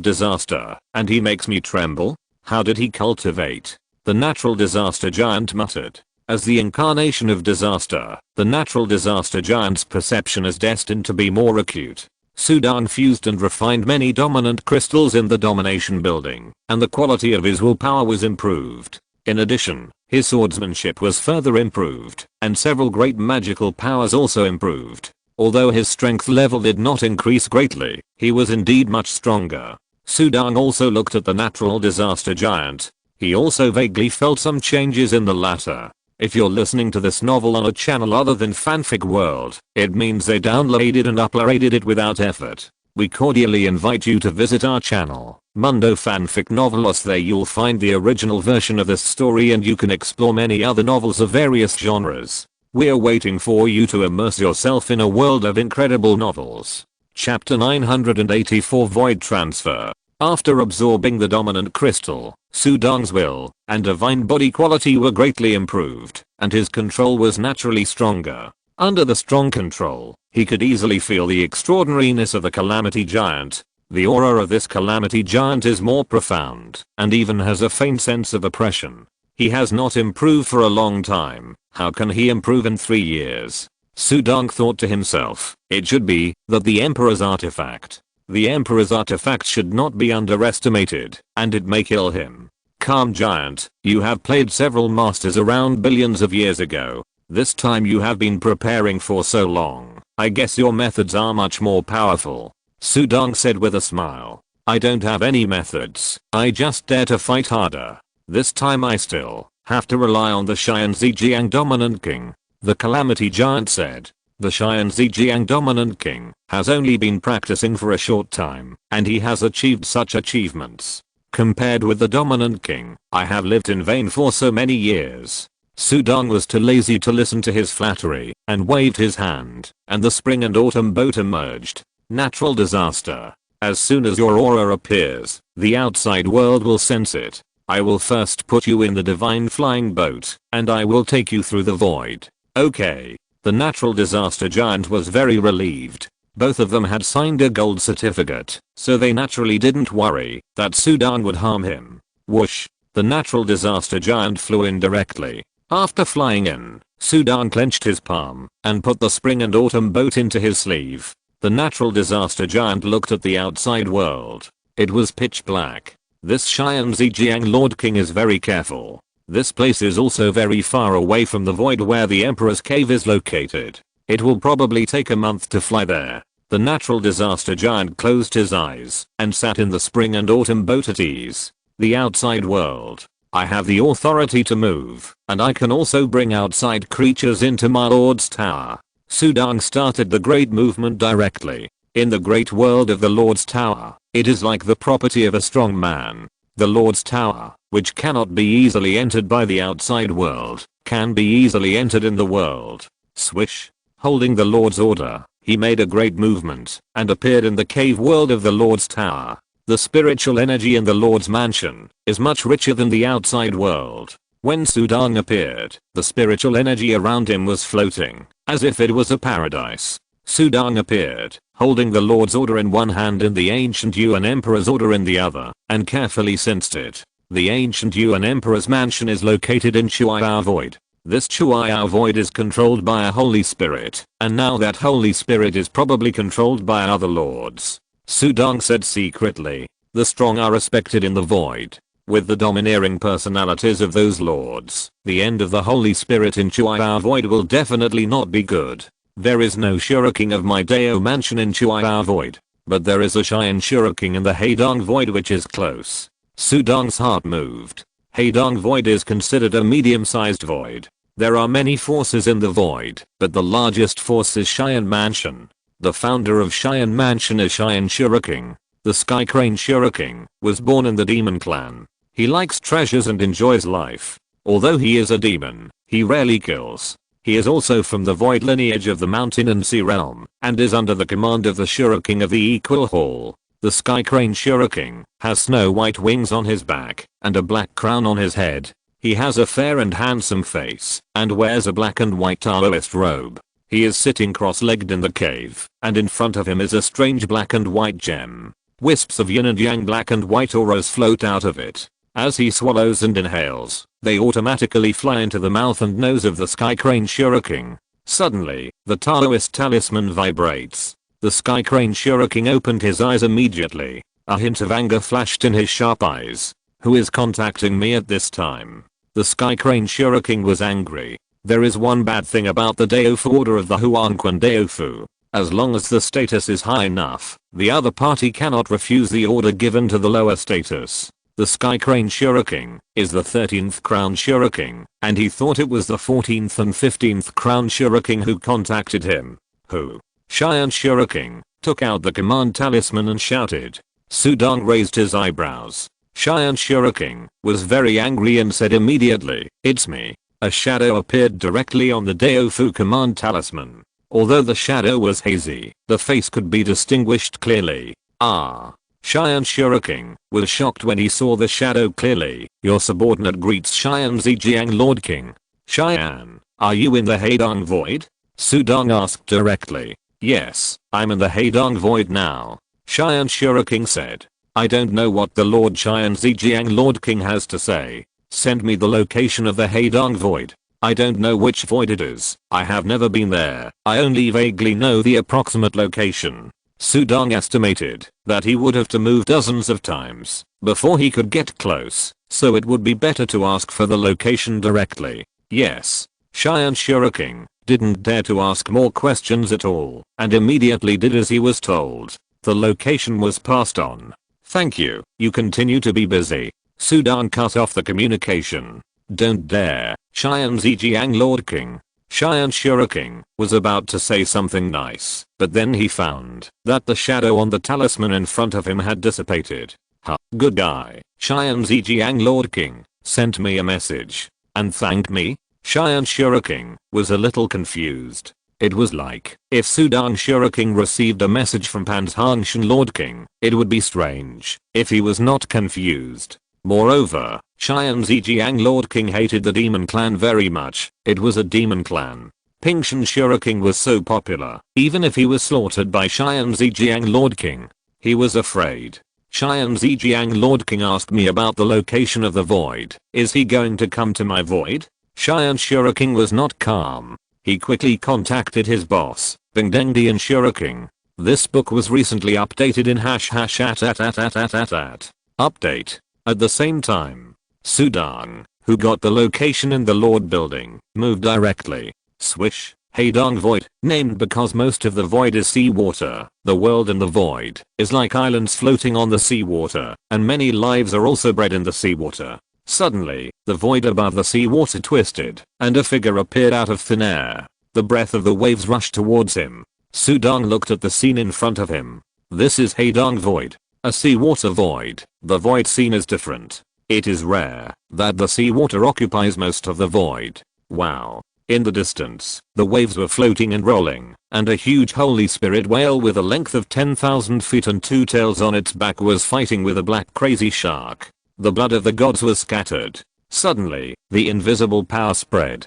disaster, and he makes me tremble? How did he cultivate? The natural disaster giant muttered. As the incarnation of disaster, the natural disaster giant's perception is destined to be more acute. Sudong fused and refined many dominant crystals in the domination building, and the quality of his willpower was improved. In addition, his swordsmanship was further improved, and several great magical powers also improved. Although his strength level did not increase greatly, he was indeed much stronger. Sudong also looked at the natural disaster giant. He also vaguely felt some changes in the latter. If you're listening to this novel on a channel other than Fanfic World, it means they downloaded and uploaded it without effort. We cordially invite you to visit our channel, Mundo Fanfic Novelos. There you'll find the original version of this story and you can explore many other novels of various genres. We're waiting for you to immerse yourself in a world of incredible novels. Chapter 984 Void Transfer. After absorbing the dominant crystal, Sudong's will and divine body quality were greatly improved, and his control was naturally stronger. Under the strong control, he could easily feel the extraordinariness of the Calamity Giant. The aura of this Calamity Giant is more profound, and even has a faint sense of oppression. He has not improved for a long time. How can he improve in 3 years? Sudong thought to himself. It should be that the Emperor's artifact. The Emperor's artifact should not be underestimated, and it may kill him. Calm giant, you have played several masters around billions of years ago. This time you have been preparing for so long. I guess your methods are much more powerful. Sudong said with a smile. I don't have any methods. I just dare to fight harder. This time I still have to rely on the Qian Zijiang Dominant King. The Calamity Giant said. The Qian Zijiang Dominant King has only been practicing for a short time, and he has achieved such achievements. Compared with the Dominant King, I have lived in vain for so many years. Sudong was too lazy to listen to his flattery, and waved his hand, and the spring and autumn boat emerged. Natural disaster. As soon as your aura appears, the outside world will sense it. I will first put you in the divine flying boat, and I will take you through the void. Okay. The natural disaster giant was very relieved. Both of them had signed a gold certificate, so they naturally didn't worry that Sudong would harm him. Whoosh! The natural disaster giant flew in directly. After flying in, Sudong clenched his palm and put the spring and autumn boat into his sleeve. The natural disaster giant looked at the outside world. It was pitch black. This Qian Zijiang Lord King is very careful. This place is also very far away from the void where the Emperor's cave is located. It will probably take a month to fly there. The natural disaster giant closed his eyes and sat in the spring and autumn boat at ease. The outside world. I have the authority to move, and I can also bring outside creatures into my lord's tower. Sudang started the great movement directly. In the great world of the lord's tower, it is like the property of a strong man. The lord's tower, which cannot be easily entered by the outside world, can be easily entered in the world. Swish. Holding the lord's order, he made a great movement and appeared in the cave world of the lord's tower. The spiritual energy in the lord's mansion is much richer than the outside world. When Sudang appeared, the spiritual energy around him was floating, as if it was a paradise. Sudang appeared, holding the lord's order in one hand and the ancient Yuan emperor's order in the other, and carefully sensed it. The ancient Yuan emperor's mansion is located in Chuayao Void. This Chuayao Void is controlled by a holy spirit, and now that holy spirit is probably controlled by other lords. Sudang said secretly. The strong are respected in the void. With the domineering personalities of those lords, the end of the holy spirit in Chuayao Void will definitely not be good. There is no Shuriking of my Dao mansion in Chuayao Void, but there is a Cheyenne Shuriking in the Heidong Void which is close. Sudang's heart moved. Heidong Void is considered a medium-sized void. There are many forces in the void, but the largest force is Cheyenne Mansion. The founder of Cheyenne Mansion is Cheyenne Shuriking. The Sky Crane Shuriking was born in the demon clan. He likes treasures and enjoys life. Although he is a demon, he rarely kills. He is also from the void lineage of the mountain and sea realm, and is under the command of the Shuriking of the Equal Hall. The Sky Crane Shuriking has snow white wings on his back and a black crown on his head. He has a fair and handsome face and wears a black and white Taoist robe. He is sitting cross-legged in the cave, and in front of him is a strange black and white gem. Wisps of yin and yang black and white auras float out of it. As he swallows and inhales, they automatically fly into the mouth and nose of the Sky Crane Shuriking. Suddenly, the Taoist talisman vibrates. The Sky Crane Shuriking opened his eyes immediately. A hint of anger flashed in his sharp eyes. Who is contacting me at this time? The Sky Crane Shuriking was angry. There is one bad thing about the Daofu order of the Huanquan Daofu. As long as the status is high enough, the other party cannot refuse the order given to the lower status. The Sky Crane Shuriking is the 13th Crown Shuriking, and he thought it was the 14th and 15th Crown Shuriking who contacted him. Who? Cheyenne Shuriking took out the command talisman and shouted. Sudang raised his eyebrows. Cheyenne Shuriking was very angry and said immediately, "It's me." A shadow appeared directly on the Daofu command talisman. Although the shadow was hazy, the face could be distinguished clearly. Ah. Cheyenne Shuriking was shocked when he saw the shadow clearly. Your subordinate greets Cheyenne Zhejiang Lord King. Cheyenne, are you in the Heidong Void? Sudang asked directly. Yes, I'm in the Heidong Void now. Cheyenne Shuriking said. I don't know what the Lord Cheyenne Zhejiang Lord King has to say. Send me the location of the Heidong Void. I don't know which void it is. I have never been there. I only vaguely know the approximate location. Sudang estimated that he would have to move dozens of times before he could get close, so it would be better to ask for the location directly. Yes. Cheyenne Shuriking didn't dare to ask more questions at all and immediately did as he was told. The location was passed on. Thank you. You continue to be busy. Sudang cut off the communication. Don't dare. Cheyenne Zhejiang Lord King. Cheyenne Shuriking was about to say something nice, but then he found that the shadow on the talisman in front of him had dissipated. Ha, good guy. Cheyenne Zhejiang Lord King sent me a message and thanked me. Cheyenne Shuriking was a little confused. It was like, if Sudang Shuriking received a message from Pantangshan Lord King, it would be strange if he was not confused. Moreover, Cheyenne Zhejiang Lord King hated the demon clan very much. It was a demon clan. Pingshan Shuriking was so popular, even if he was slaughtered by Cheyenne Zhejiang Lord King, he was afraid. Cheyenne Zhejiang Lord King asked me about the location of the void. Is he going to come to my void? Cheyenne Shuriking was not calm. He quickly contacted his boss, Dantian Shuriking. This book was recently updated in #@. Update. At the same time, Sudang, who got the location in the Lord building, moved directly. Swish. Haedong Void, named because most of the void is seawater. The world in the void is like islands floating on the seawater, and many lives are also bred in the seawater. Suddenly, the void above the seawater twisted, and a figure appeared out of thin air. The breath of the waves rushed towards him. Sudong looked at the scene in front of him. This is Haedong Void, a seawater void. The void scene is different. It is rare that the seawater occupies most of the void. Wow. In the distance, the waves were floating and rolling, and a huge holy spirit whale with a length of 10,000 feet and 2 tails on its back was fighting with a black crazy shark. The blood of the gods was scattered. Suddenly, the invisible power spread.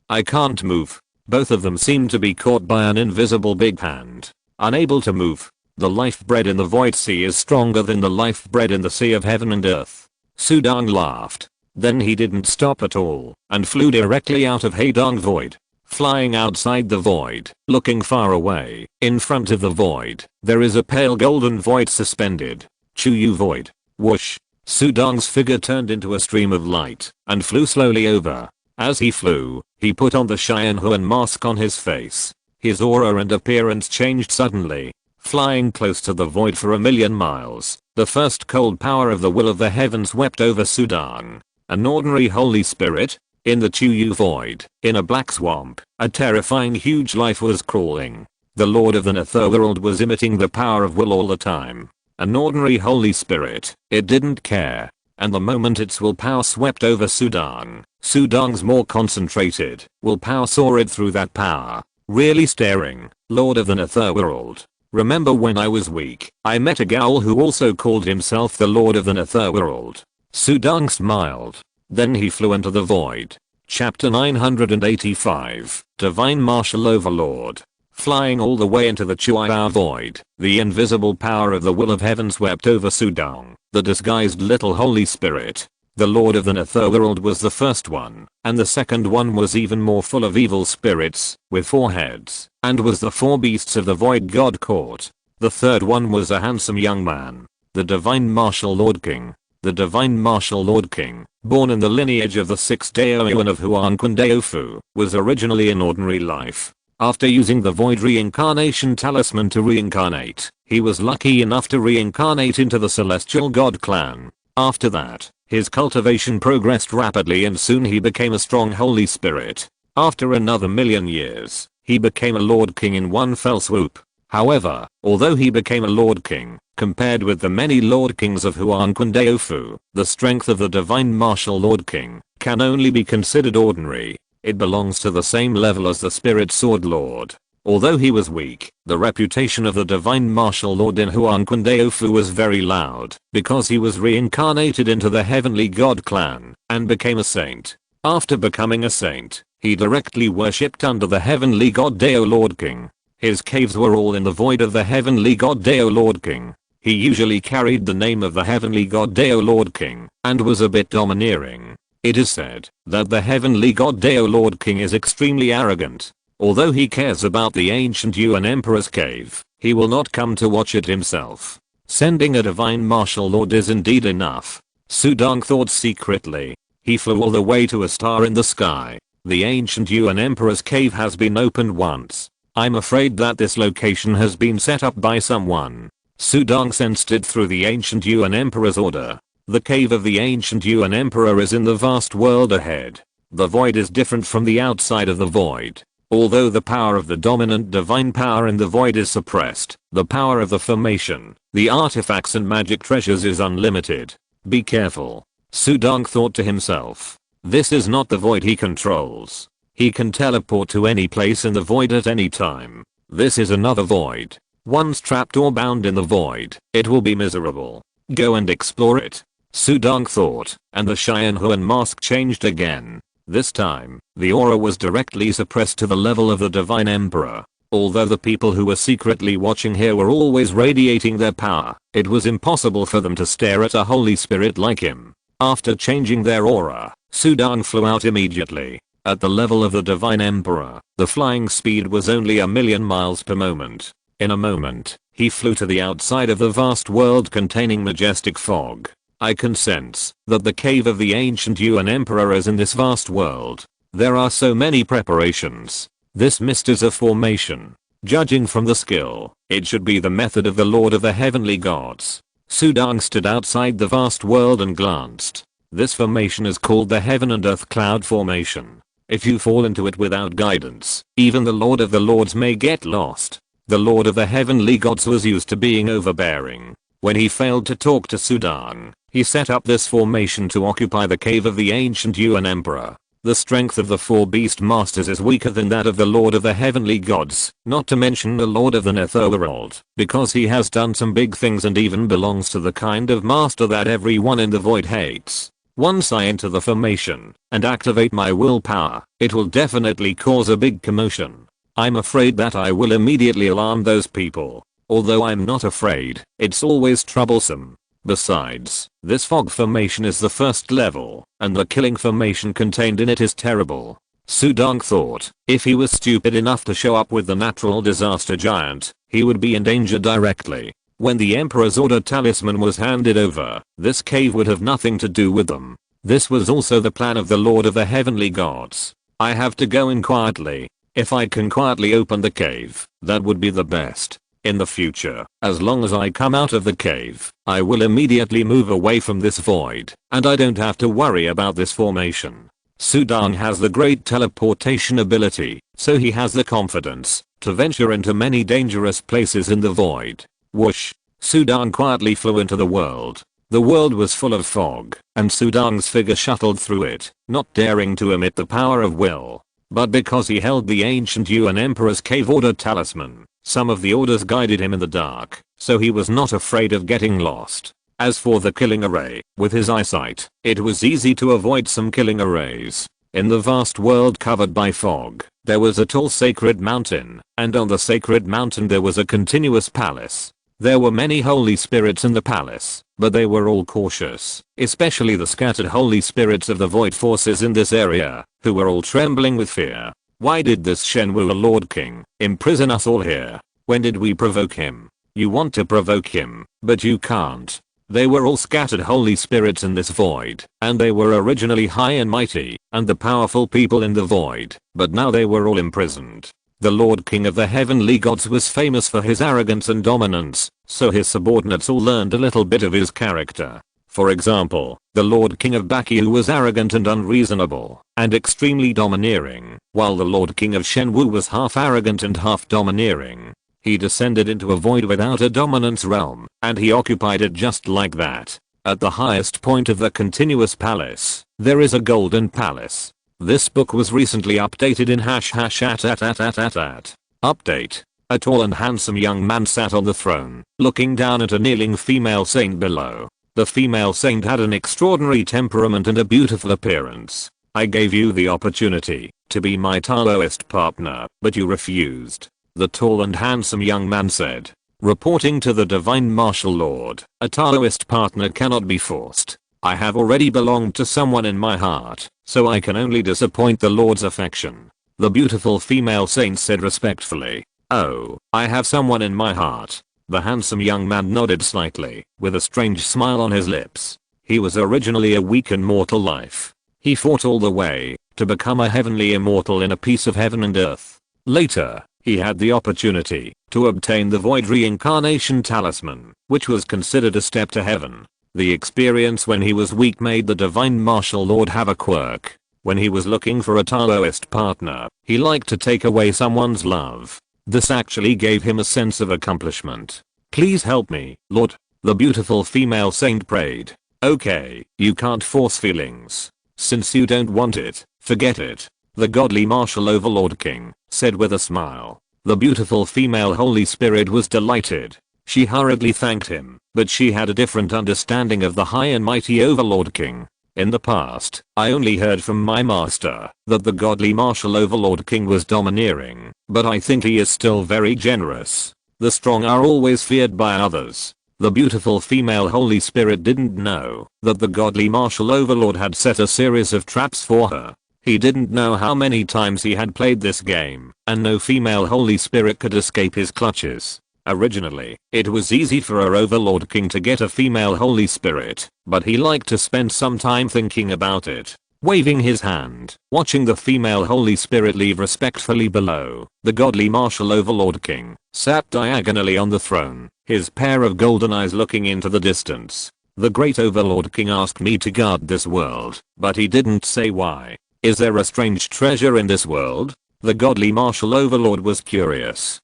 I can't move. Both of them seemed to be caught by an invisible big hand. Unable to move. The life bred in the void sea is stronger than the life bred in the sea of heaven and earth. Sudong laughed. Then he didn't stop at all, and flew directly out of Haedong Void. Flying outside the void, looking far away, in front of the void, there is a pale golden void suspended. Chuyu Void. Whoosh. Sudong's figure turned into a stream of light, and flew slowly over. As he flew, he put on the Xianhuan mask on his face. His aura and appearance changed suddenly. Flying close to the void for 1,000,000 miles, the first cold power of the will of the heavens swept over Sudong. An ordinary holy spirit? In the Chuyu Void, in a black swamp, a terrifying huge life was crawling. The Lord of the Netherworld was emitting the power of will all the time. An ordinary holy spirit, it didn't care. And the moment its willpower swept over Sudong, Sudong's more concentrated willpower soared through that power. Really staring, Lord of the Netherworld. Remember when I was weak, I met a Gaul who also called himself the Lord of the Netherworld. Sudong smiled. Then he flew into the void. Chapter 985, Divine Martial Overlord. Flying all the way into the Chuyu Void, the invisible power of the will of heaven swept over Sudong, the disguised little holy spirit. The Lord of the Netherworld was the first one, and the second one was even more full of evil spirits, with 4 heads, and was the 4 beasts of the void god caught. The third one was a handsome young man, the Divine Martial Lord King. The Divine Martial Lord King, born in the lineage of the 6th Daoyuan of Huanquan Daofu, was originally an ordinary life. After using the Void Reincarnation Talisman to reincarnate, he was lucky enough to reincarnate into the Celestial God clan. After that, his cultivation progressed rapidly and soon he became a strong holy spirit. After another 1,000,000 years, he became a Lord King in one fell swoop. However, although he became a Lord King, compared with the many Lord Kings of Huanquan Daofu, the strength of the Divine Martial Lord King can only be considered ordinary. It belongs to the same level as the Spirit Sword Lord. Although he was weak, the reputation of the Divine Martial Lord in Huanquan Daofu was very loud, because he was reincarnated into the Heavenly God clan, and became a saint. After becoming a saint, he directly worshipped under the Heavenly God Dao Lord King. His caves were all in the void of the Heavenly God Dao Lord King. He usually carried the name of the Heavenly God Dao Lord King, and was a bit domineering. It is said that the Heavenly God Dao Lord King is extremely arrogant. Although he cares about the ancient Yuan Emperor's cave, he will not come to watch it himself. Sending a Divine Martial Lord is indeed enough. Sudong thought secretly. He flew all the way to a star in the sky. The ancient Yuan Emperor's cave has been opened once. I'm afraid that this location has been set up by someone. Sudong sensed it through the ancient Yuan Emperor's order. The cave of the ancient Yuan Emperor is in the vast world ahead. The void is different from the outside of the void. Although the power of the dominant divine power in the void is suppressed, the power of the formation, the artifacts and magic treasures is unlimited. Be careful. Sudong thought to himself. This is not the void he controls. He can teleport to any place in the void at any time. This is another void. Once trapped or bound in the void, it will be miserable. Go and explore it. Sudong thought, and the Xianhuan mask changed again. This time, the aura was directly suppressed to the level of the Divine Emperor. Although the people who were secretly watching here were always radiating their power, it was impossible for them to stare at a holy spirit like him. After changing their aura, Sudong flew out immediately. At the level of the Divine Emperor, the flying speed was only 1,000,000 miles per moment. In a moment, he flew to the outside of the vast world containing majestic fog. I can sense that the cave of the ancient Yuan Emperor is in this vast world. There are so many preparations. This mist is a formation. Judging from the skill, it should be the method of the Lord of the Heavenly Gods. Sudang stood outside the vast world and glanced. This formation is called the Heaven and Earth Cloud Formation. If you fall into it without guidance, even the Lord of the Lords may get lost. The Lord of the Heavenly Gods was used to being overbearing. When he failed to talk to Sudang, he set up this formation to occupy the cave of the ancient Yuan Emperor. The strength of the 4 beast masters is weaker than that of the Lord of the Heavenly Gods, not to mention the Lord of the Netherworld, because he has done some big things and even belongs to the kind of master that everyone in the void hates. Once I enter the formation and activate my willpower, it will definitely cause a big commotion. I'm afraid that I will immediately alarm those people. Although I'm not afraid, it's always troublesome. Besides, this fog formation is the first level, and the killing formation contained in it is terrible. Sudang thought, if he was stupid enough to show up with the natural disaster giant, he would be in danger directly. When the Emperor's order talisman was handed over, this cave would have nothing to do with them. This was also the plan of the Lord of the Heavenly Gods. I have to go in quietly. If I can quietly open the cave, that would be the best. In the future, as long as I come out of the cave, I will immediately move away from this void, and I don't have to worry about this formation. Sudang has the great teleportation ability, so he has the confidence to venture into many dangerous places in the void. Whoosh! Sudang quietly flew into the world. The world was full of fog, and Sudang's figure shuttled through it, not daring to emit the power of will. But because he held the ancient Yuan Emperor's cave order talisman, some of the orders guided him in the dark, so he was not afraid of getting lost. As for the killing array, with his eyesight, it was easy to avoid some killing arrays. In the vast world covered by fog, there was a tall sacred mountain, and on the sacred mountain there was a continuous palace. There were many holy spirits in the palace, but they were all cautious, especially the scattered holy spirits of the void forces in this area, who were all trembling with fear. Why did this Shenwu Lord King imprison us all here? When did we provoke him? You want to provoke him, but you can't. They were all scattered holy spirits in this void, and they were originally high and mighty, and the powerful people in the void, but now they were all imprisoned. The Lord King of the Heavenly Gods was famous for his arrogance and dominance, so his subordinates all learned a little bit of his character. For example, the Lord King of Bakuyu was arrogant and unreasonable, and extremely domineering, while the Lord King of Shenwu was half arrogant and half domineering. He descended into a void without a dominance realm, and he occupied it just like that. At the highest point of the continuous palace, there is a golden palace. This book was recently updated in #@. Update. A tall and handsome young man sat on the throne, looking down at a kneeling female saint below. The female saint had an extraordinary temperament and a beautiful appearance. I gave you the opportunity to be my Taoist partner, but you refused. The tall and handsome young man said. Reporting to the Divine Martial Lord, a Taoist partner cannot be forced. I have already belonged to someone in my heart, so I can only disappoint the Lord's affection. The beautiful female saint said respectfully. Oh, I have someone in my heart. The handsome young man nodded slightly, with a strange smile on his lips. He was originally a weak and mortal life. He fought all the way to become a heavenly immortal in a piece of heaven and earth. Later, he had the opportunity to obtain the void reincarnation talisman, which was considered a step to heaven. The experience when he was weak made the Divine Martial Lord have a quirk. When he was looking for a Taoist partner, he liked to take away someone's love. This actually gave him a sense of accomplishment. Please help me, Lord. The beautiful female saint prayed. Okay, you can't force feelings. Since you don't want it, forget it. The godly martial overlord king said with a smile. The beautiful female holy spirit was delighted. She hurriedly thanked him, but she had a different understanding of the high and mighty overlord king. In the past, I only heard from my master that the godly martial overlord king was domineering, but I think he is still very generous. The strong are always feared by others. The beautiful female holy spirit didn't know that the godly martial overlord had set a series of traps for her. He didn't know how many times he had played this game, and no female holy spirit could escape his clutches. Originally, it was easy for our overlord king to get a female holy spirit, but he liked to spend some time thinking about it. waving his hand, watching the female Holy Spirit leave respectfully below. The godly martial overlord king sat diagonally on the throne, his pair of golden eyes looking into the distance. The great overlord king asked me to guard this world, but he didn't say why. Is there a strange treasure in this world? The godly martial overlord was curious.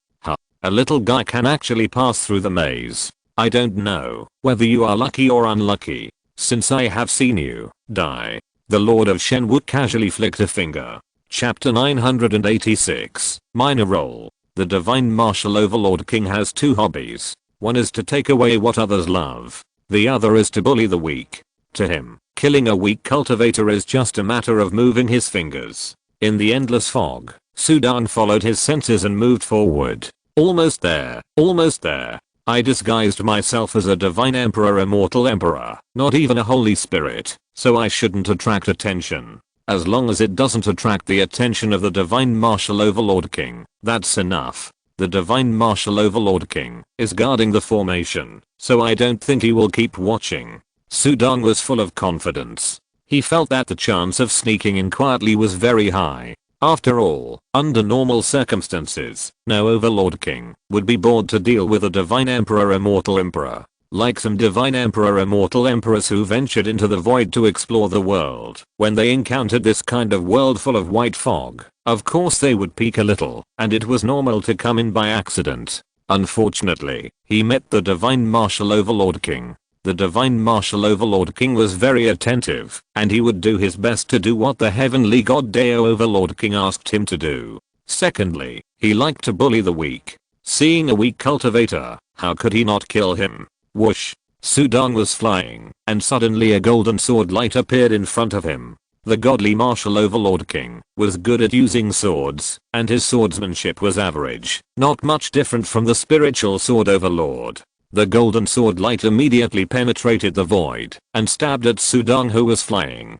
A little guy can actually pass through the maze. I don't know whether you are lucky or unlucky, since I have seen you die. The Lord of Shenwood casually flicked a finger. Chapter 986, Minor Role. The Divine Martial Overlord King has two hobbies. One is to take away what others love. The other is to bully the weak. To him, killing a weak cultivator is just a matter of moving his fingers. In the endless fog, Sudan followed his senses and moved forward. Almost there, almost there. I disguised myself as a divine emperor, immortal emperor, not even a holy spirit, so I shouldn't attract attention. As long as it doesn't attract the attention of the divine martial overlord king, that's enough. The divine martial overlord king is guarding the formation, so I don't think he will keep watching. Sudan was full of confidence. He felt that the chance of sneaking in quietly was very high. After all, under normal circumstances, no overlord king would be bored to deal with a divine emperor, immortal emperor. Like some divine emperor, immortal emperors who ventured into the void to explore the world, when they encountered this kind of world full of white fog, of course they would peek a little, and it was normal to come in by accident. Unfortunately, he met the divine martial overlord king. The divine martial overlord king was very attentive, and he would do his best to do what the heavenly god Deo overlord king asked him to do. Secondly, he liked to bully the weak. Seeing a weak cultivator, how could he not kill him? Whoosh! Sudan was flying, and suddenly a golden sword light appeared in front of him. The godly martial overlord king was good at using swords, and his swordsmanship was average, not much different from the spiritual sword overlord. The golden sword light immediately penetrated the void and stabbed at Sudan, who was flying.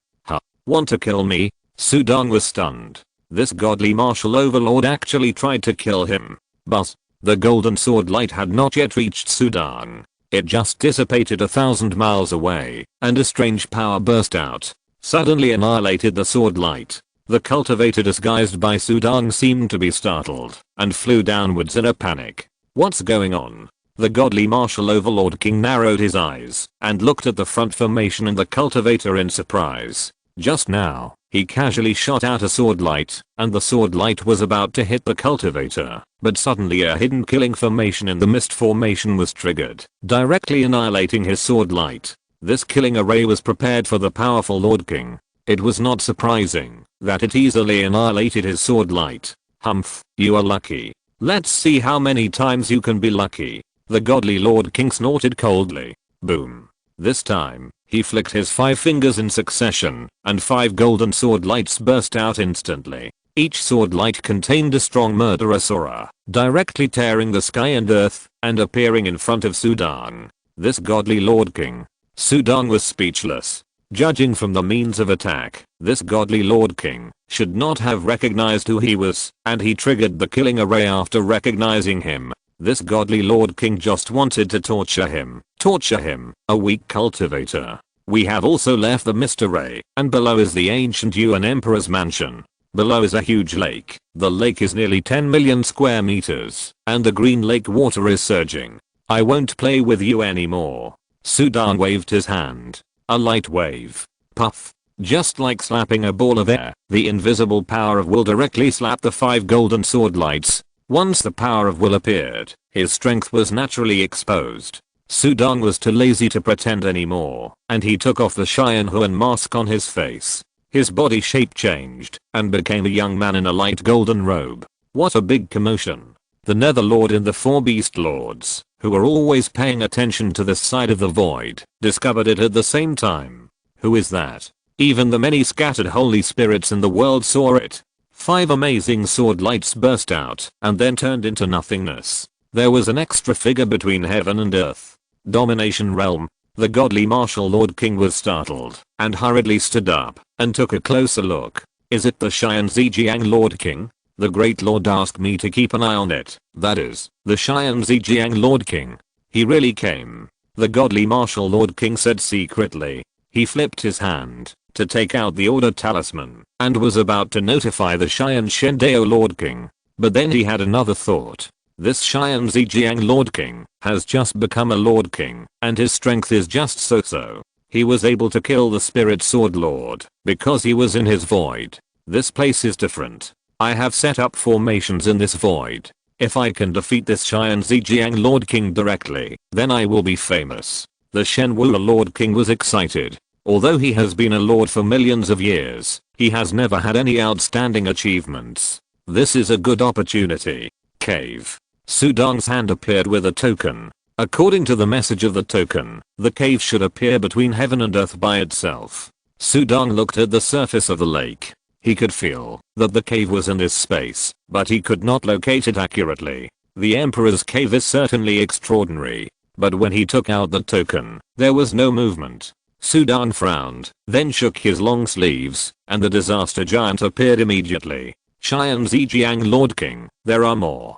Want to kill me? Sudan was stunned. This godly martial overlord actually tried to kill him. But the golden sword light had not yet reached Sudan. It just dissipated 1,000 miles away, and a strange power burst out. Suddenly annihilated the sword light. The cultivator disguised by Sudan seemed to be startled and flew downwards in a panic. What's going on? The godly martial overlord king narrowed his eyes and looked at the front formation and the cultivator in surprise. Just now, he casually shot out a sword light, and the sword light was about to hit the cultivator, but suddenly a hidden killing formation in the mist formation was triggered, directly annihilating his sword light. This killing array was prepared for the powerful Lord King. It was not surprising that it easily annihilated his sword light. Humph, you are lucky. Let's see how many times you can be lucky. The godly Lord King snorted coldly. Boom. This time, he flicked his 5 fingers in succession, and 5 golden sword lights burst out instantly. Each sword light contained a strong murderous aura, directly tearing the sky and earth, and appearing in front of Sudan. This godly Lord King. Sudan was speechless. Judging from the means of attack, this godly Lord King should not have recognized who he was, and he triggered the killing array after recognizing him. This godly Lord King just wanted to torture him. Torture him, a weak cultivator. We have also left the mist array, and below is the ancient Yuan Emperor's mansion. Below is a huge lake. The lake is nearly 10 million square meters, and the green lake water is surging. I won't play with you anymore. Sudan waved his hand. A light wave. Puff. Just like slapping a ball of air, the invisible power of will directly slapped the 5 golden sword lights. Once the power of will appeared, his strength was naturally exposed. Sudan was too lazy to pretend anymore, and he took off the Cheyenne Huan mask on his face. His body shape changed, and became a young man in a light golden robe. What a big commotion. The Netherlord and the 4 Beast Lords, who were always paying attention to this side of the void, discovered it at the same time. Who is that? Even the many scattered holy spirits in the world saw it. 5 amazing sword lights burst out, and then turned into nothingness. There was an extra figure between heaven and earth. Domination realm. The godly martial Lord King was startled, and hurriedly stood up, and took a closer look. Is it the Cheyenne Zhejiang Lord King? The great lord asked me to keep an eye on it. That is, the Cheyenne Zhejiang Lord King. He really came. The godly martial Lord King said secretly. He flipped his hand, to take out the Order Talisman and was about to notify the Cheyenne Shendao Lord King. But then he had another thought. This Cheyenne Zhejiang Lord King has just become a Lord King and his strength is just so. He was able to kill the Spirit Sword Lord because he was in his void. This place is different. I have set up formations in this void. If I can defeat this Cheyenne Zhejiang Lord King directly, then I will be famous. The Shenwu Lord King was excited. Although he has been a lord for millions of years, he has never had any outstanding achievements. This is a good opportunity. Cave. Sudong's hand appeared with a token. According to the message of the token, the cave should appear between heaven and earth by itself. Sudong looked at the surface of the lake. He could feel that the cave was in this space, but he could not locate it accurately. The Emperor's cave is certainly extraordinary, but when he took out the token, there was no movement. Sudong frowned, then shook his long sleeves, and the disaster giant appeared immediately. Cheyenne Zhejiang Lord King, there are more.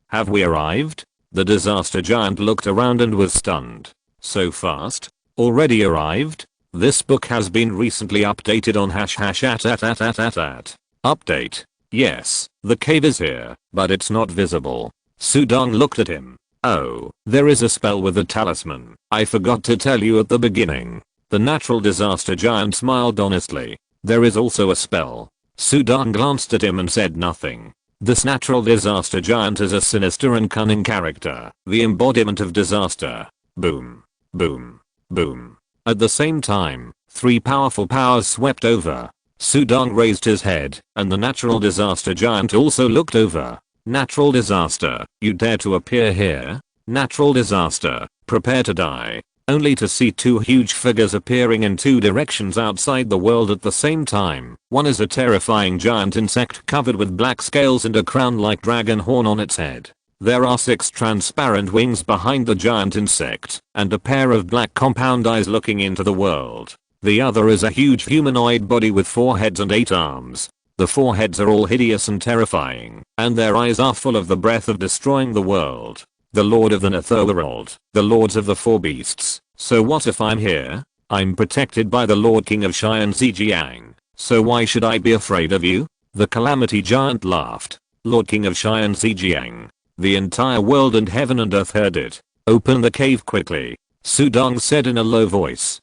Have we arrived? The disaster giant looked around and was stunned. So fast? Already arrived? This book has been recently updated on #@. Update. Yes, the cave is here, but it's not visible. Sudong looked at him. Oh, there is a spell with the talisman. I forgot to tell you at the beginning. The natural disaster giant smiled honestly. There is also a spell. Sudong glanced at him and said nothing. This natural disaster giant is a sinister and cunning character, the embodiment of disaster. Boom. Boom. Boom. At the same time, 3 powerful powers swept over. Sudong raised his head, and the natural disaster giant also looked over. Natural disaster, you dare to appear here? Natural disaster, prepare to die. Only to see 2 huge figures appearing in 2 directions outside the world at the same time. One is a terrifying giant insect covered with black scales and a crown-like dragon horn on its head. There are 6 transparent wings behind the giant insect, and a pair of black compound eyes looking into the world. The other is a huge humanoid body with 4 heads and 8 arms. The 4 heads are all hideous and terrifying, and their eyes are full of the breath of destroying the world. The Lord of the Netherworld, the Lords of the 4 Beasts. So what if I'm here? I'm protected by the Lord King of Cheyenne Zhejiang, so why should I be afraid of you? The Calamity Giant laughed. Lord King of Cheyenne Zhejiang. The entire world and heaven and earth heard it. Open the cave quickly. Sudong said in a low voice.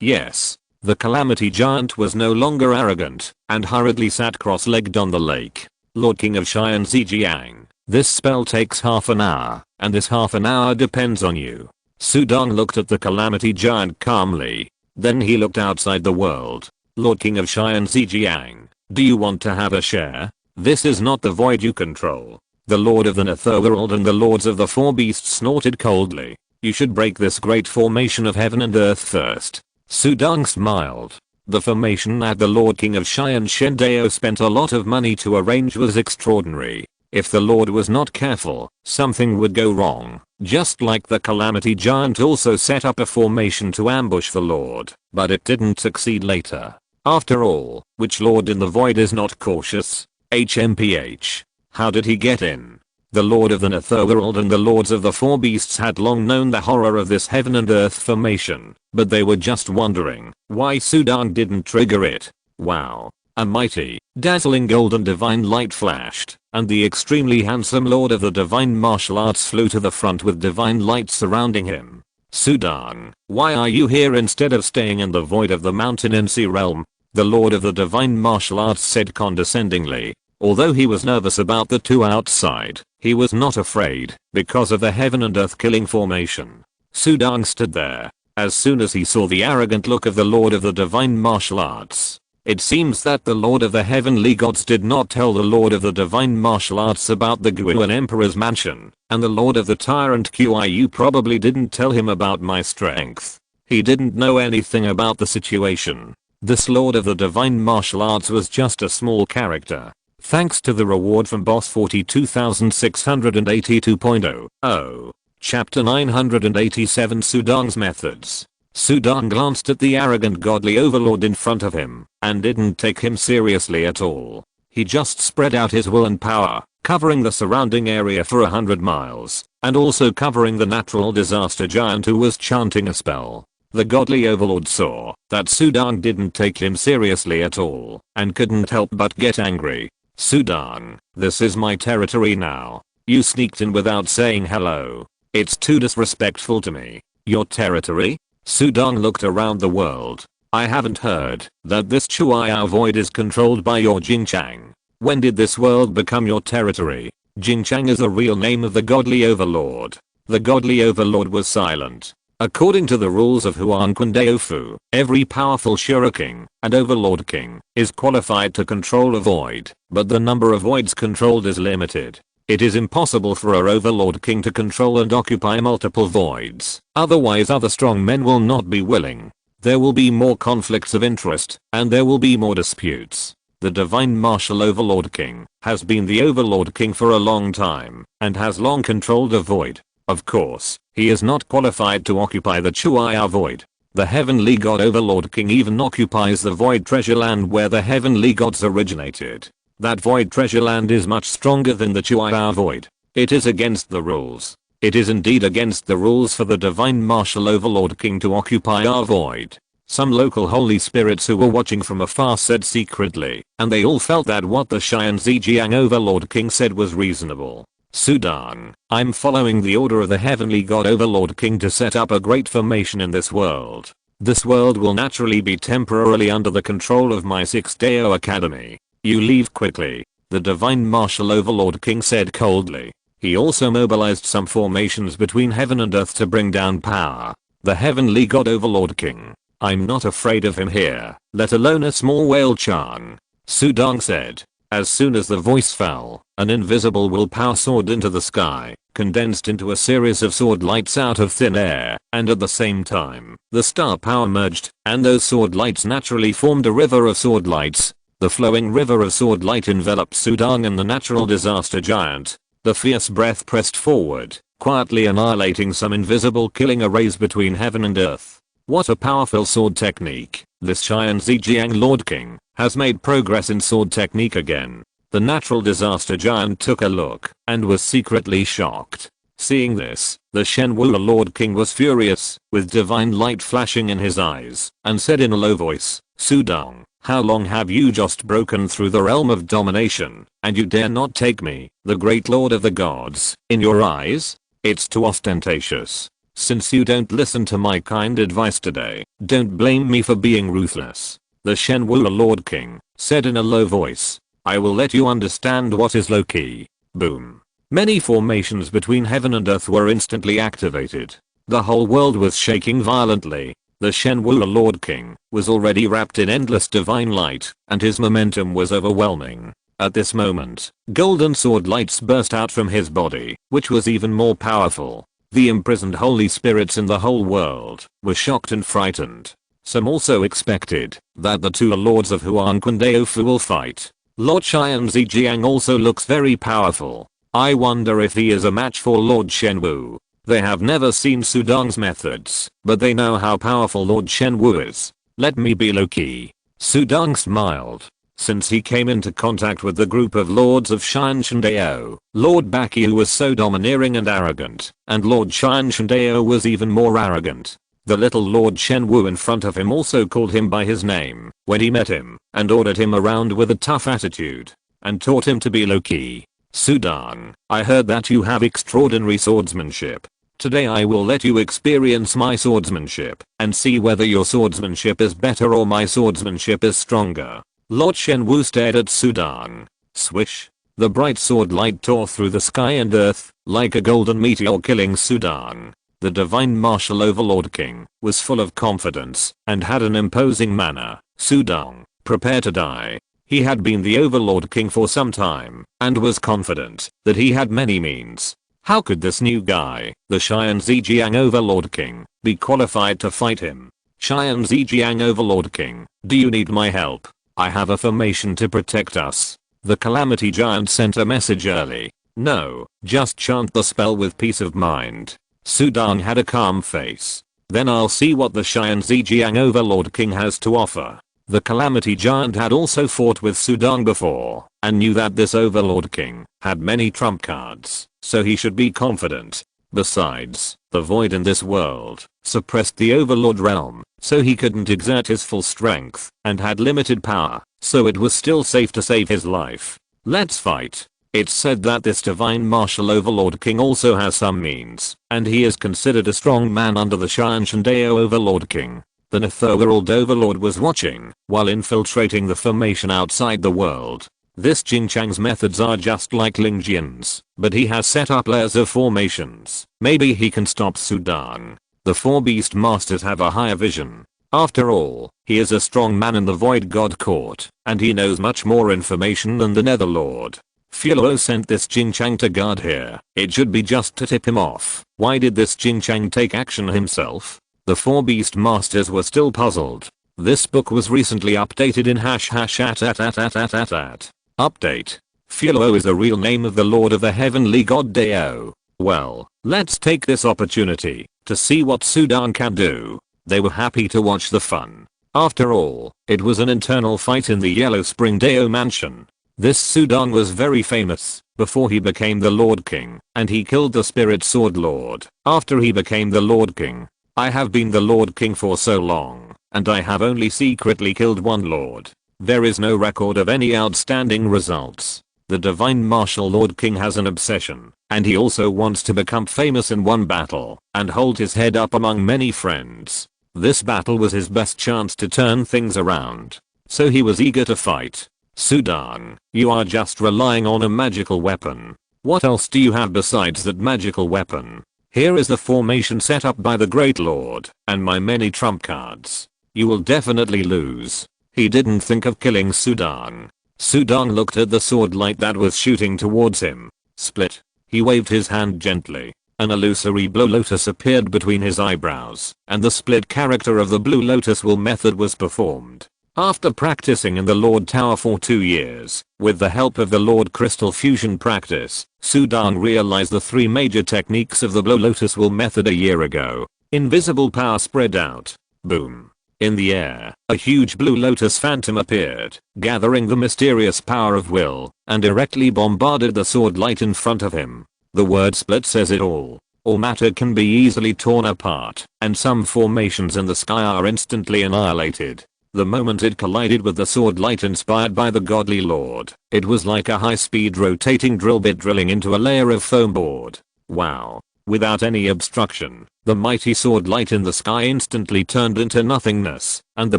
Yes. The Calamity Giant was no longer arrogant, and hurriedly sat cross-legged on the lake. Lord King of Cheyenne Zhejiang. This spell takes half an hour, and this half an hour depends on you. Sudong looked at the Calamity Giant calmly. Then he looked outside the world. Lord King of Cheyenne Zhejiang, do you want to have a share? This is not the void you control. The Lord of the Netherworld and the Lords of the 4 Beasts snorted coldly. You should break this great formation of heaven and earth first. Sudong smiled. The formation that the Lord King of Cheyenne Shendao spent a lot of money to arrange was extraordinary. If the Lord was not careful, something would go wrong. Just like the Calamity Giant also set up a formation to ambush the Lord, but it didn't succeed later. After all, which Lord in the void is not cautious? HMPH. How did he get in? The Lord of the Netherworld and the Lords of the 4 Beasts had long known the horror of this heaven and earth formation, but they were just wondering why Sudong didn't trigger it. Wow. A mighty, dazzling golden divine light flashed, and the extremely handsome Lord of the Divine Martial Arts flew to the front with divine light surrounding him. Sudong, why are you here instead of staying in the void of the mountain and sea realm? The Lord of the Divine Martial Arts said condescendingly. Although he was nervous about the 2 outside, he was not afraid because of the heaven and earth killing formation. Sudong stood there. As soon as he saw the arrogant look of the Lord of the Divine Martial Arts, it seems that the Lord of the Heavenly Gods did not tell the Lord of the Divine Martial Arts about the Guan Emperor's mansion, and the Lord of the Tyrant Qiu probably didn't tell him about my strength. He didn't know anything about the situation. This Lord of the Divine Martial Arts was just a small character. Thanks to the reward from boss 42682.0. Chapter 987 Sudong's Methods. Sudong glanced at the arrogant godly overlord in front of him, and didn't take him seriously at all. He just spread out his will and power, covering the surrounding area for 100 miles, and also covering the natural disaster giant who was chanting a spell. The godly overlord saw that Sudang didn't take him seriously at all and couldn't help but get angry. Sudang, this is my territory now. You sneaked in without saying hello. It's too disrespectful to me. Your territory? Sudang looked around the world. I haven't heard that this Chuayao void is controlled by your Jinchang. When did this world become your territory? Jinchang is a real name of the godly overlord. The godly overlord was silent. According to the rules of Huangquandeofu, every powerful Shura king and overlord king is qualified to control a void, but the number of voids controlled is limited. It is impossible for a overlord king to control and occupy multiple voids, otherwise other strong men will not be willing. There will be more conflicts of interest, and there will be more disputes. The Divine Martial Overlord King has been the Overlord King for a long time, and has long controlled a void. Of course, he is not qualified to occupy the Chuaya void. The Heavenly God Overlord King even occupies the Void Treasure Land where the Heavenly Gods originated. That Void Treasure Land is much stronger than the Chuaya void. It is against the rules. It is indeed against the rules for the Divine Martial Overlord King to occupy our void. Some local holy spirits who were watching from afar said secretly, and they all felt that what the Xian Zijiang Overlord King said was reasonable. Sudang, I'm following the order of the Heavenly God Overlord King to set up a great formation in this world. This world will naturally be temporarily under the control of my 6-Dao Academy. You leave quickly, the Divine Martial Overlord King said coldly. He also mobilized some formations between heaven and earth to bring down power. The Heavenly God Overlord King. I'm not afraid of him here, let alone a small whale Chan. Sudang said. As soon as the voice fell, an invisible willpower soared into the sky, condensed into a series of sword lights out of thin air, and at the same time, the star power merged, and those sword lights naturally formed a river of sword lights. The flowing river of sword light enveloped Sudang and the natural disaster giant. The fierce breath pressed forward, quietly annihilating some invisible killing arrays between heaven and earth. What a powerful sword technique. This Xian Zijiang Lord King has made progress in sword technique again. The natural disaster giant took a look and was secretly shocked. Seeing this, the Shenwu Lord King was furious, with divine light flashing in his eyes, and said in a low voice, Sudang, how long have you just broken through the realm of domination, and you dare not take me, the great lord of the gods, in your eyes? It's too ostentatious. Since you don't listen to my kind advice today, don't blame me for being ruthless. The Shenwu Lord King said in a low voice. I will let you understand what is low-key. Boom. Many formations between heaven and earth were instantly activated. The whole world was shaking violently. The Shenwu Lord King was already wrapped in endless divine light, and his momentum was overwhelming. At this moment, golden sword lights burst out from his body, which was even more powerful. The imprisoned holy spirits in the whole world were shocked and frightened. Some also expected that the two lords of Huangquandeofu will fight. Lord Xian Zijiang also looks very powerful. I wonder if he is a match for Lord Shenwu. They have never seen Sudang's methods, but they know how powerful Lord Shenwu is. Let me be low-key. Sudang smiled. Since he came into contact with the group of lords of Xianshandao, Lord Baki was so domineering and arrogant, and Lord Xianshandao was even more arrogant. The little Lord Shenwu in front of him also called him by his name when he met him, and ordered him around with a tough attitude, and taught him to be low-key. Sudang, I heard that you have extraordinary swordsmanship. Today I will let you experience my swordsmanship, and see whether your swordsmanship is better or my swordsmanship is stronger. Lord Shenwu stared at Sudang. Swish. The bright sword light tore through the sky and earth, like a golden meteor killing Sudang. The Divine Martial Overlord King was full of confidence, and had an imposing manner. Sudang, prepare to die. He had been the Overlord King for some time, and was confident that he had many means. How could this new guy, the Xian Zijiang Overlord King, be qualified to fight him? Xian Zijiang Overlord King, do you need my help? I have a formation to protect us. The Calamity Giant sent a message early. No, just chant the spell with peace of mind. Sudang had a calm face. Then I'll see what the Xian Zijiang Overlord King has to offer. The Calamity Giant had also fought with Sudang before, and knew that this Overlord King had many trump cards, so he should be confident. Besides, the The void in this world suppressed the overlord realm, so he couldn't exert his full strength and had limited power, so it was still safe to save his life. Let's fight. It's said that this divine martial overlord king also has some means, and he is considered a strong man under the Shandao overlord king. The netherworld overlord was watching while infiltrating the formation outside the world. This Jin Chang's methods are just like Ling Jin's, but he has set up layers of formations. Maybe he can stop Sudan. The four beast masters have a higher vision. After all, he is a strong man in the Void God Court, and he knows much more information than the Netherlord. Fulo sent this Jin Chang to guard here. It should be just to tip him off. Why did this Jin Chang take action himself? The four beast masters were still puzzled. This book was recently updated in #@. Update. Fulo is the real name of the Lord of the Heavenly God Dao. Well, let's take this opportunity to see what Sudan can do. They were happy to watch the fun. After all, it was an internal fight in the Yellow Spring Dao mansion. This Sudan was very famous before he became the Lord King, and he killed the Spirit Sword Lord after he became the Lord King. I have been the Lord King for so long, and I have only secretly killed one Lord. There is no record of any outstanding results. The Divine Martial Lord King has an obsession, and he also wants to become famous in one battle and hold his head up among many friends. This battle was his best chance to turn things around, so he was eager to fight. Sudan, you are just relying on a magical weapon. What else do you have besides that magical weapon? Here is the formation set up by the Great Lord and my many trump cards. You will definitely lose. He didn't think of killing Sudan. Sudan looked at the sword light that was shooting towards him. Split. He waved his hand gently. An illusory blue lotus appeared between his eyebrows, and the split character of the blue lotus will method was performed. After practicing in the Lord Tower for 2 years, with the help of the Lord Crystal Fusion practice, Sudan realized the 3 major techniques of the blue lotus will method a year ago. Invisible power spread out. Boom. In the air, a huge blue lotus phantom appeared, gathering the mysterious power of will, and directly bombarded the sword light in front of him. The word split says it all. All matter can be easily torn apart, and some formations in the sky are instantly annihilated. The moment it collided with the sword light inspired by the godly lord, it was like a high-speed rotating drill bit drilling into a layer of foam board. Wow. Without any obstruction, the mighty sword light in the sky instantly turned into nothingness, and the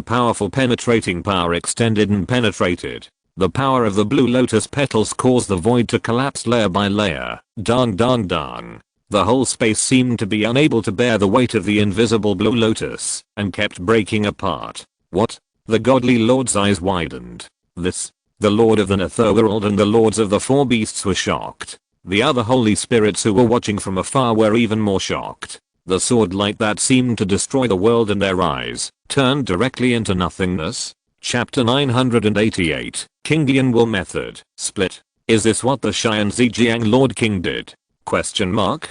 powerful penetrating power extended and penetrated. The power of the blue lotus petals caused the void to collapse layer by layer. Dang dang dang. The whole space seemed to be unable to bear the weight of the invisible blue lotus, and kept breaking apart. What? The godly lord's eyes widened. This? The lord of the netherworld and the lords of the four beasts were shocked. The other holy spirits who were watching from afar were even more shocked. The sword light that seemed to destroy the world in their eyes turned directly into nothingness. Chapter 988, King Dian Will Method, Split. Is this what the Xian Zijiang Lord King did? Question mark.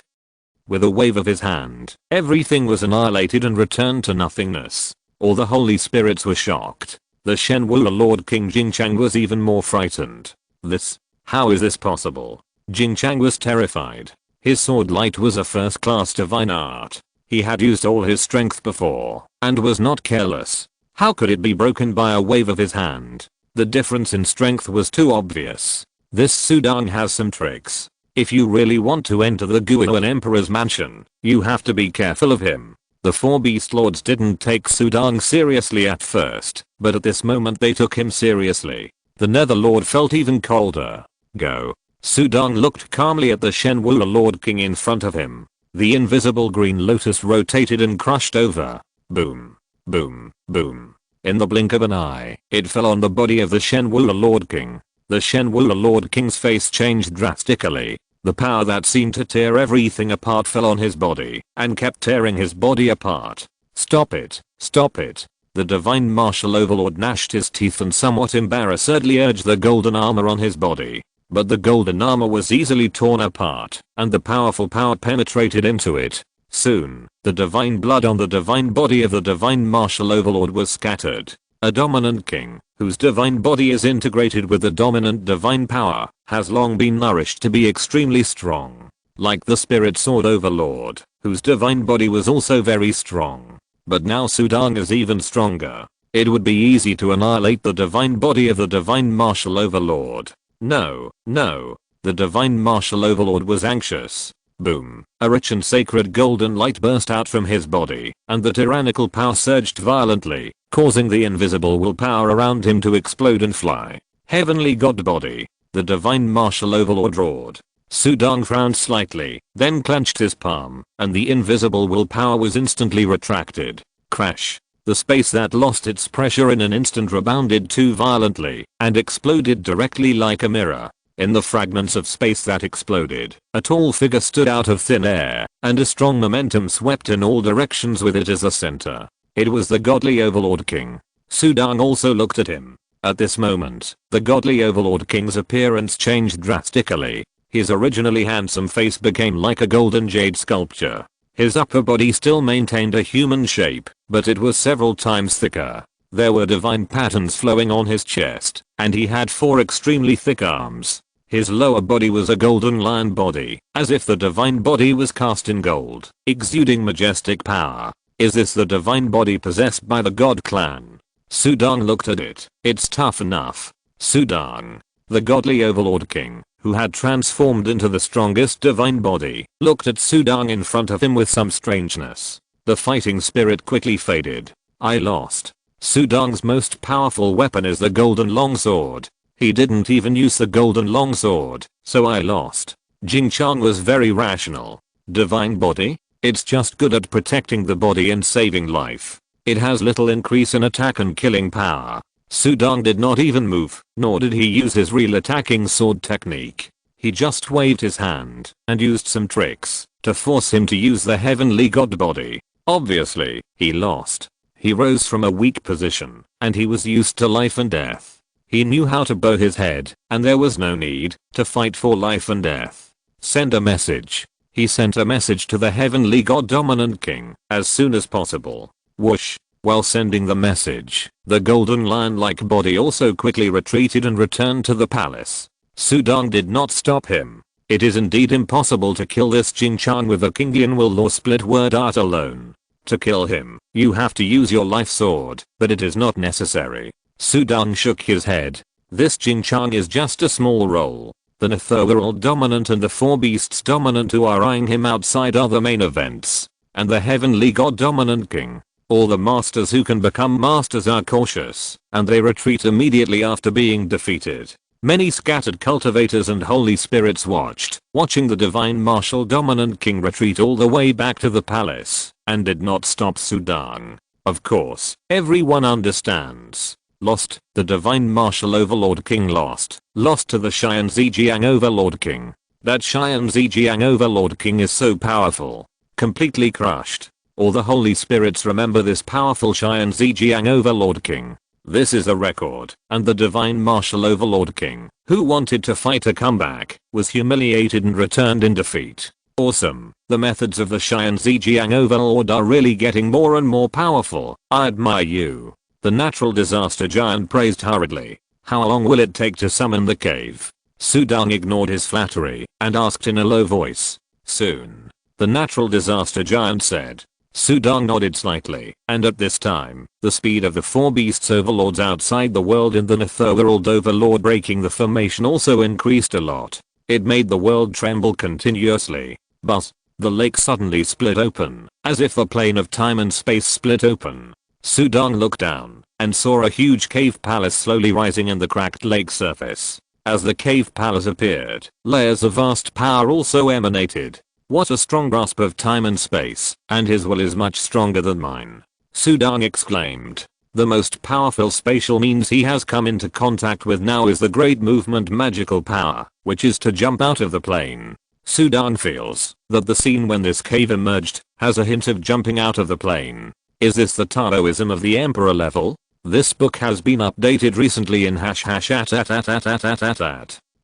With a wave of his hand, everything was annihilated and returned to nothingness. All the holy spirits were shocked. The Shenwu Lord King Jin Chang was even more frightened. This? How is this possible? Jin Chang was terrified. His sword light was a first-class divine art. He had used all his strength before, and was not careless. How could it be broken by a wave of his hand? The difference in strength was too obvious. This Sudan has some tricks. If you really want to enter the Guoan Emperor's mansion, you have to be careful of him. The four beast lords didn't take Sudan seriously at first, but at this moment they took him seriously. The Netherlord felt even colder. Go. Sudan looked calmly at the Shenwu Lord King in front of him. The invisible green lotus rotated and crushed over. Boom. Boom. Boom. In the blink of an eye, it fell on the body of the Shenwu Lord King. The Shenwu Lord King's face changed drastically. The power that seemed to tear everything apart fell on his body, and kept tearing his body apart. Stop it. Stop it. The divine martial overlord gnashed his teeth and somewhat embarrassedly urged the golden armor on his body. But the golden armor was easily torn apart, and the powerful power penetrated into it. Soon, the divine blood on the divine body of the divine martial overlord was scattered. A dominant king, whose divine body is integrated with the dominant divine power, has long been nourished to be extremely strong. Like the spirit sword overlord, whose divine body was also very strong. But now Sudang is even stronger. It would be easy to annihilate the divine body of the divine martial overlord. No, the divine martial overlord was anxious. Boom. A rich and sacred golden light burst out from his body, and the tyrannical power surged violently, causing the invisible willpower around him to explode and fly. Heavenly god body. The divine martial overlord roared. Sudang frowned slightly, then clenched his palm, and the invisible willpower was instantly retracted. Crash. The space that lost its pressure in an instant rebounded too violently, and exploded directly like a mirror. In the fragments of space that exploded, a tall figure stood out of thin air, and a strong momentum swept in all directions with it as a center. It was the godly Overlord King. Sudang also looked at him. At this moment, the godly Overlord King's appearance changed drastically. His originally handsome face became like a golden jade sculpture. His upper body still maintained a human shape, but it was several times thicker. There were divine patterns flowing on his chest, and he had 4 extremely thick arms. His lower body was a golden lion body, as if the divine body was cast in gold, exuding majestic power. Is this the divine body possessed by the god clan? Sudang looked at it. It's tough enough. Sudang, the godly Overlord King, who had transformed into the strongest divine body, looked at Sudang in front of him with some strangeness. The fighting spirit quickly faded. I lost. Sudang's most powerful weapon is the golden longsword. He didn't even use the golden longsword, so I lost. Jing Chang was very rational. Divine body? It's just good at protecting the body and saving life. It has little increase in attack and killing power. Sudang did not even move, nor did he use his real attacking sword technique. He just waved his hand and used some tricks to force him to use the heavenly god body. Obviously, he lost. He rose from a weak position, and he was used to life and death. He knew how to bow his head, and there was no need to fight for life and death. Send a message. He sent a message to the heavenly god dominant king as soon as possible. Whoosh. While sending the message, the golden lion-like body also quickly retreated and returned to the palace. Sudang did not stop him. It is indeed impossible to kill this Jing Chang with the Kingian will law split word art alone. To kill him, you have to use your life sword, but it is not necessary. Sudang shook his head. This Jing Chang is just a small role. The Netherworld dominant and the 4 beasts dominant who are eyeing him outside are the main events. And the heavenly god dominant king. All the masters who can become masters are cautious, and they retreat immediately after being defeated. Many scattered cultivators and holy spirits watching the divine martial dominant king retreat all the way back to the palace, and did not stop Sudang. Of course, everyone understands. Lost. The divine martial overlord king lost. Lost to the Xian Zijiang overlord king. That Xian Zijiang overlord king is so powerful. Completely crushed. All the holy spirits remember this powerful Xian Zijiang overlord king. This is a record, and the divine martial overlord king, who wanted to fight a comeback, was humiliated and returned in defeat. Awesome. The methods of the Xian Zijiang overlord are really getting more and more powerful. I admire you. The natural disaster giant praised hurriedly. How long will it take to summon the cave? Sudang ignored his flattery and asked in a low voice. Soon. The natural disaster giant said. Sudang nodded slightly, and at this time, the speed of the 4 beasts overlords outside the world in the Netherworld overlord breaking the formation also increased a lot. It made the world tremble continuously. But the lake suddenly split open, as if the plane of time and space split open. Sudang looked down and saw a huge cave palace slowly rising in the cracked lake surface. As the cave palace appeared, layers of vast power also emanated. What a strong grasp of time and space, and his will is much stronger than mine. Sudang exclaimed. The most powerful spatial means he has come into contact with now is the great movement magical power, which is to jump out of the plane. Sudang feels that the scene when this cave emerged has a hint of jumping out of the plane. Is this the Taoism of the Emperor level? This book has been updated recently in #@.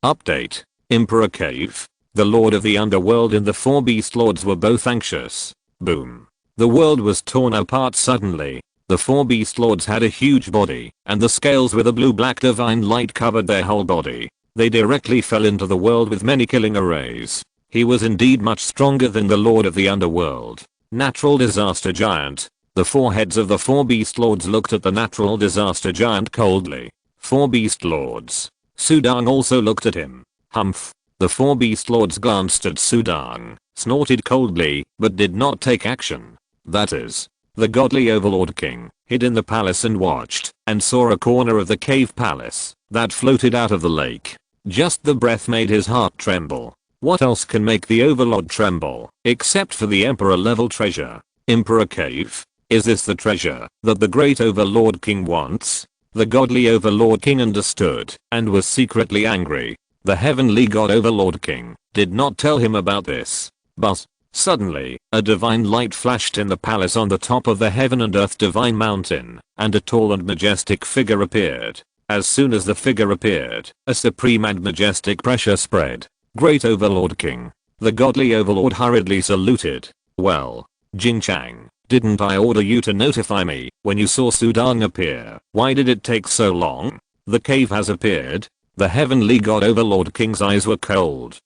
Update. Emperor Cave. The Lord of the Underworld and the 4 Beast Lords were both anxious. Boom. The world was torn apart suddenly. The 4 Beast Lords had a huge body, and the scales with a blue-black divine light covered their whole body. They directly fell into the world with many killing arrays. He was indeed much stronger than the lord of the underworld. Natural disaster giant. The four heads of the four beast lords looked at the natural disaster giant coldly. Four beast lords. Sudang also looked at him. Humph. The four beast lords glanced at Sudang, snorted coldly, but did not take action. That is, the godly overlord king hid in the palace and watched and saw a corner of the cave palace that floated out of the lake. Just the breath made his heart tremble. What else can make the overlord tremble except for the emperor level treasure? Emperor cave? Is this the treasure that the great overlord king wants? The godly overlord king understood and was secretly angry. The heavenly god overlord king did not tell him about this. But suddenly, a divine light flashed in the palace on the top of the heaven and earth divine mountain, and a tall and majestic figure appeared. As soon as the figure appeared, a supreme and majestic pressure spread. Great overlord king. The godly overlord hurriedly saluted. Well, Jin Chang, didn't I order you to notify me when you saw Sudang appear? Why did it take so long? The cave has appeared. The heavenly god overlord king's eyes were cold.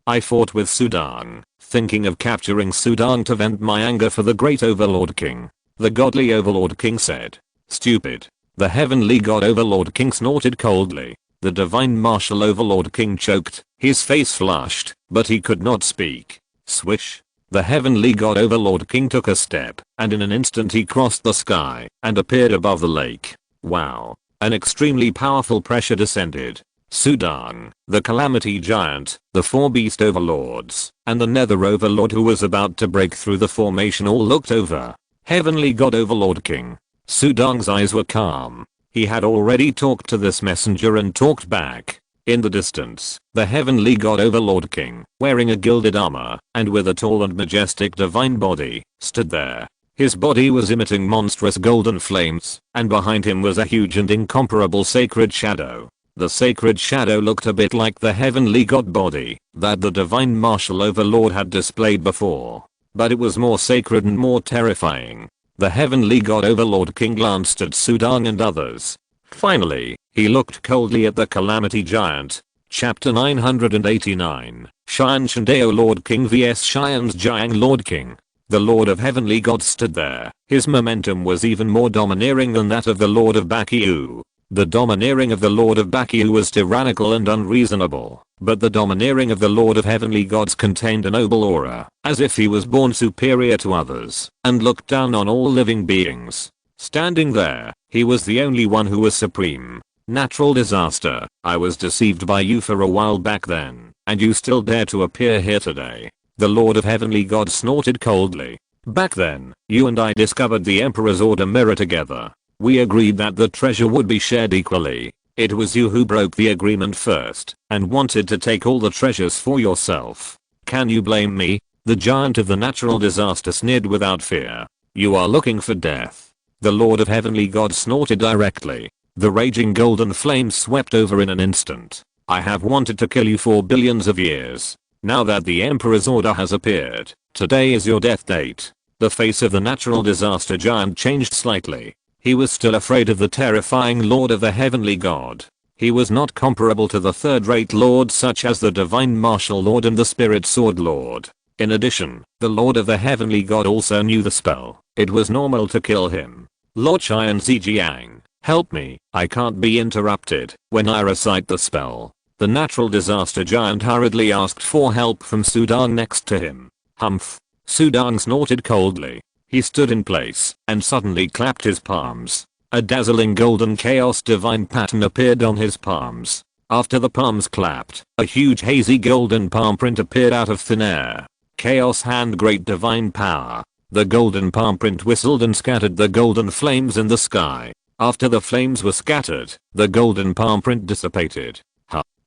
I fought with Sudang, thinking of capturing Sudang to vent my anger for the great overlord king. The godly overlord king said. Stupid. The heavenly god overlord king snorted coldly. The divine martial overlord king choked, his face flushed, but he could not speak. Swish. The heavenly god overlord king took a step, and in an instant he crossed the sky and appeared above the lake. Wow. An extremely powerful pressure descended. Sudang, the calamity giant, the four beast overlords, and the nether overlord who was about to break through the formation all looked over. Heavenly god overlord king. Sudang's eyes were calm. He had already talked to this messenger and talked back. In the distance, the heavenly god overlord king, wearing a gilded armor and with a tall and majestic divine body, stood there. His body was emitting monstrous golden flames, and behind him was a huge and incomparable sacred shadow. The sacred shadow looked a bit like the heavenly god body that the divine martial overlord had displayed before, but it was more sacred and more terrifying. The heavenly god overlord king glanced at Sudang and others. Finally, he looked coldly at the calamity giant. Chapter 989. Xian Shandao Lord King vs Xian's Jiang Lord King. The Lord of Heavenly Gods stood there. His momentum was even more domineering than that of the Lord of Bakiu. The domineering of the Lord of Bakiu was tyrannical and unreasonable, but the domineering of the Lord of Heavenly Gods contained a noble aura, as if he was born superior to others, and looked down on all living beings. Standing there, he was the only one who was supreme. Natural disaster. I was deceived by you for a while back then, and you still dare to appear here today. The Lord of Heavenly Gods snorted coldly. Back then, you and I discovered the Emperor's order mirror together. We agreed that the treasure would be shared equally. It was you who broke the agreement first, and wanted to take all the treasures for yourself. Can you blame me? The giant of the natural disaster sneered without fear. You are looking for death. The Lord of Heavenly Gods snorted directly. The raging golden flames swept over in an instant. I have wanted to kill you for billions of years. Now that the Emperor's order has appeared, today is your death date. The face of the natural disaster giant changed slightly. He was still afraid of the terrifying Lord of the Heavenly God. He was not comparable to the third-rate lords such as the Divine Martial Lord and the Spirit Sword Lord. In addition, the Lord of the Heavenly God also knew the spell. It was normal to kill him. Lord Qian Zijiang, help me, I can't be interrupted when I recite the spell. The natural disaster giant hurriedly asked for help from Sudang next to him. Humph. Sudang snorted coldly. He stood in place and suddenly clapped his palms. A dazzling golden chaos divine pattern appeared on his palms. After the palms clapped, a huge hazy golden palm print appeared out of thin air. Chaos hand great divine power. The golden palm print whistled and scattered the golden flames in the sky. After the flames were scattered, the golden palm print dissipated.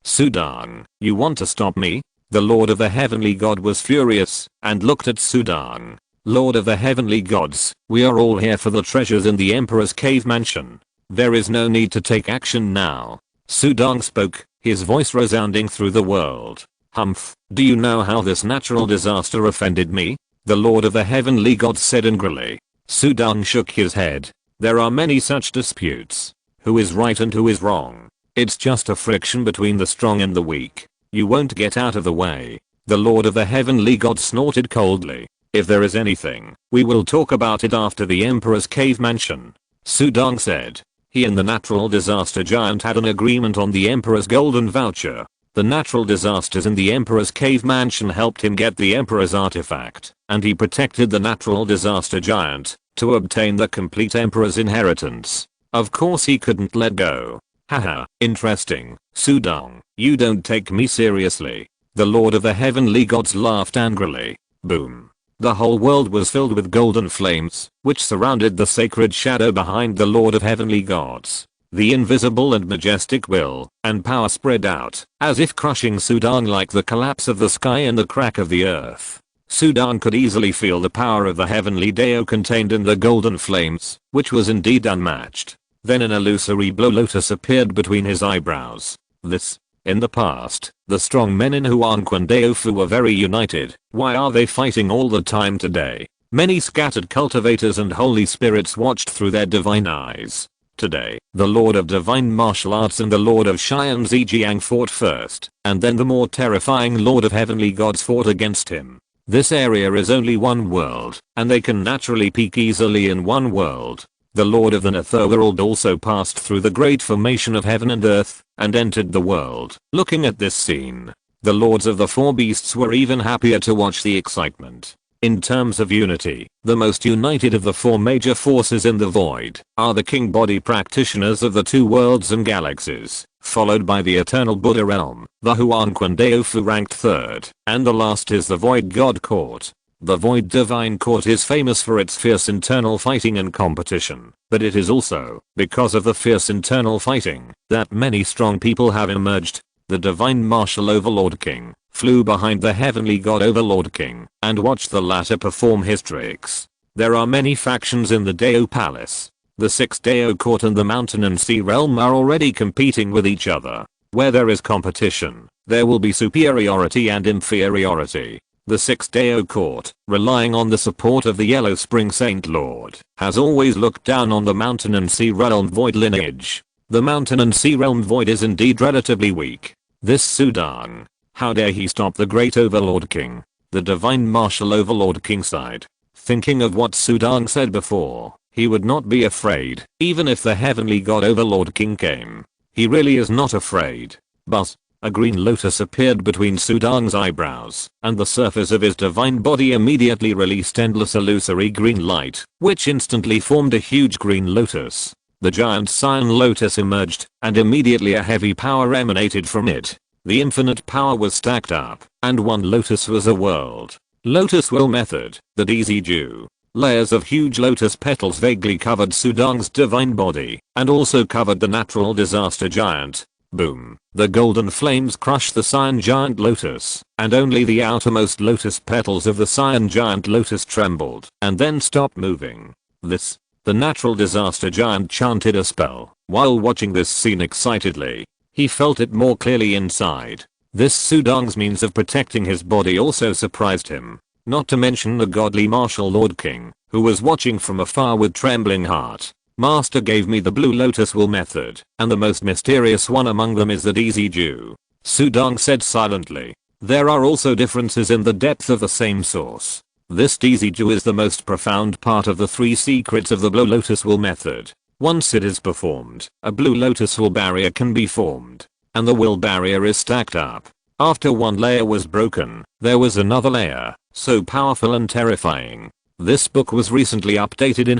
Sudang, you want to stop me? The Lord of the Heavenly God was furious and looked at Sudang. Lord of the Heavenly Gods, we are all here for the treasures in the Emperor's cave mansion. There is no need to take action now. Sudang spoke, his voice resounding through the world. Humph, do you know how this natural disaster offended me? The Lord of the Heavenly Gods said angrily. Sudang shook his head. There are many such disputes. Who is right and who is wrong? It's just a friction between the strong and the weak. You won't get out of the way. The Lord of the Heavenly Gods snorted coldly. If there is anything, we will talk about it after the Emperor's cave mansion. Sudong said. He and the natural disaster giant had an agreement on the Emperor's golden voucher. The natural disasters in the Emperor's cave mansion helped him get the Emperor's artifact, and he protected the natural disaster giant to obtain the complete Emperor's inheritance. Of course he couldn't let go. Haha, interesting, Sudong, you don't take me seriously. The Lord of the Heavenly Gods laughed angrily. Boom. The whole world was filled with golden flames, which surrounded the sacred shadow behind the Lord of Heavenly Gods. The invisible and majestic will and power spread out, as if crushing Sudong like the collapse of the sky and the crack of the earth. Sudong could easily feel the power of the heavenly Dao contained in the golden flames, which was indeed unmatched. Then an illusory blue lotus appeared between his eyebrows. In the past, the strong men in Huangquan Daofu were very united. Why are they fighting all the time today? Many scattered cultivators and holy spirits watched through their divine eyes. Today, the Lord of Divine Martial Arts and the Lord of Xian Zijiang fought first, and then the more terrifying Lord of Heavenly Gods fought against him. This area is only one world, and they can naturally peak easily in one world. The Lord of the Netherworld also passed through the great formation of heaven and earth, and entered the world. Looking at this scene, the Lords of the Four Beasts were even happier to watch the excitement. In terms of unity, the most united of the four major forces in the void are the King Body practitioners of the two worlds and galaxies, followed by the Eternal Buddha Realm. The Huangquan Daofu ranked third, and the last is the Void God Court. The Void Divine Court is famous for its fierce internal fighting and competition, but it is also, because of the fierce internal fighting, that many strong people have emerged. The Divine Martial Overlord King flew behind the Heavenly God Overlord King and watched the latter perform his tricks. There are many factions in the Dao Palace. The 6th Dao Court and the Mountain and Sea Realm are already competing with each other. Where there is competition, there will be superiority and inferiority. The 6th Dao Court, relying on the support of the Yellow Spring Saint Lord, has always looked down on the Mountain and Sea Realm Void lineage. The Mountain and Sea Realm Void is indeed relatively weak. This Sudong, how dare he stop the great Overlord King? The Divine Martial Overlord King sighed. Thinking of what Sudong said before, he would not be afraid, even if the Heavenly God Overlord King came. He really is not afraid. But a green lotus appeared between Sudong's eyebrows, and the surface of his divine body immediately released endless illusory green light, which instantly formed a huge green lotus. The giant cyan lotus emerged, and immediately a heavy power emanated from it. The infinite power was stacked up, and one lotus was a world. Lotus will method, the DZ Jew. Layers of huge lotus petals vaguely covered Sudong's divine body, and also covered the natural disaster giant. Boom. The golden flames crushed the cyan giant lotus, and only the outermost lotus petals of the cyan giant lotus trembled, and then stopped moving. The natural disaster giant chanted a spell. While watching this scene excitedly, he felt it more clearly inside. This Sudong's means of protecting his body also surprised him. Not to mention the godly martial Lord King, who was watching from afar with trembling heart. Master gave me the Blue Lotus Will method, and the most mysterious one among them is the DZ Jew. Sudong said silently. There are also differences in the depth of the same source. This DZ Jew is the most profound part of the 3 secrets of the Blue Lotus Will method. Once it is performed, a Blue Lotus Will barrier can be formed, and the will barrier is stacked up. After one layer was broken, there was another layer, so powerful and terrifying. This book was recently updated in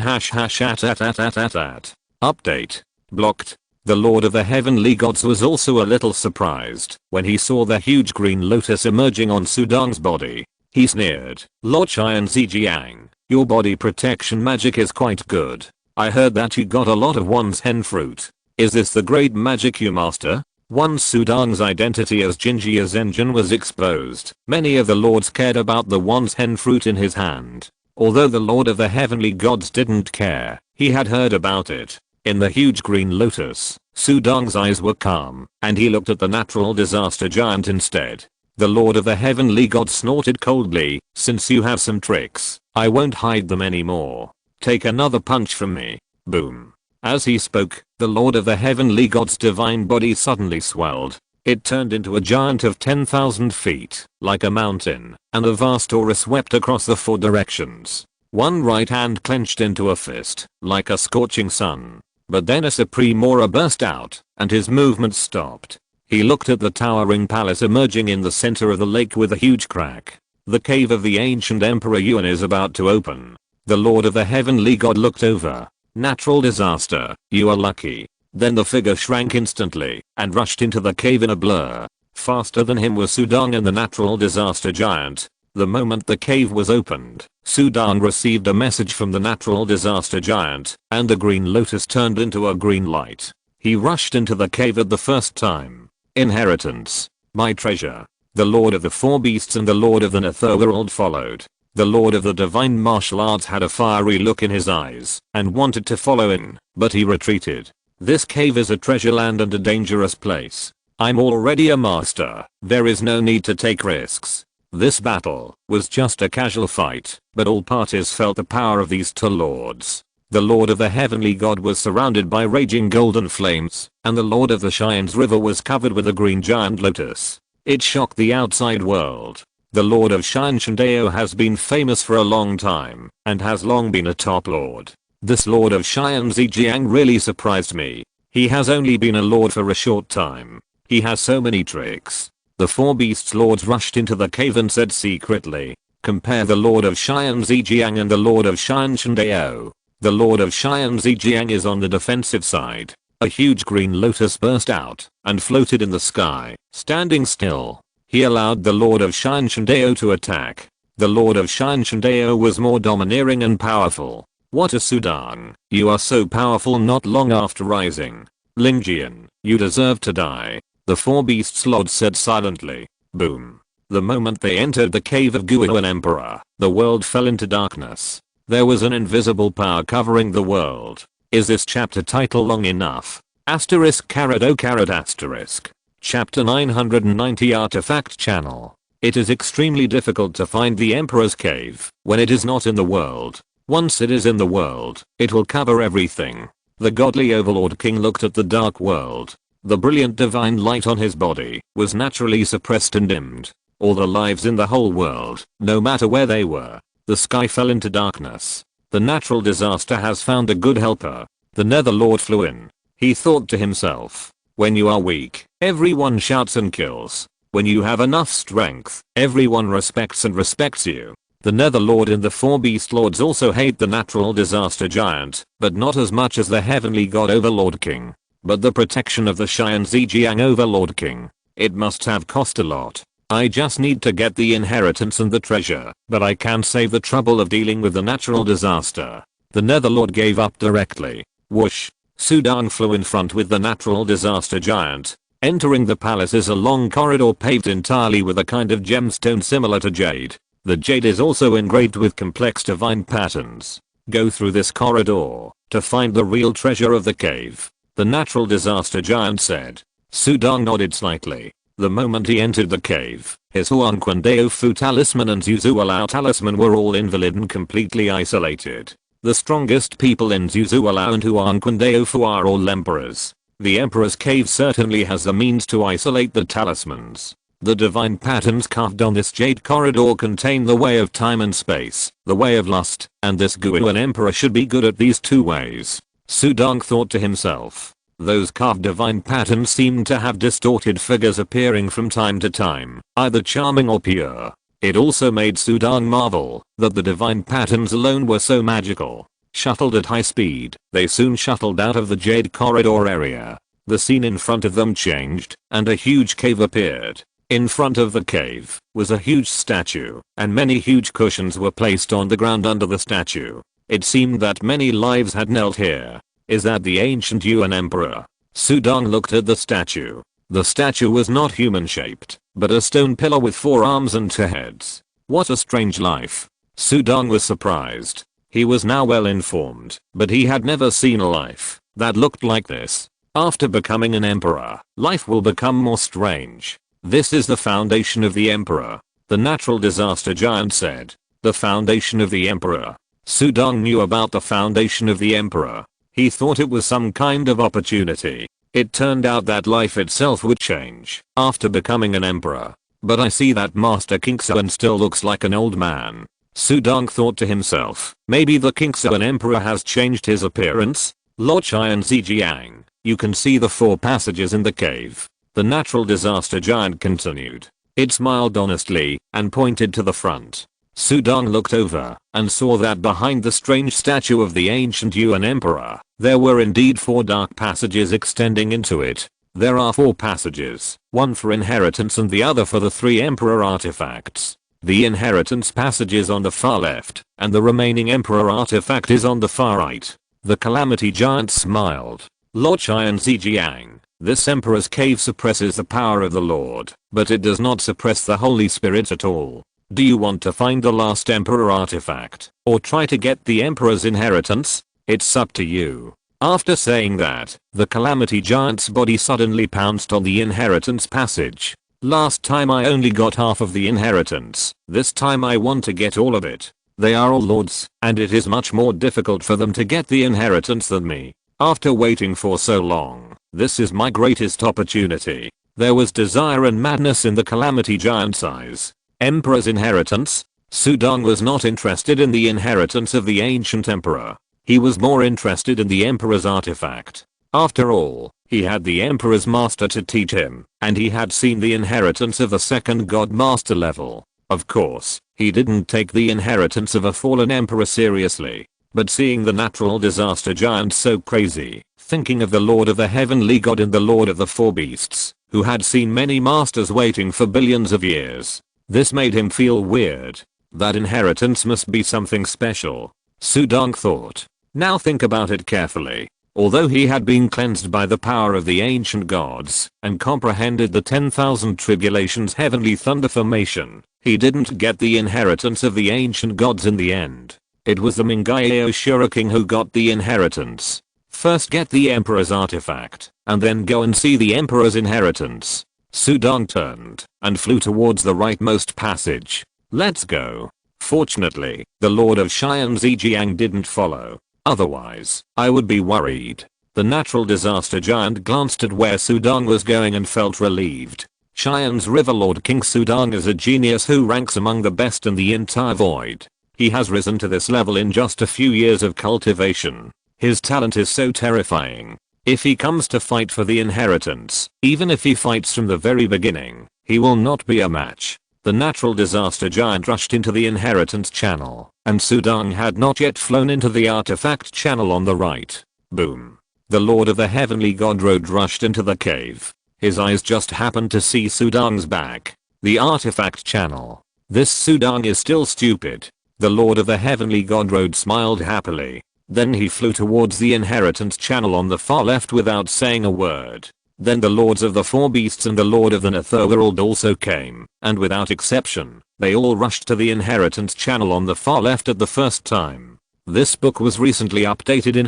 update. Blocked. The Lord of the Heavenly Gods was also a little surprised when he saw the huge green lotus emerging on Sudong's body. He sneered. Lord Xian Zijiang, your body protection magic is quite good. I heard that you got a lot of one's hen fruit. Is this the great magic you master? Once Sudong's identity as Jinjia Zenjin was exposed, many of the lords cared about the one's hen fruit in his hand. Although the Lord of the Heavenly Gods didn't care, he had heard about it. In the huge green lotus, Sudong's eyes were calm, and he looked at the natural disaster giant instead. The Lord of the Heavenly Gods snorted coldly. Since you have some tricks, I won't hide them anymore. Take another punch from me. Boom. As he spoke, the Lord of the Heavenly Gods' divine body suddenly swelled. It turned into a giant of 10,000 feet, like a mountain, and a vast aura swept across the four directions. One right hand clenched into a fist, like a scorching sun. But then a supreme aura burst out, and his movement stopped. He looked at the towering palace emerging in the center of the lake with a huge crack. The cave of the ancient Emperor Yuan is about to open. The Lord of the Heavenly God looked over. Natural disaster, you are lucky. Then the figure shrank instantly, and rushed into the cave in a blur. Faster than him was Sudong and the natural disaster giant. The moment the cave was opened, Sudong received a message from the natural disaster giant, and the green lotus turned into a green light. He rushed into the cave at the first time. Inheritance. My treasure. The Lord of the Four Beasts and the Lord of the Netherworld followed. The Lord of the Divine Martial Arts had a fiery look in his eyes, and wanted to follow in, but he retreated. This cave is a treasure land and a dangerous place. I'm already a master, there is no need to take risks. This battle was just a casual fight, but all parties felt the power of these two lords. The Lord of the Heavenly God was surrounded by raging golden flames, and the Lord of the Shine's river was covered with a green giant lotus. It shocked the outside world. The Lord of Shine Shandao has been famous for a long time, and has long been a top lord. This Lord of Shine Zijiang really surprised me. He has only been a lord for a short time. He has so many tricks. The Four Beasts lords rushed into the cave and said secretly, compare the Lord of Shine Zijiang and the Lord of Shine Shandao. The Lord of Shine Zijiang is on the defensive side. A huge green lotus burst out and floated in the sky, standing still. He allowed the Lord of Shine Shandao to attack. The Lord of Shine Shandao was more domineering and powerful. What a Sudong, you are so powerful. Not long after rising. Lingjian, you deserve to die. The Four Beasts lords said silently. Boom. The moment they entered the cave of Guoan Emperor, the world fell into darkness. There was an invisible power covering the world. Is this chapter title long enough? Asterisk caret o caret asterisk. Chapter 990 Artifact Channel. It is extremely difficult to find the Emperor's cave when it is not in the world. Once it is in the world, it will cover everything. The godly overlord king looked at the dark world. The brilliant divine light on his body was naturally suppressed and dimmed. All the lives in the whole world, no matter where they were. The sky fell into darkness. The natural disaster has found a good helper. The Netherlord flew in. He thought to himself, when you are weak, everyone shouts and kills. When you have enough strength, everyone respects you. The Netherlord and the Four Beast Lords also hate the natural disaster giant, but not as much as the Heavenly God Overlord King. But the protection of the Shian Zijiang Overlord King. It must have cost a lot. I just need to get the inheritance and the treasure, but I can't save the trouble of dealing with the natural disaster. The Netherlord gave up directly. Whoosh. Sudong flew in front with the natural disaster giant. Entering the palace is a long corridor paved entirely with a kind of gemstone similar to jade. The jade is also engraved with complex divine patterns. Go through this corridor to find the real treasure of the cave. The natural disaster giant said. Sudong nodded slightly. The moment he entered the cave, his Huanquandeo Fu talisman and Zuzualao talisman were all invalid and completely isolated. The strongest people in Zuzualao and Huanquandeo Fu are all emperors. The emperor's cave certainly has the means to isolate the talismans. The divine patterns carved on this jade corridor contain the way of time and space, the way of lust, and this Guoan emperor should be good at these two ways. Sudong thought to himself. Those carved divine patterns seemed to have distorted figures appearing from time to time, either charming or pure. It also made Sudong marvel that the divine patterns alone were so magical. Shuttled at high speed, they soon shuttled out of the jade corridor area. The scene in front of them changed, and a huge cave appeared. In front of the cave was a huge statue, and many huge cushions were placed on the ground under the statue. It seemed that many lives had knelt here. Is that the ancient Yuan emperor? Sudong looked at the statue. The statue was not human shaped, but a stone pillar with 4 arms and 2 heads. What a strange life. Sudong was surprised. He was now well informed, but he had never seen a life that looked like this. After becoming an emperor, life will become more strange. This is the foundation of the emperor. The natural disaster giant said. The foundation of the emperor. Sudong knew about the foundation of the emperor. He thought it was some kind of opportunity. It turned out that life itself would change after becoming an emperor. But I see that Master King Xuan still looks like an old man. Sudong thought to himself, maybe the King Xuan emperor has changed his appearance? Lord Qian Zijiang, you can see the 4 passages in the cave. The natural disaster giant continued. It smiled honestly and pointed to the front. Sudong looked over and saw that behind the strange statue of the ancient Yuan emperor, there were indeed 4 dark passages extending into it. There are 4 passages, one for inheritance and the other for the 3 emperor artifacts. The inheritance passage is on the far left, and the remaining emperor artifact is on the far right. The calamity giant smiled. Lord Qian Zijiang, this emperor's cave suppresses the power of the Lord, but it does not suppress the Holy Spirit at all. Do you want to find the last emperor artifact, or try to get the emperor's inheritance? It's up to you. After saying that, the calamity giant's body suddenly pounced on the inheritance passage. Last time I only got half of the inheritance, this time I want to get all of it. They are all lords, and it is much more difficult for them to get the inheritance than me. After waiting for so long, this is my greatest opportunity. There was desire and madness in the calamity giant's eyes. Emperor's inheritance? Sudong was not interested in the inheritance of the ancient emperor. He was more interested in the emperor's artifact. After all, he had the emperor's master to teach him, and he had seen the inheritance of the second god master level. Of course, he didn't take the inheritance of a fallen emperor seriously. But seeing the natural disaster giant so crazy, thinking of the Lord of the Heavenly God and the Lord of the 4 Beasts, who had seen many masters waiting for billions of years, this made him feel weird. That inheritance must be something special. Sudong thought. Now think about it carefully. Although he had been cleansed by the power of the ancient gods and comprehended the 10,000 tribulations heavenly thunder formation, he didn't get the inheritance of the ancient gods in the end. It was the Mingyao Shura King who got the inheritance. First get the emperor's artifact, and then go and see the emperor's inheritance. Sudong turned and flew towards the rightmost passage. Let's go. Fortunately, the Lord of Qian Zijiang didn't follow. Otherwise, I would be worried. The natural disaster giant glanced at where Sudong was going and felt relieved. Qian's River Lord King Sudong is a genius who ranks among the best in the entire void. He has risen to this level in just a few years of cultivation. His talent is so terrifying. If he comes to fight for the inheritance, even if he fights from the very beginning, he will not be a match. The natural disaster giant rushed into the inheritance channel, and Sudong had not yet flown into the artifact channel on the right. Boom. The Lord of the Heavenly God Road rushed into the cave. His eyes just happened to see Sudong's back. The artifact channel. This Sudong is still stupid. The Lord of the Heavenly God Road smiled happily. Then he flew towards the inheritance channel on the far left without saying a word. Then the lords of the 4 beasts and the lord of the netherworld also came, and without exception, they all rushed to the inheritance channel on the far left at the first time. This book was recently updated in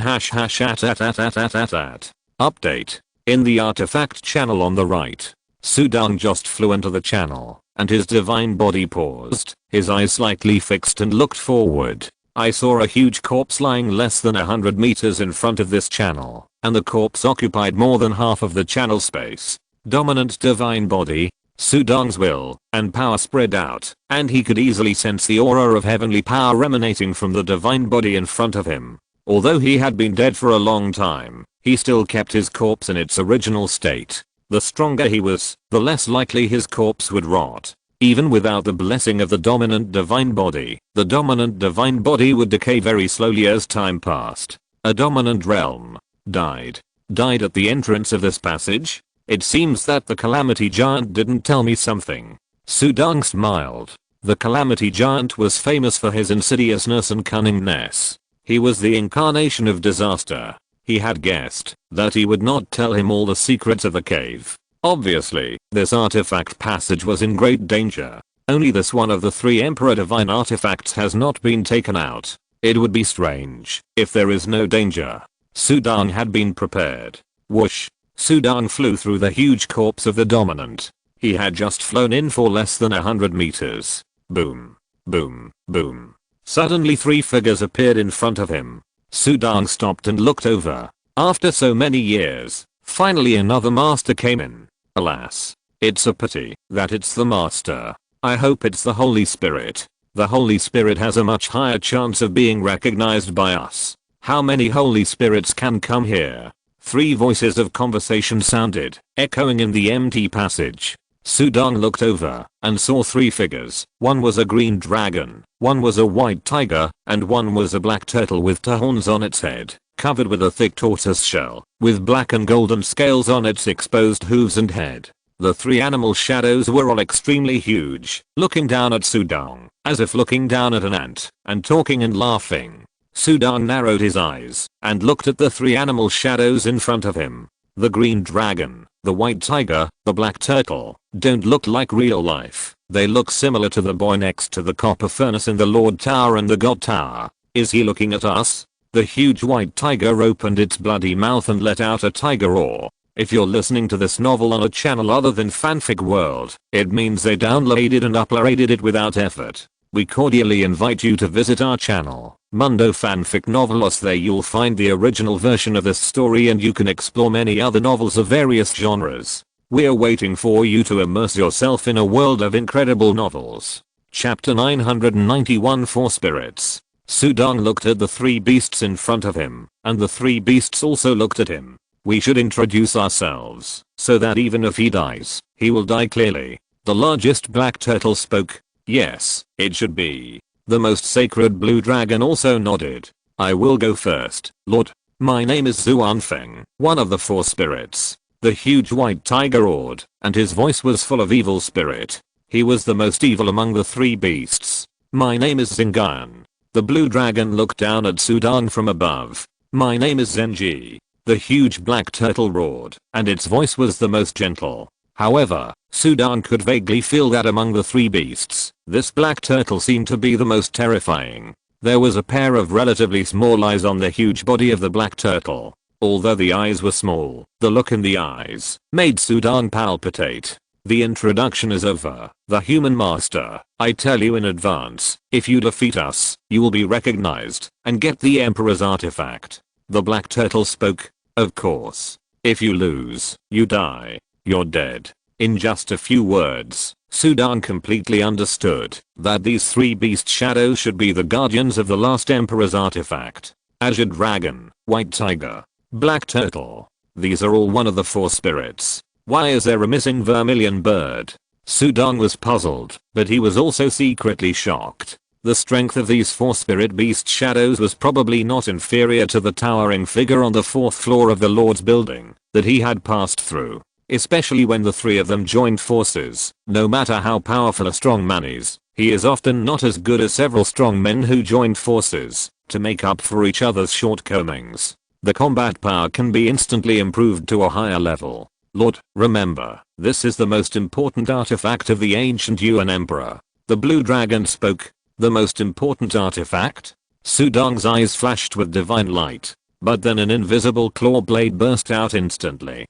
update. In the artifact channel on the right, Sudong just flew into the channel, and his divine body paused, his eyes slightly fixed and looked forward. I saw a huge corpse lying less than 100 meters in front of this channel, and the corpse occupied more than half of the channel space. Dominant divine body, Sudong's will and power spread out, and he could easily sense the aura of heavenly power emanating from the divine body in front of him. Although he had been dead for a long time, he still kept his corpse in its original state. The stronger he was, the less likely his corpse would rot. Even without the blessing of the dominant divine body, the dominant divine body would decay very slowly as time passed. A dominant realm died at the entrance of this passage. It seems that the calamity giant didn't tell me something. Sudong smiled. The calamity giant was famous for his insidiousness and cunningness. He was the incarnation of disaster. He had guessed that he would not tell him all the secrets of the cave. Obviously, this artifact passage was in great danger. Only this one of the 3 Emperor Divine artifacts has not been taken out. It would be strange if there is no danger. Sudong had been prepared. Whoosh. Sudong flew through the huge corpse of the dominant. He had just flown in for less than 100 meters. Boom. Boom. Boom. Suddenly 3 figures appeared in front of him. Sudong stopped and looked over. After so many years, Finally another master came in. Alas. It's a pity that it's the master. I hope it's the Holy Spirit. The Holy Spirit has a much higher chance of being recognized by us. How many Holy Spirits can come here? 3 voices of conversation sounded, echoing in the empty passage. Sudong looked over and saw 3 figures. One was a green dragon, one was a white tiger, and one was a black turtle with 2 horns on its head, covered with a thick tortoise shell, with black and golden scales on its exposed hooves and head. The 3 animal shadows were all extremely huge, looking down at Sudong, as if looking down at an ant, and talking and laughing. Sudong narrowed his eyes and looked at the 3 animal shadows in front of him. The green dragon, the white tiger, the black turtle, don't look like real life. They look similar to the boy next to the copper furnace in the Lord Tower and the God Tower. Is he looking at us? The huge white tiger opened its bloody mouth and let out a tiger roar. If you're listening to this novel on a channel other than Fanfic World, it means they downloaded and uploaded it without effort. We cordially invite you to visit our channel, Mundo Fanfic Novelos. There you'll find the original version of this story and you can explore many other novels of various genres. We're waiting for you to immerse yourself in a world of incredible novels. Chapter 991 Four Spirits. Sudong looked at the 3 beasts in front of him, and the 3 beasts also looked at him. We should introduce ourselves, so that even if he dies, he will die clearly. The largest black turtle spoke. Yes, it should be. The most sacred blue dragon also nodded. I will go first, Lord. My name is Zuanfeng, one of the 4 spirits. The huge white tiger roared, and his voice was full of evil spirit. He was the most evil among the 3 beasts. My name is Zingan. The blue dragon looked down at Sudong from above. My name is Zenji. The huge black turtle roared, and its voice was the most gentle. However, Sudong could vaguely feel that among the 3 beasts, this black turtle seemed to be the most terrifying. There was a pair of relatively small eyes on the huge body of the black turtle. Although the eyes were small, the look in the eyes made Sudong palpitate. The introduction is over. The human master, I tell you in advance, if you defeat us, you will be recognized and get the Emperor's artifact. The black turtle spoke. Of course. If you lose, you die. You're dead. In just a few words, Sudong completely understood that these 3 beast shadows should be the guardians of the last Emperor's artifact. Azure Dragon, White Tiger, Black Turtle. These are all one of the 4 spirits. Why is there a missing vermilion bird? Sudong was puzzled, but he was also secretly shocked. The strength of these 4 spirit beast shadows was probably not inferior to the towering figure on the 4th floor of the Lord's building that he had passed through. Especially when the 3 of them joined forces. No matter how powerful a strong man is, he is often not as good as several strong men who joined forces to make up for each other's shortcomings. The combat power can be instantly improved to a higher level. Lord, remember, this is the most important artifact of the ancient Yuan Emperor. The blue dragon spoke. The most important artifact? Sudong's eyes flashed with divine light, but then an invisible claw blade burst out instantly.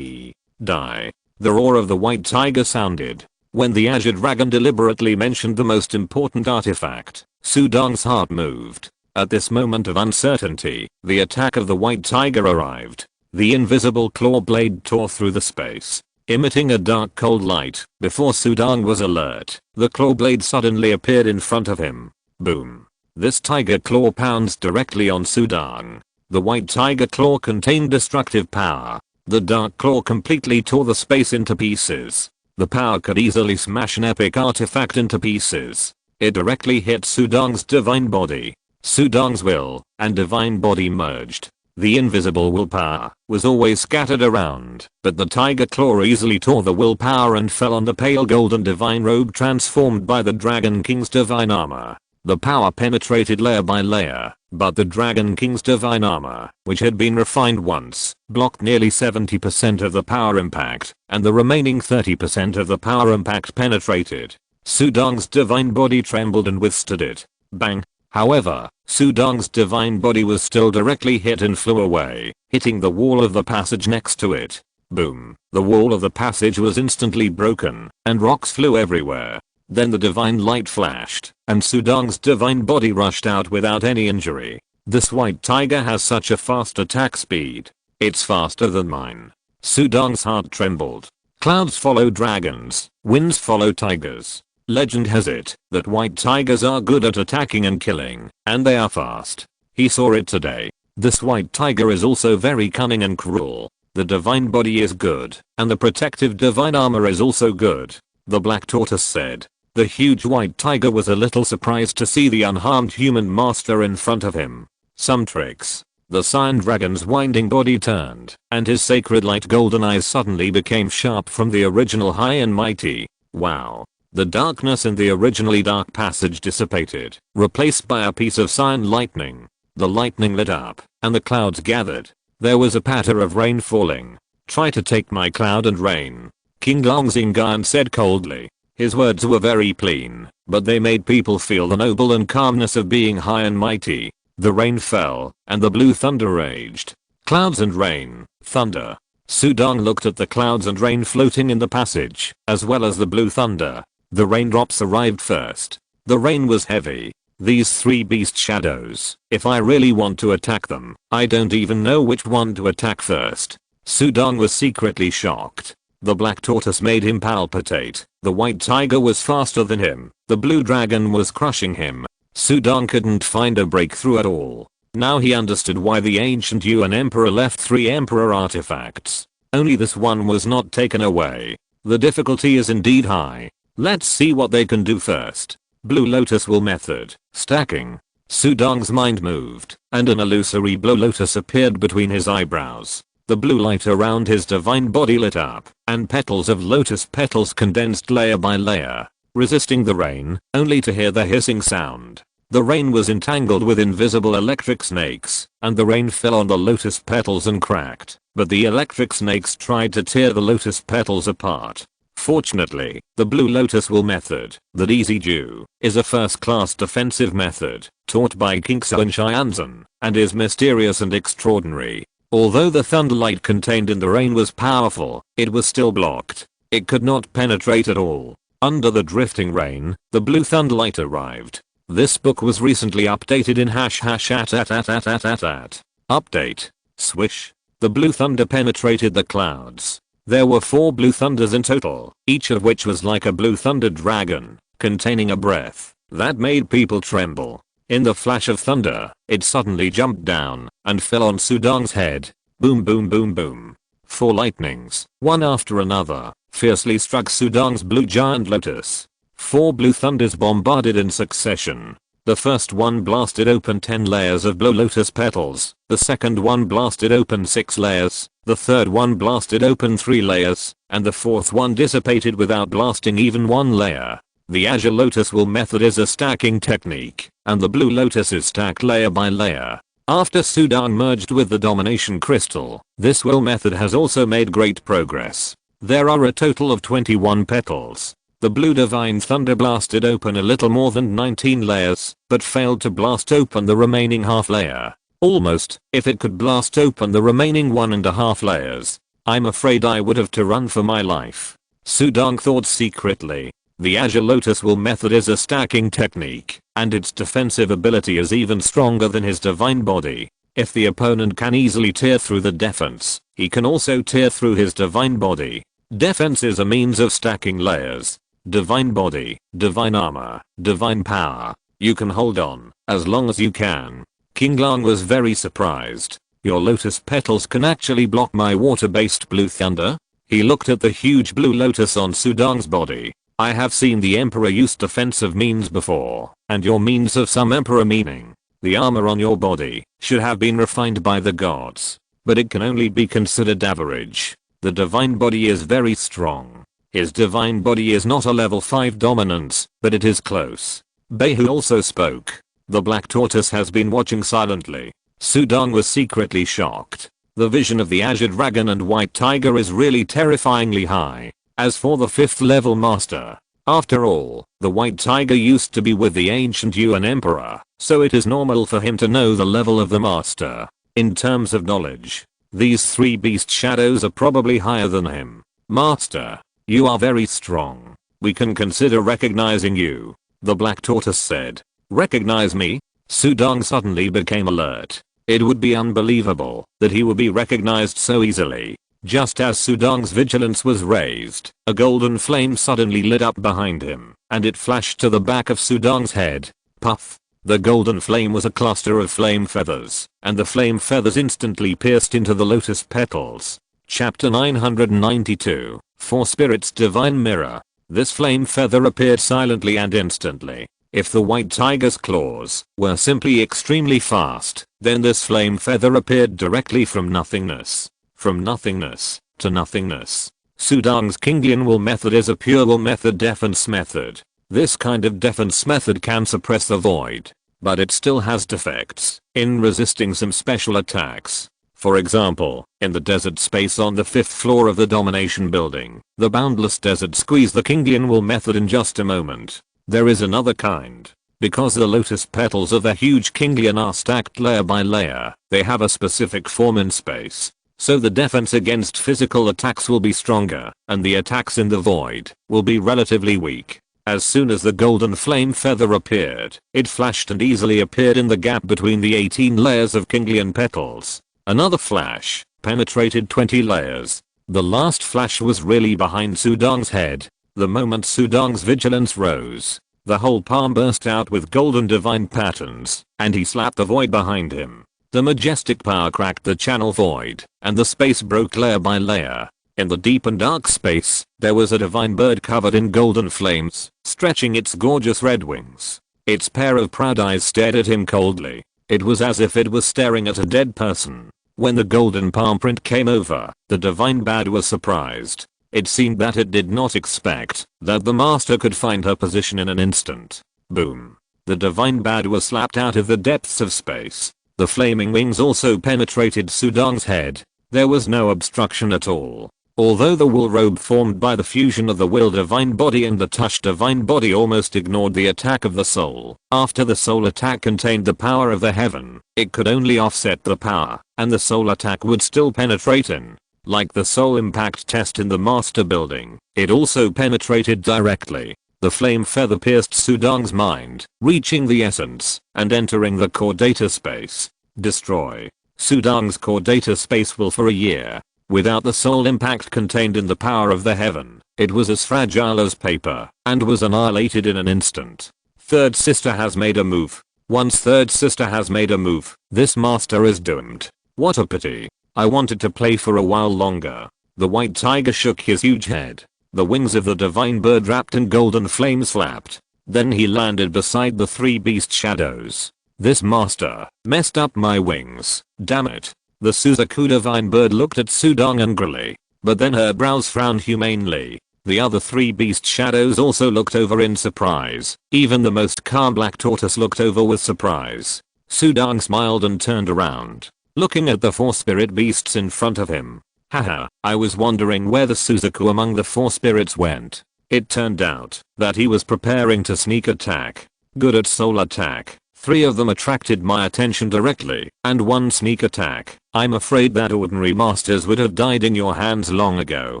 Die. The roar of the white tiger sounded. When the Azure Dragon deliberately mentioned the most important artifact, Sudong's heart moved. At this moment of uncertainty, the attack of the white tiger arrived. The invisible claw blade tore through the space, emitting a dark cold light. Before Sudong was alert, the claw blade suddenly appeared in front of him. Boom. This tiger claw pounds directly on Sudong. The white tiger claw contained destructive power. The dark claw completely tore the space into pieces. The power could easily smash an epic artifact into pieces. It directly hit Sudong's divine body. Sudong's will and divine body merged. The invisible willpower was always scattered around, but the tiger claw easily tore the willpower and fell on the pale golden divine robe transformed by the Dragon King's divine armor. The power penetrated layer by layer, but the Dragon King's divine armor, which had been refined once, blocked nearly 70% of the power impact, and the remaining 30% of the power impact penetrated. Sudong's divine body trembled and withstood it. Bang. However, Sudong's divine body was still directly hit and flew away, hitting the wall of the passage next to it. Boom. The wall of the passage was instantly broken, and rocks flew everywhere. Then the divine light flashed, and Sudong's divine body rushed out without any injury. This white tiger has such a fast attack speed. It's faster than mine. Sudong's heart trembled. Clouds follow dragons, winds follow tigers. Legend has it that white tigers are good at attacking and killing, and they are fast. He saw it today. This white tiger is also very cunning and cruel. The divine body is good, and the protective divine armor is also good, the black tortoise said. The huge white tiger was a little surprised to see the unharmed human master in front of him. Some tricks. The cyan dragon's winding body turned, and his sacred light golden eyes suddenly became sharp from the original high and mighty. Wow. The darkness in the originally dark passage dissipated, replaced by a piece of cyan lightning. The lightning lit up, and the clouds gathered. There was a patter of rain falling. Try to take my cloud and rain, King Longzingan said coldly. His words were very plain, but they made people feel the noble and calmness of being high and mighty. The rain fell, and the blue thunder raged. Clouds and rain, thunder. Sudong looked at the clouds and rain floating in the passage, as well as the blue thunder. The raindrops arrived first. The rain was heavy. These three beast shadows, if I really want to attack them, I don't even know which one to attack first. Sudong was secretly shocked. The black tortoise made him palpitate. The white tiger was faster than him. The blue dragon was crushing him. Sudong couldn't find a breakthrough at all. Now he understood why the ancient Yuan emperor left 3 emperor artifacts. Only this one was not taken away. The difficulty is indeed high. Let's see what they can do first. Blue lotus will method. Stacking. Sudong's mind moved, and an illusory blue lotus appeared between his eyebrows. The blue light around his divine body lit up, and petals of lotus petals condensed layer by layer, resisting the rain, only to hear the hissing sound. The rain was entangled with invisible electric snakes, and the rain fell on the lotus petals and cracked, but the electric snakes tried to tear the lotus petals apart. Fortunately, the blue lotus will method, that easy Jew, is a first-class defensive method, taught by King Xianzhen, and is mysterious and extraordinary. Although the thunderlight contained in the rain was powerful, it was still blocked. It could not penetrate at all. Under the drifting rain, the blue thunderlight arrived. This book was recently updated in #@. Update. Swish. The blue thunder penetrated the clouds. There were 4 blue thunders in total, each of which was like a blue thunder dragon, containing a breath that made people tremble. In the flash of thunder, it suddenly jumped down and fell on Sudong's head. Boom boom boom boom. 4 lightnings, one after another, fiercely struck Sudong's blue giant lotus. 4 blue thunders bombarded in succession. The first one blasted open 10 layers of blue lotus petals, the second one blasted open 6 layers, the third one blasted open 3 layers, and the fourth one dissipated without blasting even 1 layer. The azure lotus will method is a stacking technique, and the blue lotus is stacked layer by layer. After Sudong merged with the domination crystal, this will method has also made great progress. There are a total of 21 petals. The blue divine thunder blasted open a little more than 19 layers, but failed to blast open the remaining half layer. Almost, if it could blast open the remaining 1.5 layers. I'm afraid I would have to run for my life. Sudong thought secretly. The azure lotus will method is a stacking technique, and its defensive ability is even stronger than his divine body. If the opponent can easily tear through the defense, he can also tear through his divine body. Defense is a means of stacking layers. Divine body, divine armor, divine power. You can hold on, as long as you can. King Lang was very surprised. Your lotus petals can actually block my water-based blue thunder? He looked at the huge blue lotus on Sudong's body. I have seen the emperor use defensive means before, and your means have some emperor meaning. The armor on your body should have been refined by the gods, but it can only be considered average. The divine body is very strong. His divine body is not a level 5 dominance, but it is close. Behu also spoke. The black tortoise has been watching silently. Sudong was secretly shocked. The vision of the azure dragon and white tiger is really terrifyingly high. As for the 5th level master, after all, the white tiger used to be with the ancient Yuan emperor, so it is normal for him to know the level of the master. In terms of knowledge, these 3 beast shadows are probably higher than him. Master, you are very strong. We can consider recognizing you, the black tortoise said. Recognize me? Sudong suddenly became alert. It would be unbelievable that he would be recognized so easily. Just as Sudong's vigilance was raised, a golden flame suddenly lit up behind him, and it flashed to the back of Sudong's head. Puff! The golden flame was a cluster of flame feathers, and the flame feathers instantly pierced into the lotus petals. Chapter 992, Four Spirits Divine Mirror. This flame feather appeared silently and instantly. If the white tiger's claws were simply extremely fast, then this flame feather appeared directly from nothingness. From nothingness to nothingness. Sudong's Kinglian will method is a pure will method defense method. This kind of defense method can suppress the void, but it still has defects in resisting some special attacks. For example, in the desert space on the 5th floor of the domination building, the boundless desert squeeze the Kinglian will method in just a moment. There is another kind. Because the lotus petals of the huge Kinglian are stacked layer by layer, they have a specific form in space. So the defense against physical attacks will be stronger, and the attacks in the void will be relatively weak. As soon as the golden flame feather appeared, it flashed and easily appeared in the gap between the 18 layers of Kinglian petals. Another flash penetrated 20 layers. The last flash was really behind Sudong's head. The moment Sudong's vigilance rose, the whole palm burst out with golden divine patterns, and he slapped the void behind him. The majestic power cracked the channel void, and the space broke layer by layer. In the deep and dark space, there was a divine bird covered in golden flames, stretching its gorgeous red wings. Its pair of proud eyes stared at him coldly. It was as if it was staring at a dead person. When the golden palm print came over, the divine bird was surprised. It seemed that it did not expect that the master could find her position in an instant. Boom. The divine bird was slapped out of the depths of space. The flaming wings also penetrated Sudong's head. There was no obstruction at all. Although the wool robe formed by the fusion of the will divine body and the touch divine body almost ignored the attack of the soul. After the soul attack contained the power of the heaven, it could only offset the power, and the soul attack would still penetrate in. Like the soul impact test in the master building, it also penetrated directly. The flame feather pierced Sudong's mind, reaching the essence, and entering the core data space. Destroy. Sudong's core data space will for a year. Without the soul impact contained in the power of the heaven, it was as fragile as paper, and was annihilated in an instant. Third sister has made a move. Once third sister has made a move, this master is doomed. What a pity. I wanted to play for a while longer. The white tiger shook his huge head. The wings of the divine bird wrapped in golden flames flapped. Then he landed beside the 3 beast shadows. This master messed up my wings. Damn it. The Suzaku divine bird looked at Sudong angrily, but then her brows frowned humanely. The other 3 beast shadows also looked over in surprise. Even the most calm black tortoise looked over with surprise. Sudong smiled and turned around, looking at the 4 spirit beasts in front of him. Haha, I was wondering where the Suzaku among the 4 spirits went. It turned out that he was preparing to sneak attack. Good at soul attack. 3 of them attracted my attention directly, and 1 sneak attack. I'm afraid that ordinary masters would have died in your hands long ago.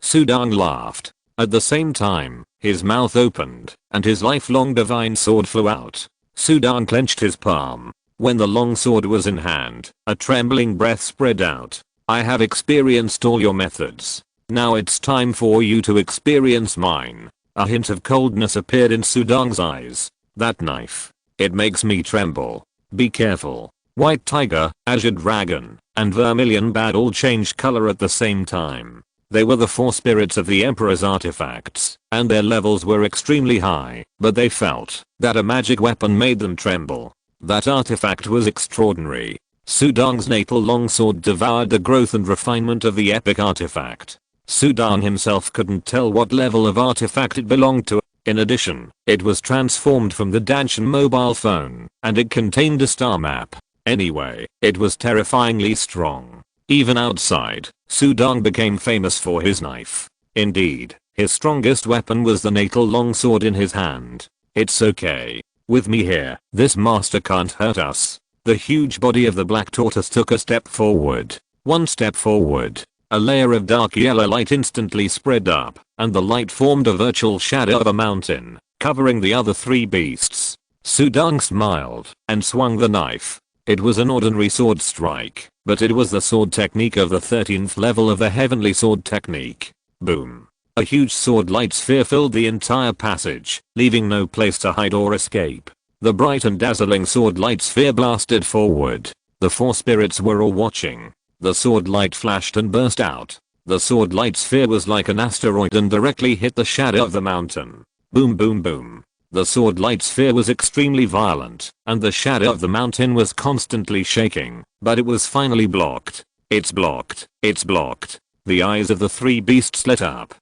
Sudong laughed. At the same time, his mouth opened, and his lifelong divine sword flew out. Sudong clenched his palm. When the long sword was in hand, a trembling breath spread out. I have experienced all your methods. Now it's time for you to experience mine. A hint of coldness appeared in Sudong's eyes. That knife. It makes me tremble. Be careful. White tiger, azure dragon, and vermilion bat all changed color at the same time. They were the 4 spirits of the Emperor's artifacts, and their levels were extremely high, but they felt that a magic weapon made them tremble. That artifact was extraordinary. Sudong's natal longsword devoured the growth and refinement of the epic artifact. Sudong himself couldn't tell what level of artifact it belonged to. In addition, it was transformed from the Dantian mobile phone, and it contained a star map. Anyway, it was terrifyingly strong. Even outside, Sudong became famous for his knife. Indeed, his strongest weapon was the natal longsword in his hand. It's okay. With me here, this master can't hurt us. The huge body of the black tortoise took a step forward. 1 step forward. A layer of dark yellow light instantly spread up, and the light formed a virtual shadow of a mountain, covering the other 3 beasts. Sudong smiled, and swung the knife. It was an ordinary sword strike. but it was the sword technique of the 13th level of the heavenly sword technique. Boom. A huge sword light sphere filled the entire passage, leaving no place to hide or escape. The bright and dazzling sword light sphere blasted forward. The four spirits were all watching. The sword light flashed and burst out. The sword light sphere was like an asteroid and directly hit the shadow of the mountain. Boom boom boom. The sword light sphere was extremely violent, and the shadow of the mountain was constantly shaking, but it was finally blocked. It's blocked. It's blocked. The eyes of the three beasts lit up.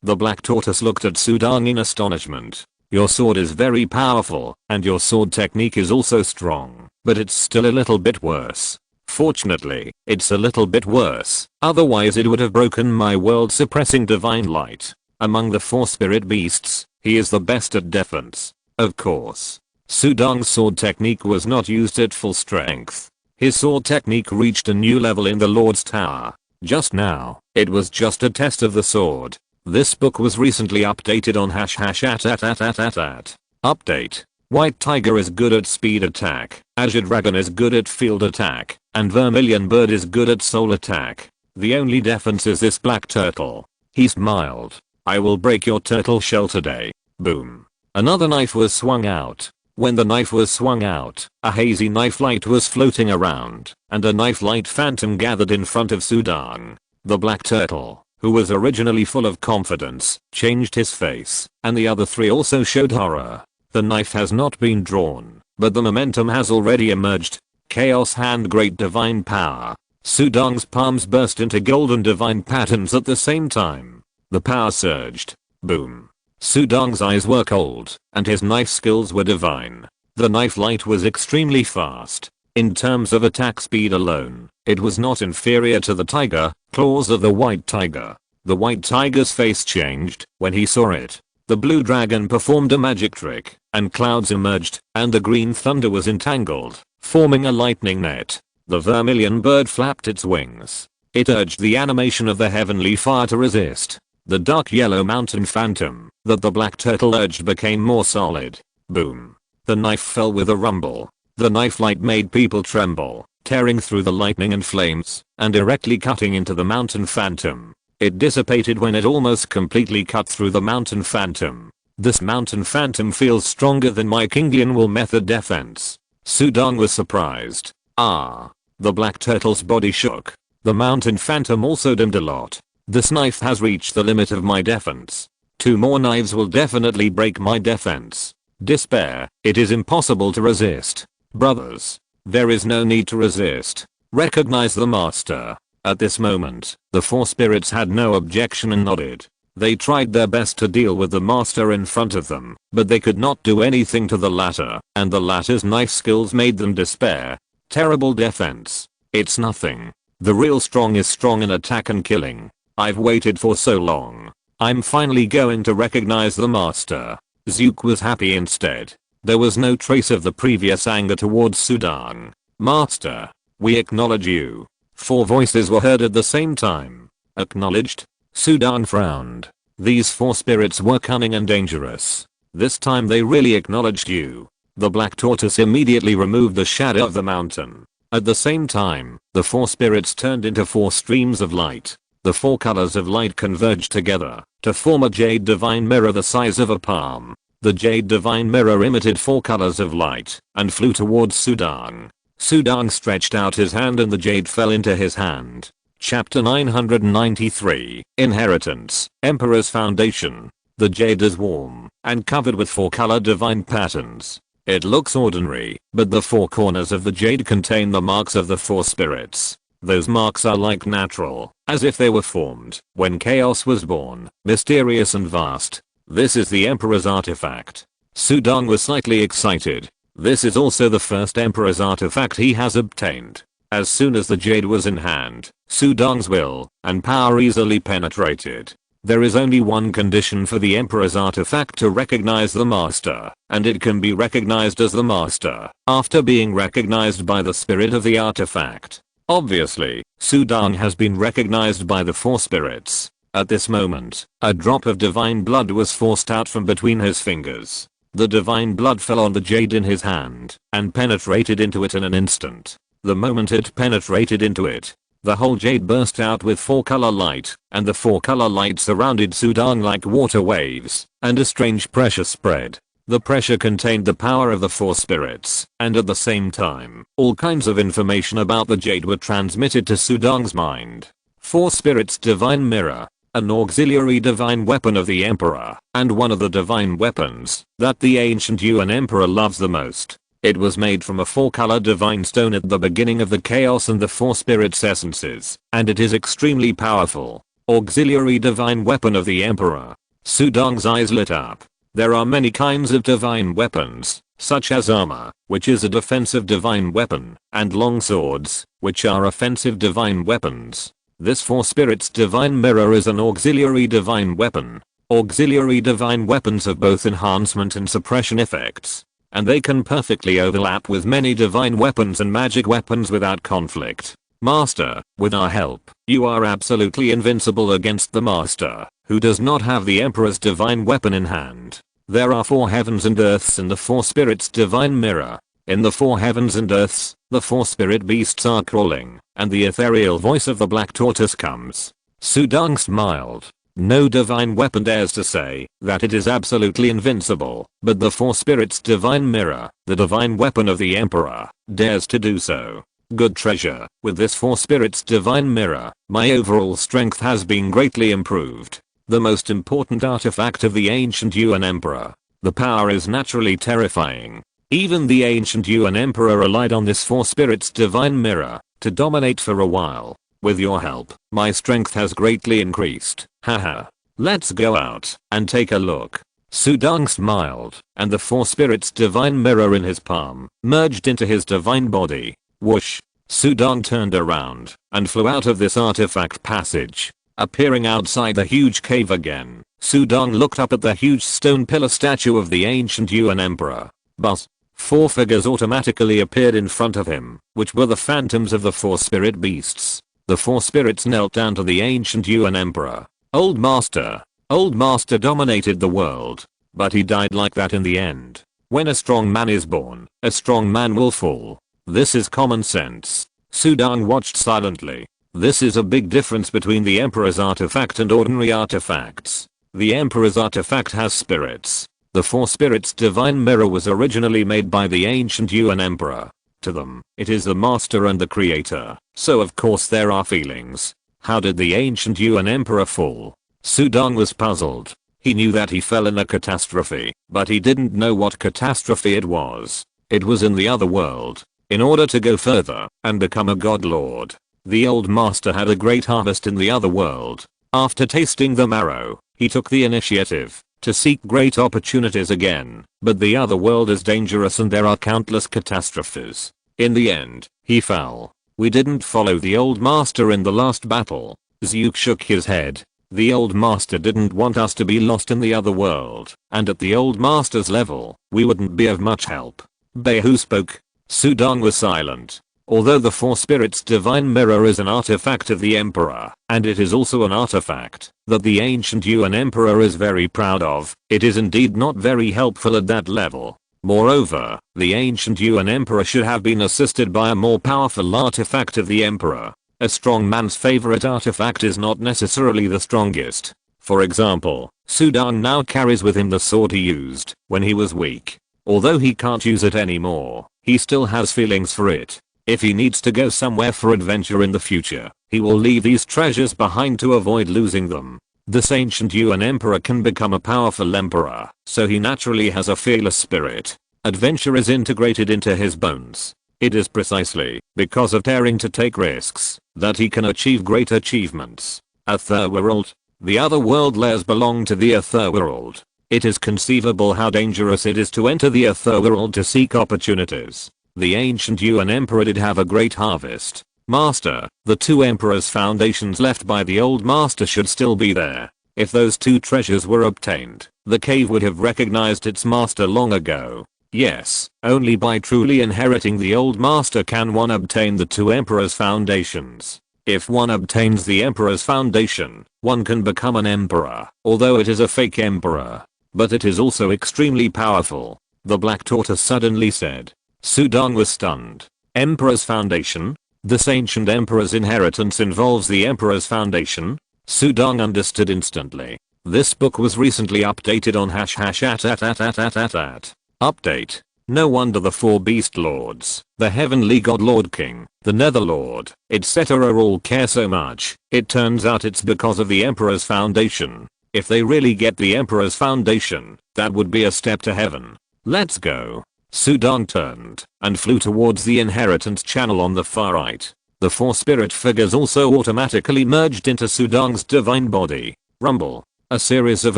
The black tortoise looked at Sudang in astonishment. Your sword is very powerful, and your sword technique is also strong, but it's still a little bit worse. Fortunately, it's a little bit worse, otherwise it would have broken my world suppressing divine light. Among the four spirit beasts, he is the best at defense. Of course. Sudang's sword technique was not used at full strength. His sword technique reached a new level in the Lord's Tower. Just now, it was just a test of the sword. This book was recently updated on #@. Update. White Tiger is good at speed attack, Azure Dragon is good at field attack, and Vermilion Bird is good at soul attack. The only defense is this black turtle. He smiled. I will break your turtle shell today. Boom. Another knife was swung out. When the knife was swung out, a hazy knife light was floating around, and a knife light phantom gathered in front of Sudang. The black turtle, who was originally full of confidence, changed his face, and the other three also showed horror. The knife has not been drawn, but the momentum has already emerged. Chaos hand great divine power. Sudang's palms burst into golden divine patterns at the same time. The power surged. Boom. Sudang's eyes were cold, and his knife skills were divine. The knife light was extremely fast. In terms of attack speed alone, it was not inferior to the tiger claws of the white tiger. The white tiger's face changed when he saw it. The blue dragon performed a magic trick, and clouds emerged, and the green thunder was entangled, forming a lightning net. The vermilion bird flapped its wings. It urged the animation of the heavenly fire to resist. The dark yellow mountain phantom that the black turtle urged became more solid. Boom. The knife fell with a rumble. The knife light made people tremble, tearing through the lightning and flames, and directly cutting into the mountain phantom. It dissipated when it almost completely cut through the mountain phantom. This mountain phantom feels stronger than my Kinglian will method defense. Sudang was surprised. The black turtle's body shook. The mountain phantom also dimmed a lot. This knife has reached the limit of my defense. 2 more knives will definitely break my defense. Despair. It is impossible to resist. Brothers, there is no need to resist. Recognize the master. At this moment, the 4 spirits had no objection and nodded. They tried their best to deal with the master in front of them, but they could not do anything to the latter, and the latter's knife skills made them despair. Terrible defense. It's nothing. The real strong is strong in attack and killing. I've waited for so long. I'm finally going to recognize the master. Zook was happy instead. There was no trace of the previous anger towards Sudang. Master, we acknowledge you. 4 voices were heard at the same time. Acknowledged? Sudang frowned. These 4 spirits were cunning and dangerous. This time they really acknowledged you. The black tortoise immediately removed the shadow of the mountain. At the same time, the 4 spirits turned into 4 streams of light. The 4 colors of light converged together to form a jade divine mirror the size of a palm. The jade divine mirror emitted 4 colors of light and flew towards Sudang. Sudang stretched out his hand and the jade fell into his hand. Chapter 993, Inheritance, Emperor's Foundation. The jade is warm and covered with 4 color divine patterns. It looks ordinary, but the 4 corners of the jade contain the marks of the 4 spirits. Those marks are like natural, as if they were formed when chaos was born, mysterious and vast. This is the Emperor's artifact. Sudang was slightly excited. This is also the first Emperor's artifact he has obtained. As soon as the jade was in hand, Sudang's will and power easily penetrated. There is only one condition for the Emperor's artifact to recognize the master, and it can be recognized as the master after being recognized by the spirit of the artifact. Obviously, Sudang has been recognized by the 4 spirits. At this moment, a drop of divine blood was forced out from between his fingers. The divine blood fell on the jade in his hand and penetrated into it in an instant. The moment it penetrated into it, the whole jade burst out with 4-color light, and the 4-color light surrounded Sudong like water waves, and a strange pressure spread. The pressure contained the power of the 4 spirits, and at the same time, all kinds of information about the jade were transmitted to Sudong's mind. 4 spirits divine mirror, an auxiliary divine weapon of the Emperor, and one of the divine weapons that the ancient Yuan Emperor loves the most. It was made from a 4-color divine stone at the beginning of the chaos and the 4 spirits' essences, and it is extremely powerful. Auxiliary divine weapon of the Emperor. Sudong's eyes lit up. There are many kinds of divine weapons, such as armor, which is a defensive divine weapon, and long swords, which are offensive divine weapons. This 4 spirits divine mirror is an auxiliary divine weapon. Auxiliary divine weapons have both enhancement and suppression effects, and they can perfectly overlap with many divine weapons and magic weapons without conflict. Master, with our help, you are absolutely invincible against the Master, who does not have the Emperor's divine weapon in hand. There are 4 heavens and earths in the 4 spirits divine mirror. In the 4 heavens and earths, the 4 spirit beasts are crawling, and the ethereal voice of the black tortoise comes. Sudong smiled. No divine weapon dares to say that it is absolutely invincible, but the 4 spirits divine mirror, the divine weapon of the Emperor, dares to do so. Good treasure, with this 4 spirits divine mirror, my overall strength has been greatly improved. The most important artifact of the ancient Yuan Emperor. The power is naturally terrifying. Even the ancient Yuan Emperor relied on this 4 spirits divine mirror to dominate for a while. With your help, my strength has greatly increased. Haha. Let's go out and take a look. Sudong smiled, and the 4 spirits divine mirror in his palm merged into his divine body. Whoosh. Sudong turned around and flew out of this artifact passage. Appearing outside the huge cave again, Sudong looked up at the huge stone pillar statue of the ancient Yuan Emperor. But 4 figures automatically appeared in front of him, which were the phantoms of the 4 spirit beasts. The 4 spirits knelt down to the ancient Yuan Emperor. Old Master dominated the world, but he died like that in the end. When a strong man is born, a strong man will fall. This is common sense. Sudong watched silently. This is a big difference between the Emperor's artifact and ordinary artifacts. The Emperor's artifact has spirits. The 4 spirits divine mirror was originally made by the ancient Yuan Emperor. To them, it is the master and the creator, so of course there are feelings. How did the ancient Yuan Emperor fall? Sudong was puzzled. He knew that he fell in a catastrophe, but he didn't know what catastrophe it was. It was in the other world. In order to go further and become a god lord, the old master had a great harvest in the other world. After tasting the marrow, he took the initiative to seek great opportunities again, but the other world is dangerous and there are countless catastrophes. In the end, he fell. We didn't follow the old master in the last battle. Zook shook his head. The old master didn't want us to be lost in the other world, and at the old master's level, we wouldn't be of much help. Behu spoke. Sudong was silent. Although the 4 spirits divine mirror is an artifact of the Emperor, and it is also an artifact that the ancient Yuan Emperor is very proud of, it is indeed not very helpful at that level. Moreover, the ancient Yuan Emperor should have been assisted by a more powerful artifact of the Emperor. A strong man's favorite artifact is not necessarily the strongest. For example, Sudong now carries with him the sword he used when he was weak. Although he can't use it anymore, he still has feelings for it. If he needs to go somewhere for adventure in the future, he will leave these treasures behind to avoid losing them. This ancient Yuan Emperor can become a powerful emperor, so he naturally has a fearless spirit. Adventure is integrated into his bones. It is precisely because of daring to take risks that he can achieve great achievements. Otherworld. The other world layers belong to the Otherworld. It is conceivable how dangerous it is to enter the Otherworld to seek opportunities. The ancient Yuan Emperor did have a great harvest. Master, the 2 emperors' foundations left by the old master should still be there. If those 2 treasures were obtained, the cave would have recognized its master long ago. Yes, only by truly inheriting the old master can one obtain the 2 emperors' foundations. If one obtains the emperor's foundation, one can become an emperor, although it is a fake emperor. But it is also extremely powerful, the black tortoise suddenly said. Sudong was stunned. Emperor's Foundation? This ancient emperor's inheritance involves the Emperor's Foundation? Sudong understood instantly. This book was recently updated on @ update. No wonder the four beast lords, the heavenly god Lord King, the nether lord, etc. all care so much. It turns out it's because of the Emperor's Foundation. If they really get the Emperor's Foundation, that would be a step to heaven. Let's go. Sudong turned and flew towards the inheritance channel on the far right. The four spirit figures also automatically merged into Sudong's divine body. Rumble. A series of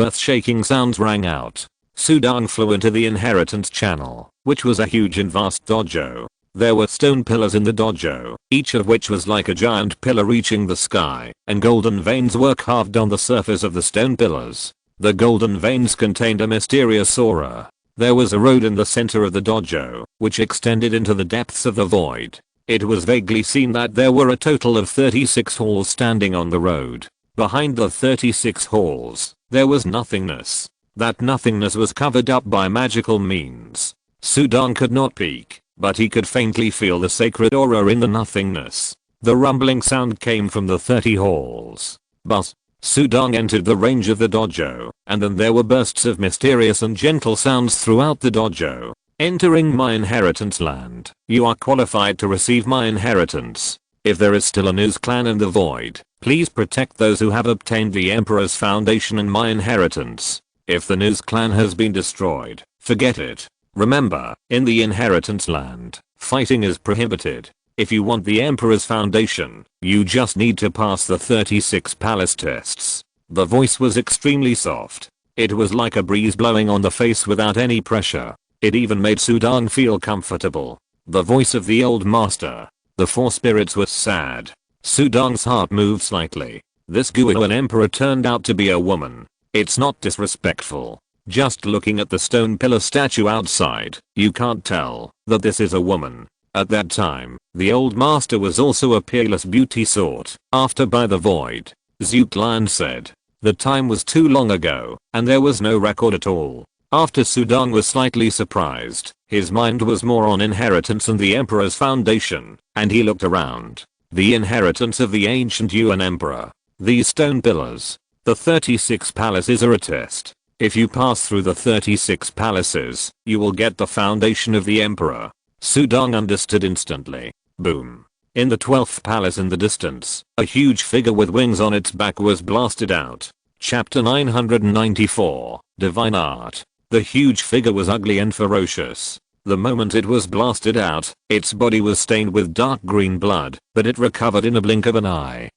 earth-shaking sounds rang out. Sudong flew into the inheritance channel, which was a huge and vast dojo. There were stone pillars in the dojo, each of which was like a giant pillar reaching the sky, and golden veins were carved on the surface of the stone pillars. The golden veins contained a mysterious aura. There was a road in the center of the dojo, which extended into the depths of the void. It was vaguely seen that there were a total of 36 halls standing on the road. Behind the 36 halls, there was nothingness. That nothingness was covered up by magical means. Sudong could not peek, but he could faintly feel the sacred aura in the nothingness. The rumbling sound came from the 30 halls. But Sudong entered the range of the dojo, and then there were bursts of mysterious and gentle sounds throughout the dojo. Entering my inheritance land, you are qualified to receive my inheritance. If there is still a news clan in the void, please protect those who have obtained the Emperor's Foundation and my inheritance. If the news clan has been destroyed, forget it. Remember, in the inheritance land, fighting is prohibited. If you want the Emperor's Foundation, you just need to pass the 36 palace tests. The voice was extremely soft. It was like a breeze blowing on the face without any pressure. It even made Sudong feel comfortable. The voice of the old master. The four spirits was sad. Sudong's heart moved slightly. This Guan emperor turned out to be a woman. It's not disrespectful. Just looking at the stone pillar statue outside, you can't tell that this is a woman. At that time, the old master was also a peerless beauty sought after by the void. Zutlan said. The time was too long ago, and there was no record at all. After Sudong was slightly surprised, his mind was more on inheritance and the Emperor's Foundation, and he looked around. The inheritance of the ancient Yuan Emperor. These stone pillars. The 36 palaces are a test. If you pass through the 36 palaces, you will get the foundation of the Emperor. Sudong understood instantly. Boom. In the 12th palace in the distance, a huge figure with wings on its back was blasted out. Chapter 994, Divine Art. The huge figure was ugly and ferocious. The moment it was blasted out, its body was stained with dark green blood, but it recovered in a blink of an eye.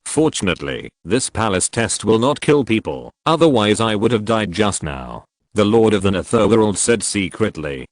Fortunately, this palace test will not kill people, otherwise I would have died just now. The Lord of the Netherworld said secretly.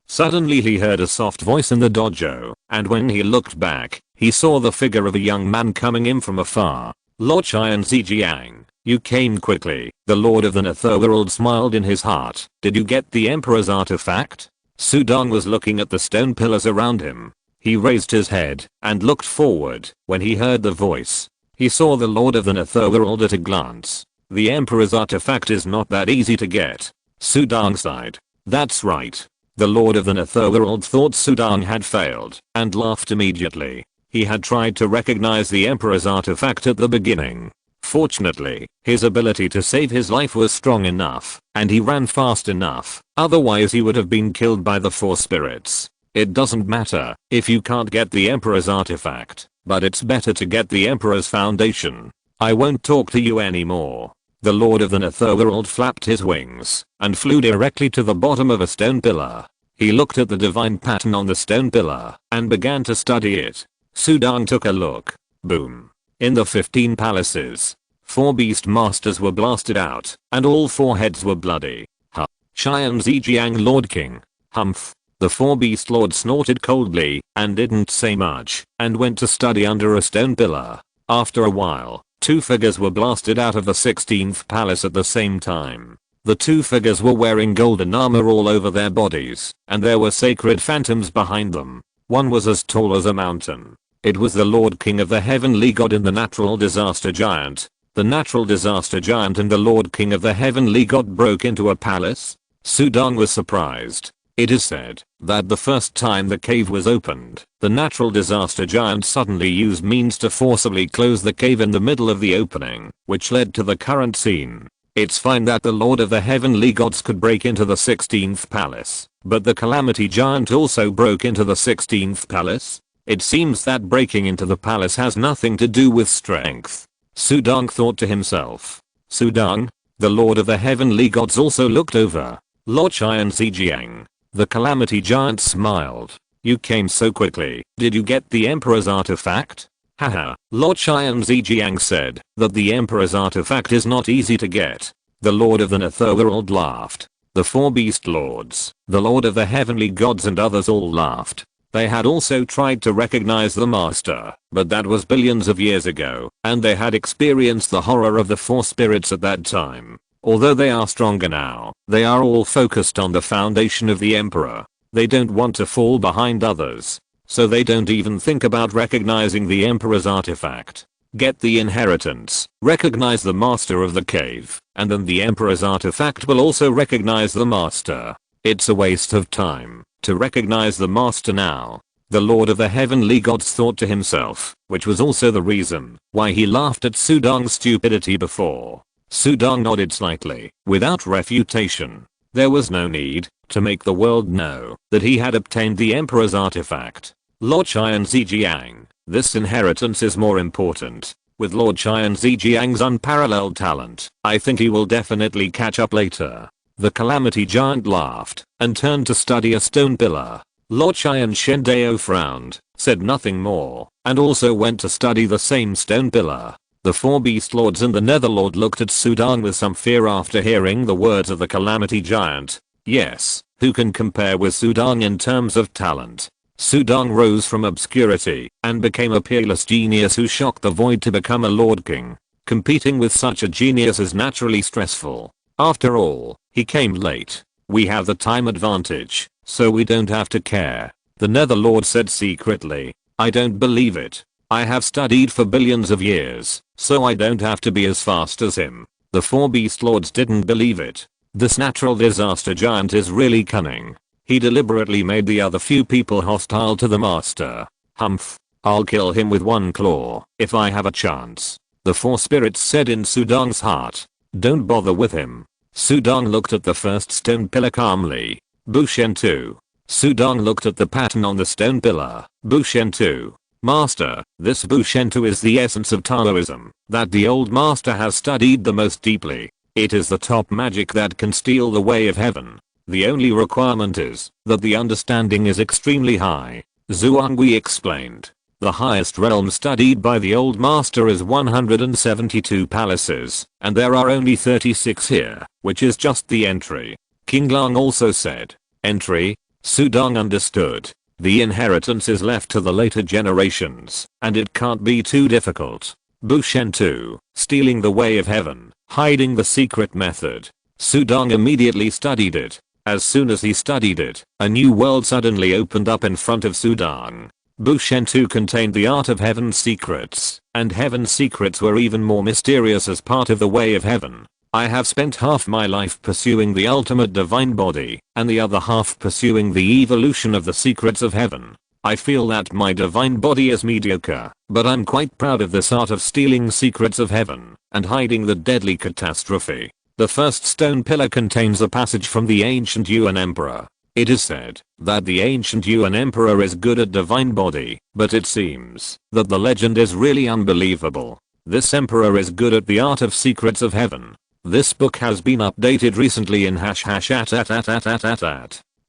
Suddenly he heard a soft voice in the dojo, and when he looked back, he saw the figure of a young man coming in from afar. Lord Qian Zijiang, you came quickly. The Lord of the Netherworld smiled in his heart. Did you get the Emperor's artifact? Sudong was looking at the stone pillars around him. He raised his head and looked forward. When he heard the voice, he saw the Lord of the Netherworld at a glance. The Emperor's artifact is not that easy to get. Sudong sighed. That's right. The Lord of the Netherworld thought Sudong had failed and laughed immediately. He had tried to recognize the Emperor's artifact at the beginning. Fortunately, his ability to save his life was strong enough, and he ran fast enough, otherwise he would have been killed by the four spirits. It doesn't matter if you can't get the Emperor's artifact, but it's better to get the Emperor's Foundation. I won't talk to you anymore. The Lord of the Netherworld flapped his wings and flew directly to the bottom of a stone pillar. He looked at the divine pattern on the stone pillar and began to study it. Sudong took a look. Boom. In the 15 palaces, 4 beast masters were blasted out, and all 4 heads were bloody. Qian Zijiang Lord King. Humph. The 4 beast lords snorted coldly and didn't say much and went to study under a stone pillar. After a while, 2 figures were blasted out of the 16th palace at the same time. The 2 figures were wearing golden armor all over their bodies, and there were sacred phantoms behind them. One was as tall as a mountain. It was the Lord King of the Heavenly God and the Natural Disaster Giant. The Natural Disaster Giant and the Lord King of the Heavenly God broke into a palace? Sudong was surprised. It is said that the first time the cave was opened, the natural disaster giant suddenly used means to forcibly close the cave in the middle of the opening, which led to the current scene. It's fine that the Lord of the Heavenly Gods could break into the 16th palace, but the Calamity Giant also broke into the 16th palace? It seems that breaking into the palace has nothing to do with strength. Sudong thought to himself. Sudong? The Lord of the Heavenly Gods also looked over. Lord Qian Zijiang. The Calamity Giant smiled. You came so quickly. Did you get the Emperor's artifact? Haha. Lord Qian Zijiang said that the Emperor's artifact is not easy to get. The Lord of the Netherworld laughed. The 4 Beast Lords, the Lord of the Heavenly Gods and others all laughed. They had also tried to recognize the master, but that was billions of years ago, and they had experienced the horror of the 4 spirits at that time. Although they are stronger now, they are all focused on the foundation of the Emperor. They don't want to fall behind others, so they don't even think about recognizing the Emperor's artifact. Get the inheritance, recognize the master of the cave, and then the Emperor's artifact will also recognize the master. It's a waste of time to recognize the master now. The Lord of the Heavenly Gods thought to himself, which was also the reason why he laughed at Sudong's stupidity before. Sudong nodded slightly, without refutation. There was no need to make the world know that he had obtained the Emperor's artifact. Lord Qian Zijiang, this inheritance is more important. With Lord Qian Zijiang's unparalleled talent, I think he will definitely catch up later. The Calamity Giant laughed and turned to study a stone pillar. Lord Qian Shendao frowned, said nothing more, and also went to study the same stone pillar. The 4 Beast Lords and the Netherlord looked at Sudong with some fear after hearing the words of the Calamity Giant. Yes, who can compare with Sudong in terms of talent? Sudong rose from obscurity and became a peerless genius who shocked the void to become a Lord King. Competing with such a genius is naturally stressful. After all, he came late. We have the time advantage, so we don't have to care. The Netherlord said secretly. I don't believe it. I have studied for billions of years, so I don't have to be as fast as him. The 4 Beast Lords didn't believe it. This natural disaster giant is really cunning. He deliberately made the other few people hostile to the master. Humph. I'll kill him with 1 claw, if I have a chance. The 4 spirits said in Sudong's heart. Don't bother with him. Sudong looked at the first stone pillar calmly. Bushen 2. Sudong looked at the pattern on the stone pillar. Bushen 2. Master, this Bushentu is the essence of Taoism that the old master has studied the most deeply. It is the top magic that can steal the way of heaven. The only requirement is that the understanding is extremely high. Zhuangui explained. The highest realm studied by the old master is 172 palaces, and there are only 36 here, which is just the entry. King Lang also said. Entry? Sudong understood. The inheritance is left to the later generations, and it can't be too difficult. Bushen 2, stealing the way of heaven, hiding the secret method. Sudong immediately studied it. As soon as he studied it, a new world suddenly opened up in front of Sudong. Bushen 2 contained the art of heaven's secrets, and heaven's secrets were even more mysterious as part of the way of heaven. I have spent half my life pursuing the ultimate divine body, and the other half pursuing the evolution of the secrets of heaven. I feel that my divine body is mediocre, but I'm quite proud of this art of stealing secrets of heaven, and hiding the deadly catastrophe. The first stone pillar contains a passage from the ancient Yuan Emperor. It is said that the ancient Yuan Emperor is good at divine body, but it seems that the legend is really unbelievable. This emperor is good at the art of secrets of heaven. This book has been updated recently in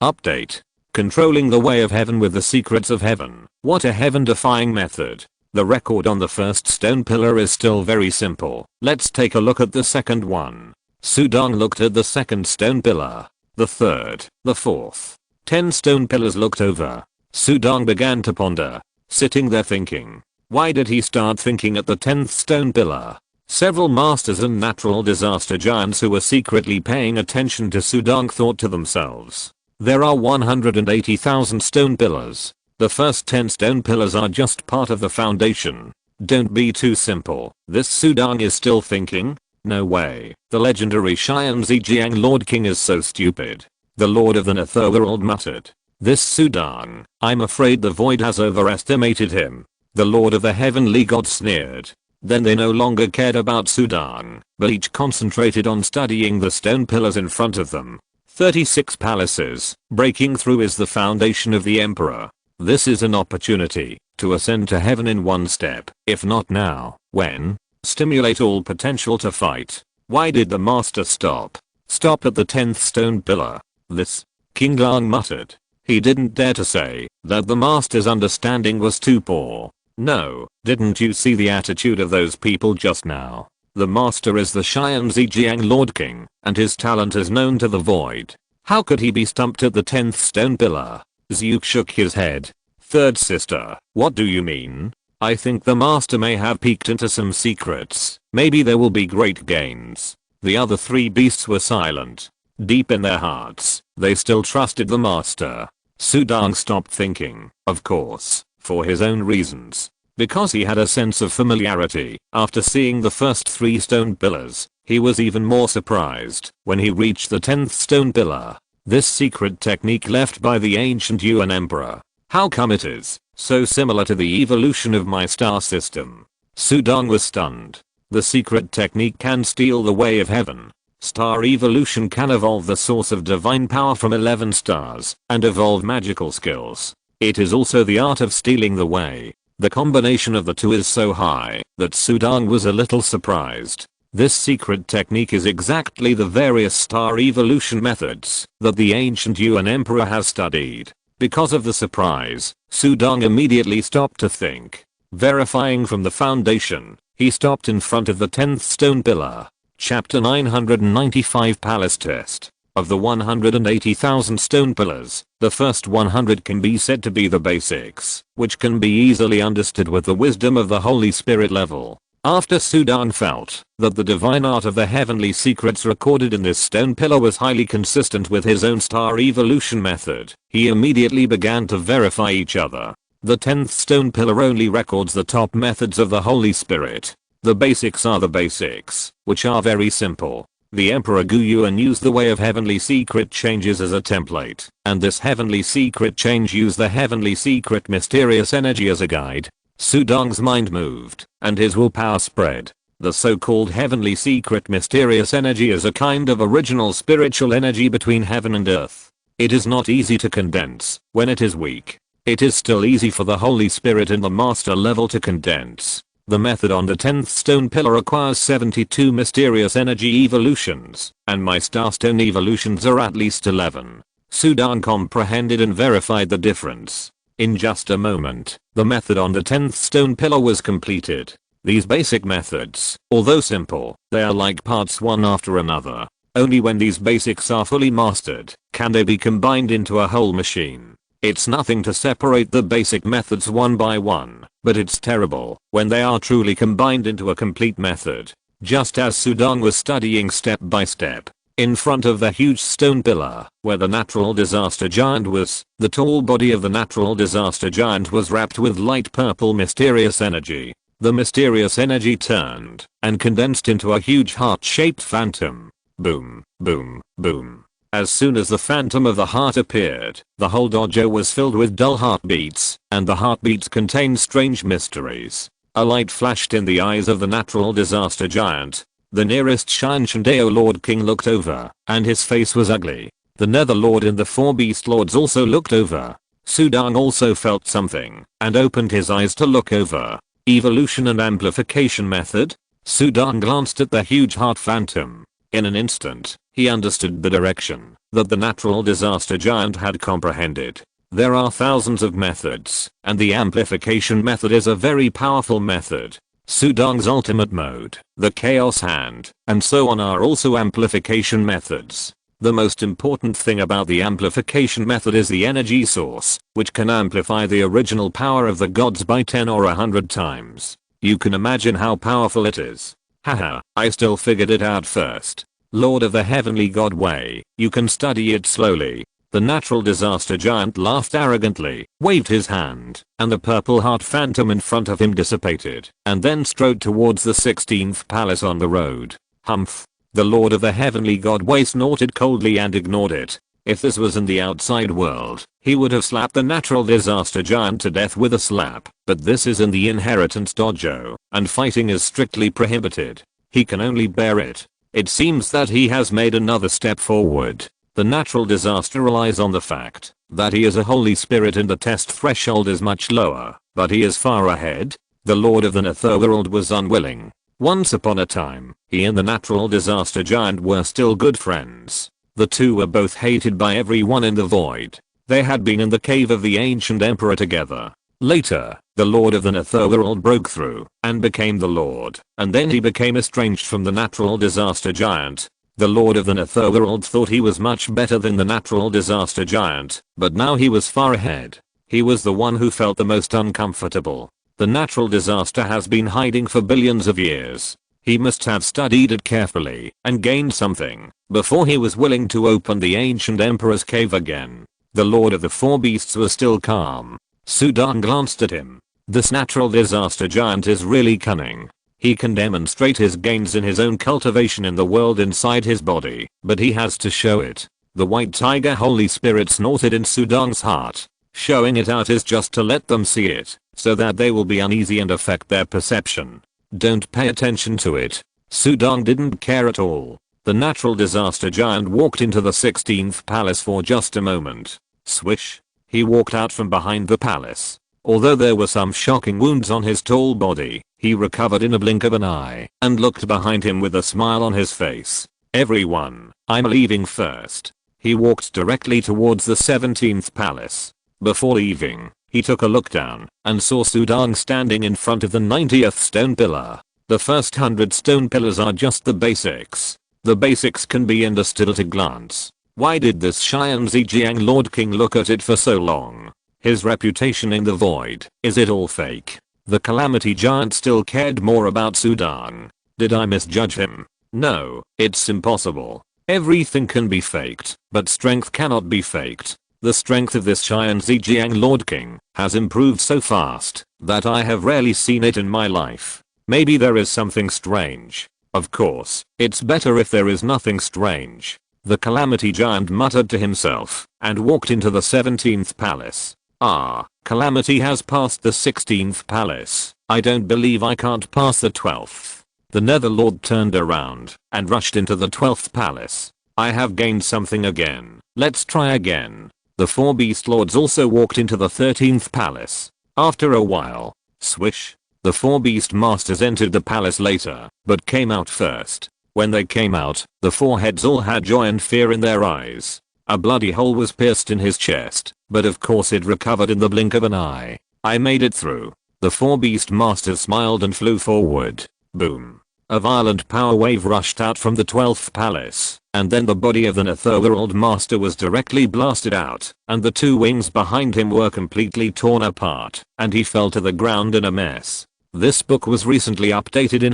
Update. Controlling the way of heaven with the secrets of heaven. What a heaven-defying method. The record on the first stone pillar is still very simple. Let's take a look at the second one. Sudong looked at the second stone pillar. The third, the fourth. 10 stone pillars looked over. Sudong began to ponder. Sitting there thinking. Why did he start thinking at the 10th stone pillar? Several masters and natural disaster giants who were secretly paying attention to Sudong thought to themselves. There are 180,000 stone pillars. The first 10 stone pillars are just part of the foundation. Don't be too simple. This Sudong is still thinking? No way. The legendary Qian Zijiang Lord King is so stupid. The Lord of the Netherworld muttered. This Sudang, I'm afraid the void has overestimated him. The Lord of the Heavenly God sneered. Then they no longer cared about Sudang, but each concentrated on studying the stone pillars in front of them. 36 palaces. Breaking through is the foundation of the Emperor. This is an opportunity to ascend to heaven in one step. If not now, when? Stimulate all potential to fight. Why did the master stop? Stop at the 10th stone pillar. This? King Lang muttered. He didn't dare to say that the master's understanding was too poor. No, didn't you see the attitude of those people just now? The master is the Xian Zijiang Lord King, and his talent is known to the void. How could he be stumped at the 10th stone pillar? Zhuge shook his head. Third sister, what do you mean? I think the master may have peeked into some secrets. Maybe there will be great gains. The other three beasts were silent. Deep in their hearts, they still trusted the master. Sudang stopped thinking, of course, for his own reasons. Because he had a sense of familiarity after seeing the first 3 stone pillars, he was even more surprised when he reached the 10th stone pillar. This secret technique left by the ancient Yuan Emperor. How come it is so similar to the evolution of my star system? Sudang was stunned. The secret technique can steal the way of heaven. Star evolution can evolve the source of divine power from 11 stars and evolve magical skills. It is also the art of stealing the way. The combination of the two is so high that Sudang was a little surprised. This secret technique is exactly the various star evolution methods that the ancient Yuan Emperor has studied. Because of the surprise, Sudang immediately stopped to think. Verifying from the foundation, he stopped in front of the 10th stone pillar. Chapter 995 Palace Test. Of the 180,000 stone pillars, the first 100 can be said to be the basics, which can be easily understood with the wisdom of the Holy Spirit level. After Sudang felt that the divine art of the heavenly secrets recorded in this stone pillar was highly consistent with his own star evolution method, he immediately began to verify each other. The 10th stone pillar only records the top methods of the Holy Spirit. The basics are the basics, which are very simple. The Emperor Gu Yuan used the way of heavenly secret changes as a template, and this heavenly secret change used the heavenly secret mysterious energy as a guide. Sudang's mind moved, and his willpower spread. The so-called heavenly secret mysterious energy is a kind of original spiritual energy between heaven and earth. It is not easy to condense when it is weak. It is still easy for the Holy Spirit in the master level to condense. The method on the 10th stone pillar requires 72 mysterious energy evolutions, and my starstone evolutions are at least 11. Sudang comprehended and verified the difference. In just a moment, the method on the 10th stone pillar was completed. These basic methods, although simple, they are like parts one after another. Only when these basics are fully mastered, can they be combined into a whole machine. It's nothing to separate the basic methods one by one, but it's terrible when they are truly combined into a complete method. Just as Sudang was studying step by step, in front of the huge stone pillar, where the natural disaster giant was, the tall body of the natural disaster giant was wrapped with light purple mysterious energy. The mysterious energy turned and condensed into a huge heart-shaped phantom. Boom, boom, boom. As soon as the phantom of the heart appeared, the whole dojo was filled with dull heartbeats, and the heartbeats contained strange mysteries. A light flashed in the eyes of the natural disaster giant. The nearest Shan Shandao Lord King looked over, and his face was ugly. The Nether Lord and the 4 Beast Lords also looked over. Sudang also felt something, and opened his eyes to look over. Evolution and amplification method? Sudang glanced at the huge heart phantom. In an instant, he understood the direction that the natural disaster giant had comprehended. There are thousands of methods, and the amplification method is a very powerful method. Sudang's ultimate mode, the chaos hand, and so on are also amplification methods. The most important thing about the amplification method is the energy source, which can amplify the original power of the gods by 10 or 100 times. You can imagine how powerful it is. Haha, I still figured it out first. Lord of the Heavenly God way, you can study it slowly. The natural disaster giant laughed arrogantly, waved his hand, and the purple heart phantom in front of him dissipated, and then strode towards the 16th palace on the road. Humph. The Lord of the Heavenly God way snorted coldly and ignored it. If this was in the outside world, he would have slapped the natural disaster giant to death with a slap, but this is in the inheritance dojo, and fighting is strictly prohibited. He can only bear it. It seems that he has made another step forward. The natural disaster relies on the fact that he is a holy spirit and the test threshold is much lower, but he is far ahead. The Lord of the Netherworld was unwilling. Once upon a time, he and the natural disaster giant were still good friends. The two were both hated by everyone in the void. They had been in the cave of the ancient emperor together. Later, the Lord of the Netherworld broke through and became the Lord, and then he became estranged from the natural disaster giant. The Lord of the Netherworld thought he was much better than the natural disaster giant, but now he was far ahead. He was the one who felt the most uncomfortable. The natural disaster has been hiding for billions of years. He must have studied it carefully and gained something before he was willing to open the ancient emperor's cave again. The Lord of the Four Beasts was still calm. Sudan glanced at him. This natural disaster giant is really cunning. He can demonstrate his gains in his own cultivation in the world inside his body, but he has to show it. The white tiger holy spirit snorted in Sudan's heart. Showing it out is just to let them see it, so that they will be uneasy and affect their perception. Don't pay attention to it. Sudan didn't care at all. The natural disaster giant walked into the 16th palace for just a moment. Swish. He walked out from behind the palace. Although there were some shocking wounds on his tall body, he recovered in a blink of an eye and looked behind him with a smile on his face. Everyone, I'm leaving first. He walked directly towards the 17th palace. Before leaving, he took a look down and saw Sudan standing in front of the 90th stone pillar. The first 100 stone pillars are just the basics. The basics can be understood at a glance. Why did this Xian Zijiang Lord King look at it for so long? His reputation in the void, is it all fake? The Calamity Giant still cared more about Sudan. Did I misjudge him? No, it's impossible. Everything can be faked, but strength cannot be faked. The strength of this Xian Zijiang Lord King has improved so fast that I have rarely seen it in my life. Maybe there is something strange. Of course, it's better if there is nothing strange. The Calamity Giant muttered to himself and walked into the 17th palace. Ah, Calamity has passed the 16th palace. I don't believe I can't pass the 12th. The Netherlord turned around and rushed into the 12th palace. I have gained something again. Let's try again. The 4 Beast Lords also walked into the 13th palace. After a while, swish, the 4 Beast Masters entered the palace later, but came out first. When they came out, the 4 heads all had joy and fear in their eyes. A bloody hole was pierced in his chest, but of course it recovered in the blink of an eye. I made it through. The 4 Beast Masters smiled and flew forward. Boom. A violent power wave rushed out from the 12th palace, and then the body of the Netherworld Master was directly blasted out, and the 2 wings behind him were completely torn apart, and he fell to the ground in a mess. This book was recently updated in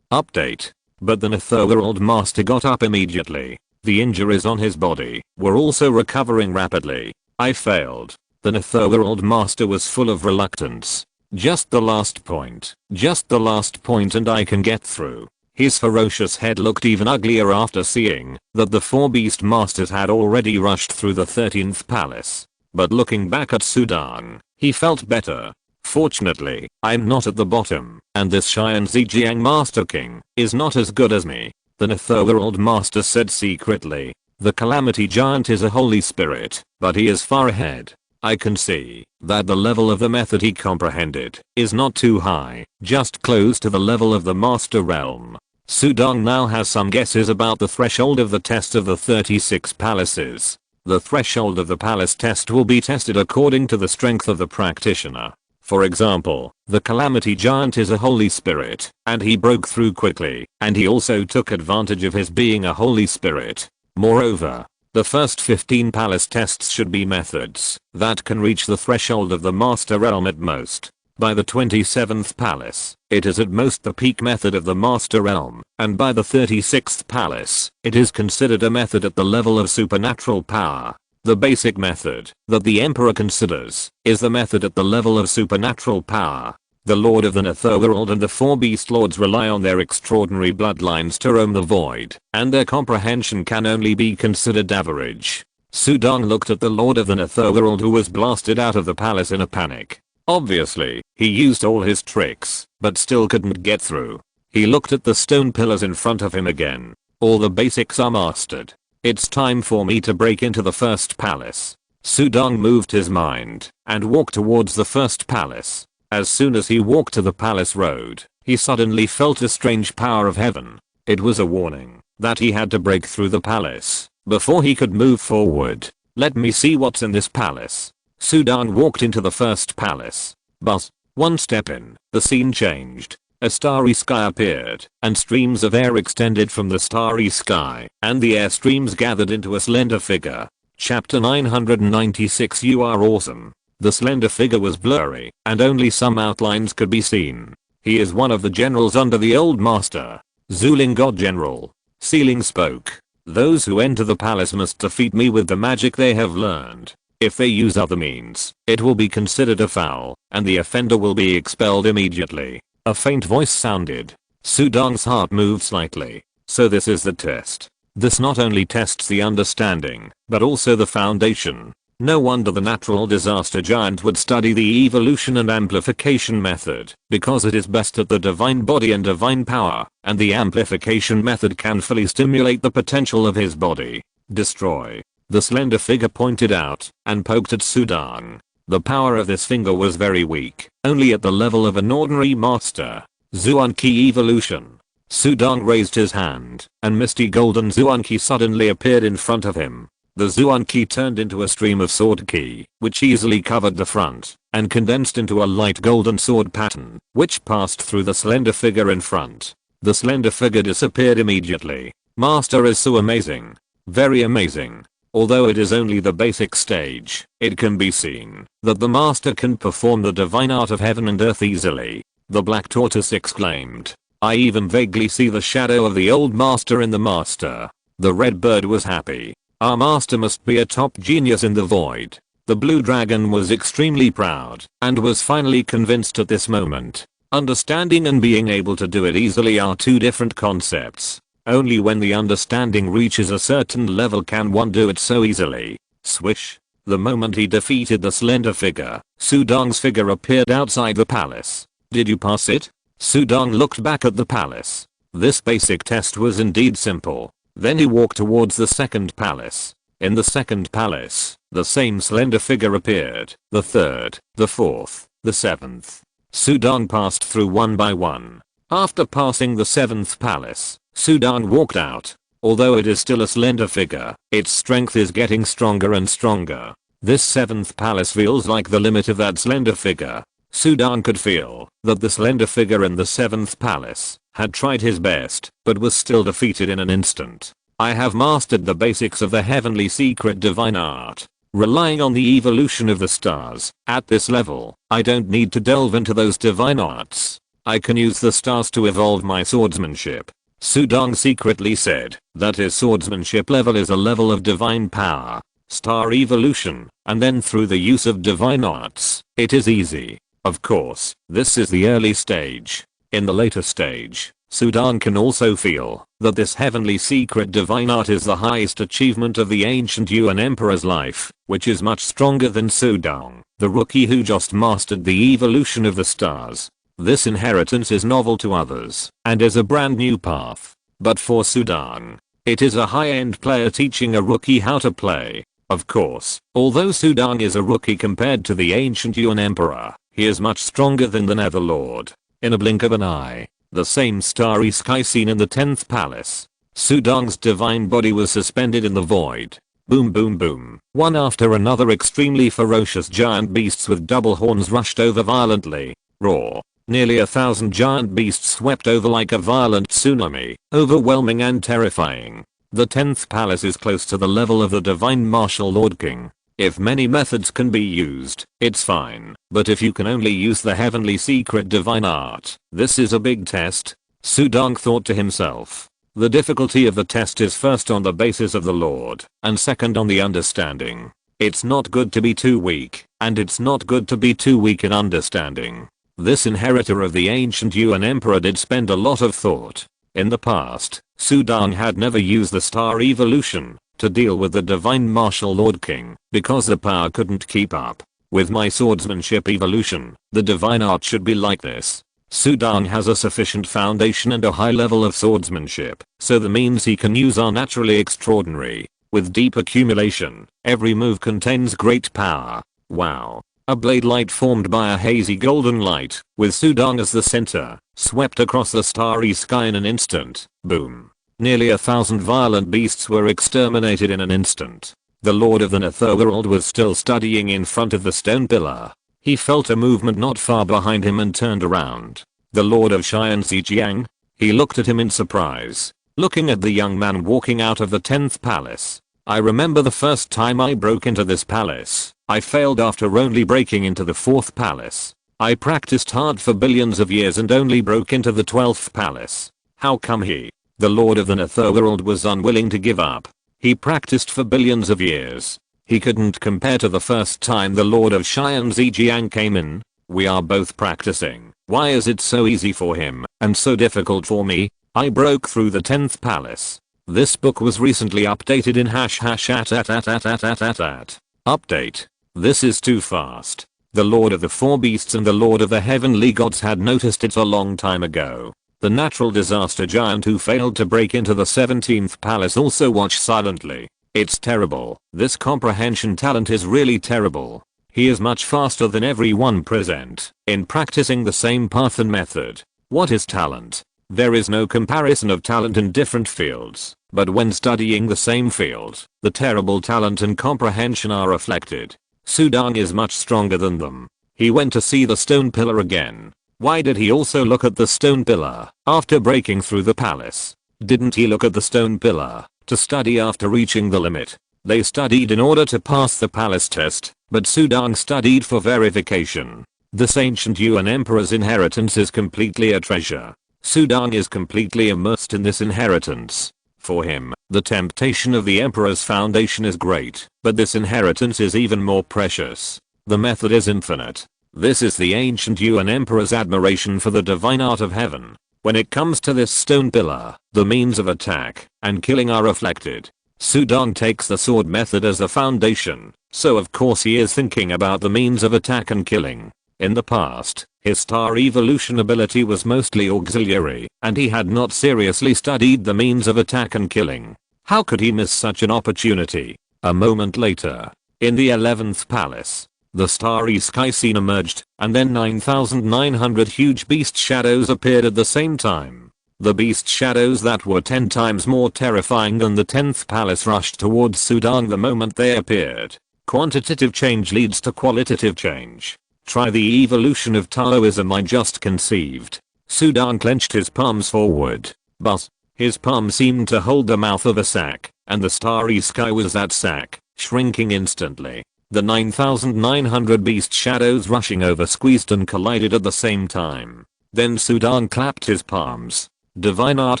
update. But the Netherworld Master got up immediately. The injuries on his body were also recovering rapidly. I failed. The Netherworld Master was full of reluctance. Just the last point and I can get through. His ferocious head looked even uglier after seeing that the 4 Beast Masters had already rushed through the 13th palace. But looking back at Sudan, he felt better. Fortunately, I'm not at the bottom, and this Xian Zijiang Master King is not as good as me. The Netherworld Master said secretly. The Calamity Giant is a holy spirit, but he is far ahead. I can see that the level of the method he comprehended is not too high, just close to the level of the Master Realm. Sudan now has some guesses about the threshold of the test of the 36 palaces. The threshold of the palace test will be tested according to the strength of the practitioner. For example, the Calamity Giant is a holy spirit, and he broke through quickly, and he also took advantage of his being a holy spirit. Moreover, the first 15 palace tests should be methods that can reach the threshold of the Master Realm at most. By the 27th palace, it is at most the peak method of the Master Realm, and by the 36th palace, it is considered a method at the level of supernatural power. The basic method that the Emperor considers is the method at the level of supernatural power. The Lord of the Netherworld and the 4 Beast Lords rely on their extraordinary bloodlines to roam the void, and their comprehension can only be considered average. Sudong looked at the Lord of the Netherworld, who was blasted out of the palace in a panic. Obviously, he used all his tricks, but still couldn't get through. He looked at the stone pillars in front of him again. All the basics are mastered. It's time for me to break into the first palace. Sudong moved his mind and walked towards the first palace. As soon as he walked to the palace road, he suddenly felt a strange power of heaven. It was a warning that he had to break through the palace before he could move forward. Let me see what's in this palace. Sudong walked into the first palace. But one step in, the scene changed. A starry sky appeared, and streams of air extended from the starry sky, and the air streams gathered into a slender figure. Chapter 996. You are awesome. The slender figure was blurry, and only some outlines could be seen. He is one of the generals under the old master. Zuling God General. Sealing spoke. Those who enter the palace must defeat me with the magic they have learned. If they use other means, it will be considered a foul, and the offender will be expelled immediately. A faint voice sounded. Sudong's heart moved slightly. So this is the test. This not only tests the understanding, but also the foundation. No wonder the natural disaster giant would study the evolution and amplification method, because it is best at the divine body and divine power, and the amplification method can fully stimulate the potential of his body. Destroy. The slender figure pointed out and poked at Sudong. The power of this finger was very weak, only at the level of an ordinary master. Zuan Ki evolution. Sudong raised his hand, and misty golden Zuan Ki suddenly appeared in front of him. The Zuan Ki turned into a stream of sword ki, which easily covered the front, and condensed into a light golden sword pattern, which passed through the slender figure in front. The slender figure disappeared immediately. Master is so amazing. Very amazing. Although it is only the basic stage, it can be seen that the master can perform the divine art of heaven and earth easily. The black tortoise exclaimed. I even vaguely see the shadow of the old master in the master. The red bird was happy. Our master must be a top genius in the void. The blue dragon was extremely proud and was finally convinced at this moment. Understanding and being able to do it easily are two different concepts. Only when the understanding reaches a certain level can one do it so easily. Swish. The moment he defeated the slender figure, Sudong's figure appeared outside the palace. Did you pass it? Sudong looked back at the palace. This basic test was indeed simple. Then he walked towards the second palace. In the second palace, the same slender figure appeared. The third, the fourth, the seventh. Sudong passed through one by one. After passing the seventh palace, Sudong walked out. Although it is still a slender figure, its strength is getting stronger and stronger. This seventh palace feels like the limit of that slender figure. Sudong could feel that the slender figure in the seventh palace had tried his best, but was still defeated in an instant. I have mastered the basics of the heavenly secret divine art. Relying on the evolution of the stars, at this level, I don't need to delve into those divine arts. I can use the stars to evolve my swordsmanship. Sudong secretly said that his swordsmanship level is a level of divine power, star evolution, and then through the use of divine arts, it is easy. Of course, this is the early stage. In the later stage, Sudong can also feel that this heavenly secret divine art is the highest achievement of the ancient Yuan Emperor's life, which is much stronger than Sudong, the rookie who just mastered the evolution of the stars. This inheritance is novel to others, and is a brand new path. But for Sudong, it is a high-end player teaching a rookie how to play. Of course, although Sudong is a rookie compared to the ancient Yuan Emperor, he is much stronger than the Netherlord. In a blink of an eye, the same starry sky seen in the 10th palace. Sudong's divine body was suspended in the void. Boom boom boom. One after another extremely ferocious giant beasts with double horns rushed over violently. Roar. Nearly 1,000 giant beasts swept over like a violent tsunami, overwhelming and terrifying. The 10th palace is close to the level of the divine martial lord king. If many methods can be used, it's fine, but if you can only use the heavenly secret divine art, this is a big test. Sudong thought to himself. The difficulty of the test is first on the basis of the lord, and second on the understanding. It's not good to be too weak, and it's not good to be too weak in understanding. This inheritor of the ancient Yuan emperor did spend a lot of thought. In the past, Sudong had never used the star evolution to deal with the divine martial lord king because the power couldn't keep up. With my swordsmanship evolution, the divine art should be like this. Sudong has a sufficient foundation and a high level of swordsmanship, so the means he can use are naturally extraordinary. With deep accumulation, every move contains great power. Wow. A blade light formed by a hazy golden light, with Sudong as the center, swept across the starry sky in an instant. Boom. Nearly 1,000 violent beasts were exterminated in an instant. The Lord of the Netherworld was still studying in front of the stone pillar. He felt a movement not far behind him and turned around. The Lord of Xian Zijiang? He looked at him in surprise, looking at the young man walking out of the 10th palace. I remember the first time I broke into this palace. I failed after only breaking into the 4th palace. I practiced hard for billions of years and only broke into the 12th palace. How come he, the Lord of the Netherworld, was unwilling to give up? He practiced for billions of years. He couldn't compare to the first time the Lord of Xian Zijiang came in. We are both practicing. Why is it so easy for him and so difficult for me? I broke through the 10th palace. This book was recently updated in #@. Update. This is too fast. The Lord of the Four Beasts and the Lord of the Heavenly Gods had noticed it a long time ago. The natural disaster giant who failed to break into the 17th palace also watched silently. It's terrible. This comprehension talent is really terrible. He is much faster than everyone present in practicing the same path and method. What is talent? There is no comparison of talent in different fields, but when studying the same field, the terrible talent and comprehension are reflected. Sudong is much stronger than them. He went to see the stone pillar again. Why did he also look at the stone pillar after breaking through the palace? Didn't he look at the stone pillar to study after reaching the limit? They studied in order to pass the palace test, but Sudong studied for verification. This ancient Yuan emperor's inheritance is completely a treasure. Sudong is completely immersed in this inheritance. For him, the temptation of the emperor's foundation is great, but this inheritance is even more precious. The method is infinite. This is the ancient Yuan emperor's admiration for the divine art of heaven. When it comes to this stone pillar, the means of attack and killing are reflected. Sudong takes the sword method as a foundation, so of course he is thinking about the means of attack and killing. In the past, his star evolution ability was mostly auxiliary, and he had not seriously studied the means of attack and killing. How could he miss such an opportunity? A moment later, in the 11th palace, the starry sky scene emerged, and then 9,900 huge beast shadows appeared at the same time. The beast shadows that were 10 times more terrifying than the 10th palace rushed towards Sudong the moment they appeared. Quantitative change leads to qualitative change. Try the evolution of Taoism I just conceived. Sudong clenched his palms forward. But his palm seemed to hold the mouth of a sack, and the starry sky was that sack, shrinking instantly. The 9,900 beast shadows rushing over squeezed and collided at the same time. Then Sudong clapped his palms. Divine Art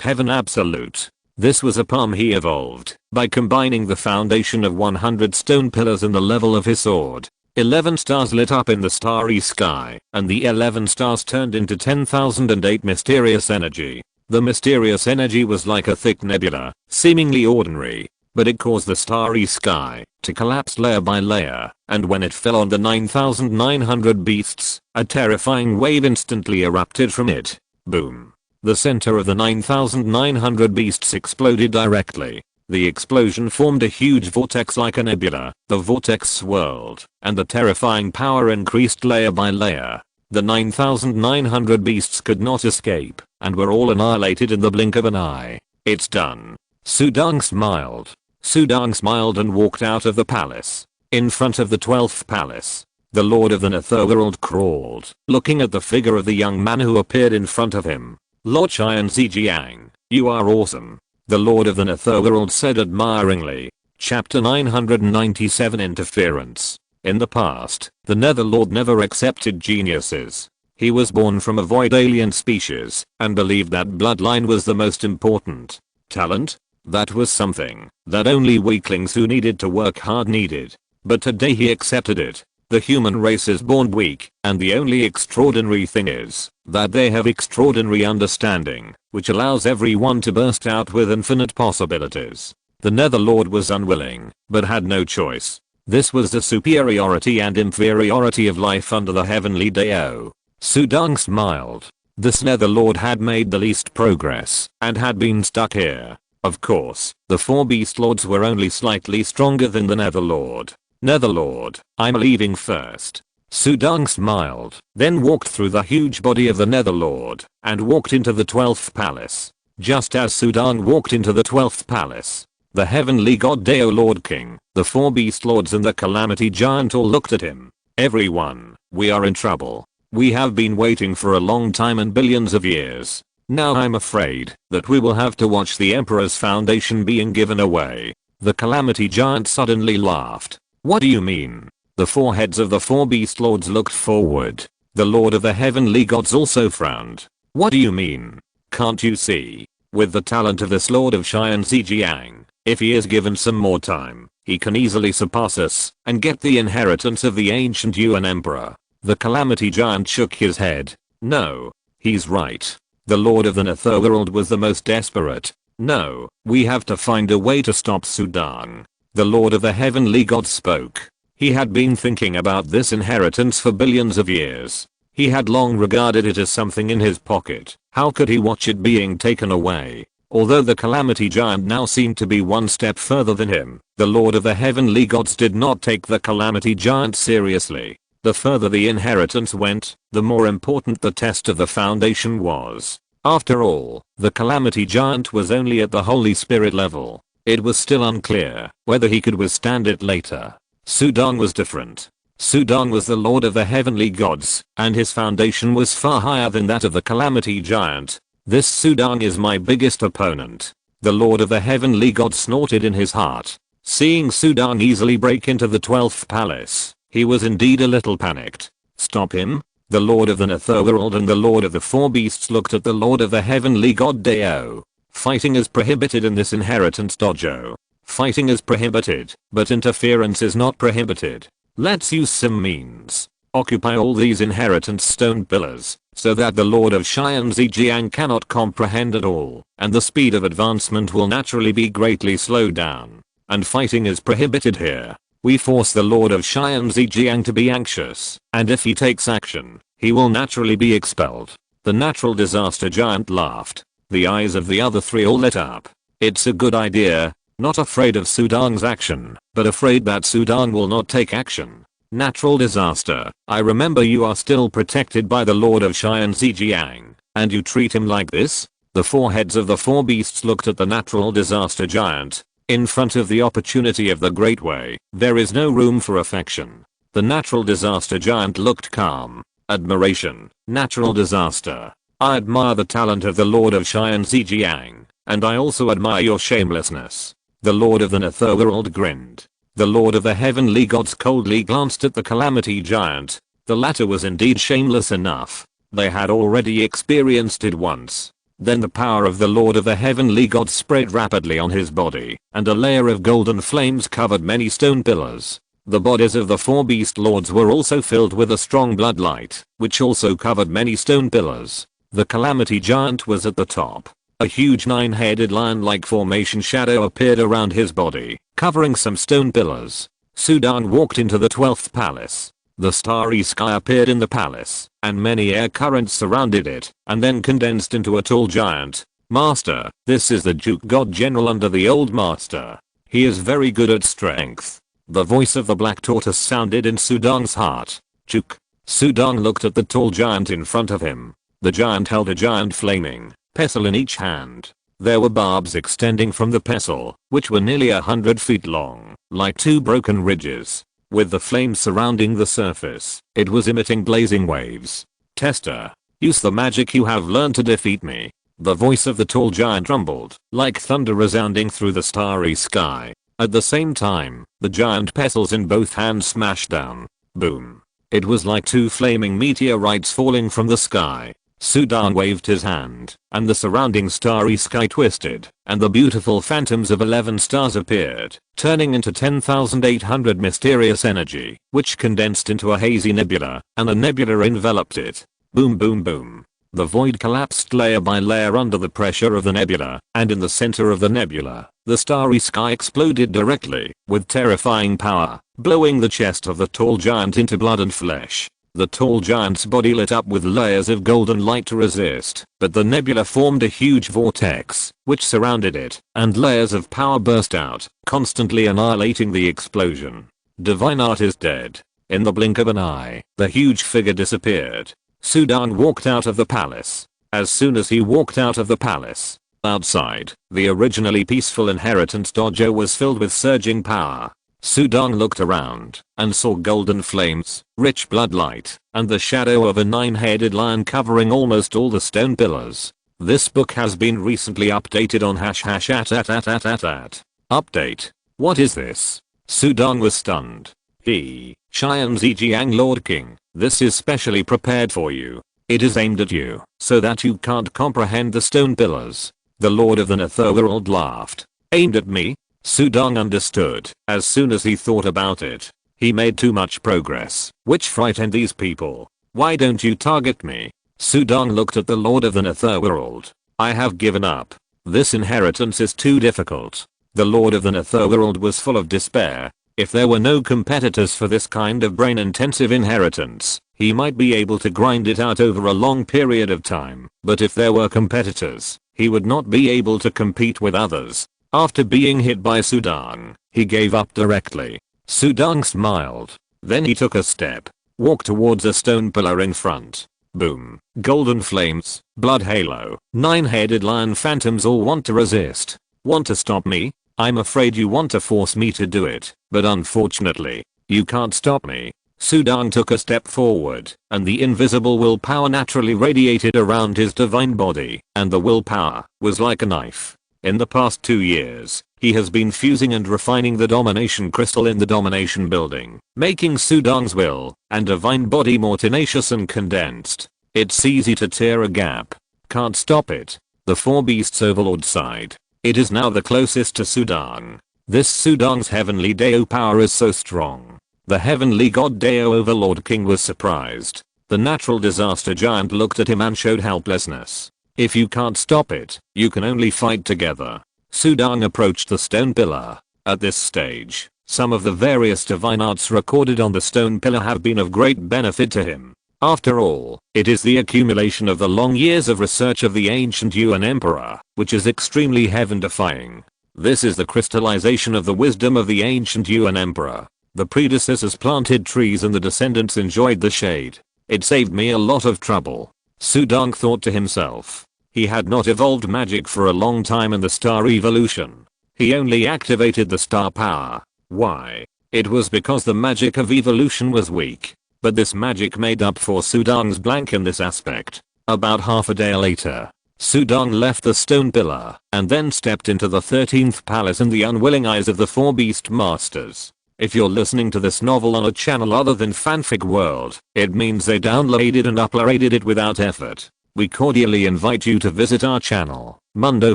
Heaven Absolute. This was a palm he evolved by combining the foundation of 100 stone pillars and the level of his sword. 11 stars lit up in the starry sky, and the 11 stars turned into 10,008 mysterious energy. The mysterious energy was like a thick nebula, seemingly ordinary, but it caused the starry sky to collapse layer by layer, and when it fell on the 9,900 beasts, a terrifying wave instantly erupted from it. Boom. The center of the 9,900 beasts exploded directly. The explosion formed a huge vortex like a nebula. The vortex swirled, and the terrifying power increased layer by layer. The 9,900 beasts could not escape, and were all annihilated in the blink of an eye. It's done. Sudong smiled. Sudong smiled and walked out of the palace. In front of the 12th palace, the Lord of the Netherworld crawled, looking at the figure of the young man who appeared in front of him. Lord Xian Zijiang, you are awesome. The Lord of the Netherworld said admiringly. Chapter 997 Interference. In the past, the Netherlord never accepted geniuses. He was born from a void alien species, and believed that bloodline was the most important. Talent? That was something that only weaklings who needed to work hard needed. But today he accepted it. The human race is born weak, and the only extraordinary thing is that they have extraordinary understanding, which allows everyone to burst out with infinite possibilities. The Netherlord was unwilling, but had no choice. This was the superiority and inferiority of life under the heavenly Dao. Sudong smiled. This Netherlord had made the least progress, and had been stuck here. Of course, the 4 Beast Lords were only slightly stronger than the Netherlord. Netherlord, I'm leaving first. Sudong smiled, then walked through the huge body of the Netherlord, and walked into the 12th palace. Just as Sudong walked into the 12th palace, the heavenly god Dao Lord King, the 4 Beast Lords and the Calamity Giant all looked at him. Everyone, we are in trouble. We have been waiting for a long time and billions of years. Now I'm afraid that we will have to watch the Emperor's foundation being given away. The Calamity Giant suddenly laughed. What do you mean? The 4 heads of the 4 Beast Lords looked forward. The Lord of the Heavenly Gods also frowned. What do you mean? Can't you see? With the talent of this Lord of Xian Zijiang, if he is given some more time, he can easily surpass us and get the inheritance of the ancient Yuan Emperor. The Calamity Giant shook his head. No. He's right. The Lord of the Netherworld was the most desperate. No, we have to find a way to stop Sudong. The Lord of the Heavenly Gods spoke. He had been thinking about this inheritance for billions of years. He had long regarded it as something in his pocket. How could he watch it being taken away? Although the Calamity Giant now seemed to be one step further than him, the Lord of the Heavenly Gods did not take the Calamity Giant seriously. The further the inheritance went, the more important the test of the foundation was. After all, the Calamity Giant was only at the Holy Spirit level. It was still unclear whether he could withstand it later. Sudong was different. Sudong was the Lord of the Heavenly Gods, and his foundation was far higher than that of the Calamity Giant. This Sudong is my biggest opponent. The Lord of the Heavenly Gods snorted in his heart. Seeing Sudong easily break into the 12th palace, he was indeed a little panicked. Stop him? The Lord of the Netherworld and the Lord of the 4 Beasts looked at the Lord of the Heavenly God Dao. Fighting is prohibited in this inheritance dojo. Fighting is prohibited, but interference is not prohibited. Let's use some means. Occupy all these inheritance stone pillars, so that the Lord of Xian Zijiang cannot comprehend at all, and the speed of advancement will naturally be greatly slowed down. And fighting is prohibited here. We force the Lord of Xian Zijiang to be anxious, and if he takes action, he will naturally be expelled. The natural disaster giant laughed. The eyes of the other 3 all lit up. It's a good idea. Not afraid of Sudong's action, but afraid that Sudong will not take action. Natural disaster. I remember you are still protected by the Lord of Xian Zijiang, and you treat him like this? The 4 heads of the 4 beasts looked at the natural disaster giant. In front of the opportunity of the Great Way, there is no room for affection. The natural disaster giant looked calm. Admiration. Natural disaster. I admire the talent of the Lord of Xian Zijiang, and I also admire your shamelessness. The Lord of the Netherworld grinned. The Lord of the Heavenly Gods coldly glanced at the Calamity Giant. The latter was indeed shameless enough. They had already experienced it once. Then the power of the Lord of the Heavenly Gods spread rapidly on his body, and a layer of golden flames covered many stone pillars. The bodies of the 4 beast lords were also filled with a strong bloodlight, which also covered many stone pillars. The Calamity Giant was at the top. A huge 9-headed lion-like formation shadow appeared around his body, covering some stone pillars. Sudong walked into the 12th palace. The starry sky appeared in the palace, and many air currents surrounded it, and then condensed into a tall giant. Master, this is the Duke God General under the old master. He is very good at strength. The voice of the black tortoise sounded in Sudong's heart. Duke. Sudong looked at the tall giant in front of him. The giant held a giant flaming pestle in each hand. There were barbs extending from the pestle, which were nearly 100 feet long, like 2 broken ridges. With the flames surrounding the surface, it was emitting blazing waves. Tester, use the magic you have learned to defeat me. The voice of the tall giant rumbled, like thunder resounding through the starry sky. At the same time, the giant pestles in both hands smashed down. Boom. It was like 2 flaming meteorites falling from the sky. Sudong waved his hand, and the surrounding starry sky twisted, and the beautiful phantoms of 11 stars appeared, turning into 10,800 mysterious energy, which condensed into a hazy nebula, and a nebula enveloped it. Boom boom boom. The void collapsed layer by layer under the pressure of the nebula, and in the center of the nebula, the starry sky exploded directly, with terrifying power, blowing the chest of the tall giant into blood and flesh. The tall giant's body lit up with layers of golden light to resist, but the nebula formed a huge vortex, which surrounded it, and layers of power burst out, constantly annihilating the explosion. Divine art is dead. In the blink of an eye, the huge figure disappeared. Sudong walked out of the palace. As soon as he walked out of the palace, outside, the originally peaceful inheritance dojo was filled with surging power. Sudong looked around and saw golden flames, rich blood light, and the shadow of a 9-headed lion covering almost all the stone pillars. This book has been recently updated on #@. Update. What is this? Sudong was stunned. Xian Zijiang Lord King, this is specially prepared for you. It is aimed at you, so that you can't comprehend the stone pillars. The Lord of the Netherworld laughed. Aimed at me? Sudong understood as soon as he thought about it. He made too much progress, which frightened these people. Why don't you target me? Sudong looked at the Lord of the Netherworld. I have given up. This inheritance is too difficult. The Lord of the Netherworld was full of despair. If there were no competitors for this kind of brain-intensive inheritance, he might be able to grind it out over a long period of time. But if there were competitors, he would not be able to compete with others. After being hit by Sudong, he gave up directly. Sudong smiled. Then he took a step, walked towards a stone pillar in front. Boom. Golden flames, blood halo, 9-headed lion phantoms all want to resist. Want to stop me? I'm afraid you want to force me to do it, but unfortunately, you can't stop me. Sudong took a step forward, and the invisible willpower naturally radiated around his divine body, and the willpower was like a knife. In the past 2 years, he has been fusing and refining the domination crystal in the domination building, making Sudong's will and divine body more tenacious and condensed. It's easy to tear a gap. Can't stop it. The four beasts overlord sighed. It is now the closest to Sudong. This Sudong's heavenly Dao power is so strong. The heavenly god Dao overlord king was surprised. The natural disaster giant looked at him and showed helplessness. If you can't stop it, you can only fight together. Sudong approached the stone pillar. At this stage, some of the various divine arts recorded on the stone pillar have been of great benefit to him. After all, it is the accumulation of the long years of research of the ancient Yuan emperor, which is extremely heaven-defying. This is the crystallization of the wisdom of the ancient Yuan emperor. The predecessors planted trees and the descendants enjoyed the shade. It saved me a lot of trouble. Sudong thought to himself. He had not evolved magic for a long time in the star evolution. He only activated the star power. Why? It was because the magic of evolution was weak. But this magic made up for Sudong's blank in this aspect. About half a day later, Sudong left the stone pillar and then stepped into the 13th palace in the unwilling eyes of the four beast masters. If you're listening to this novel on a channel other than Fanfic World, it means they downloaded and uploaded it without effort. We cordially invite you to visit our channel, Mundo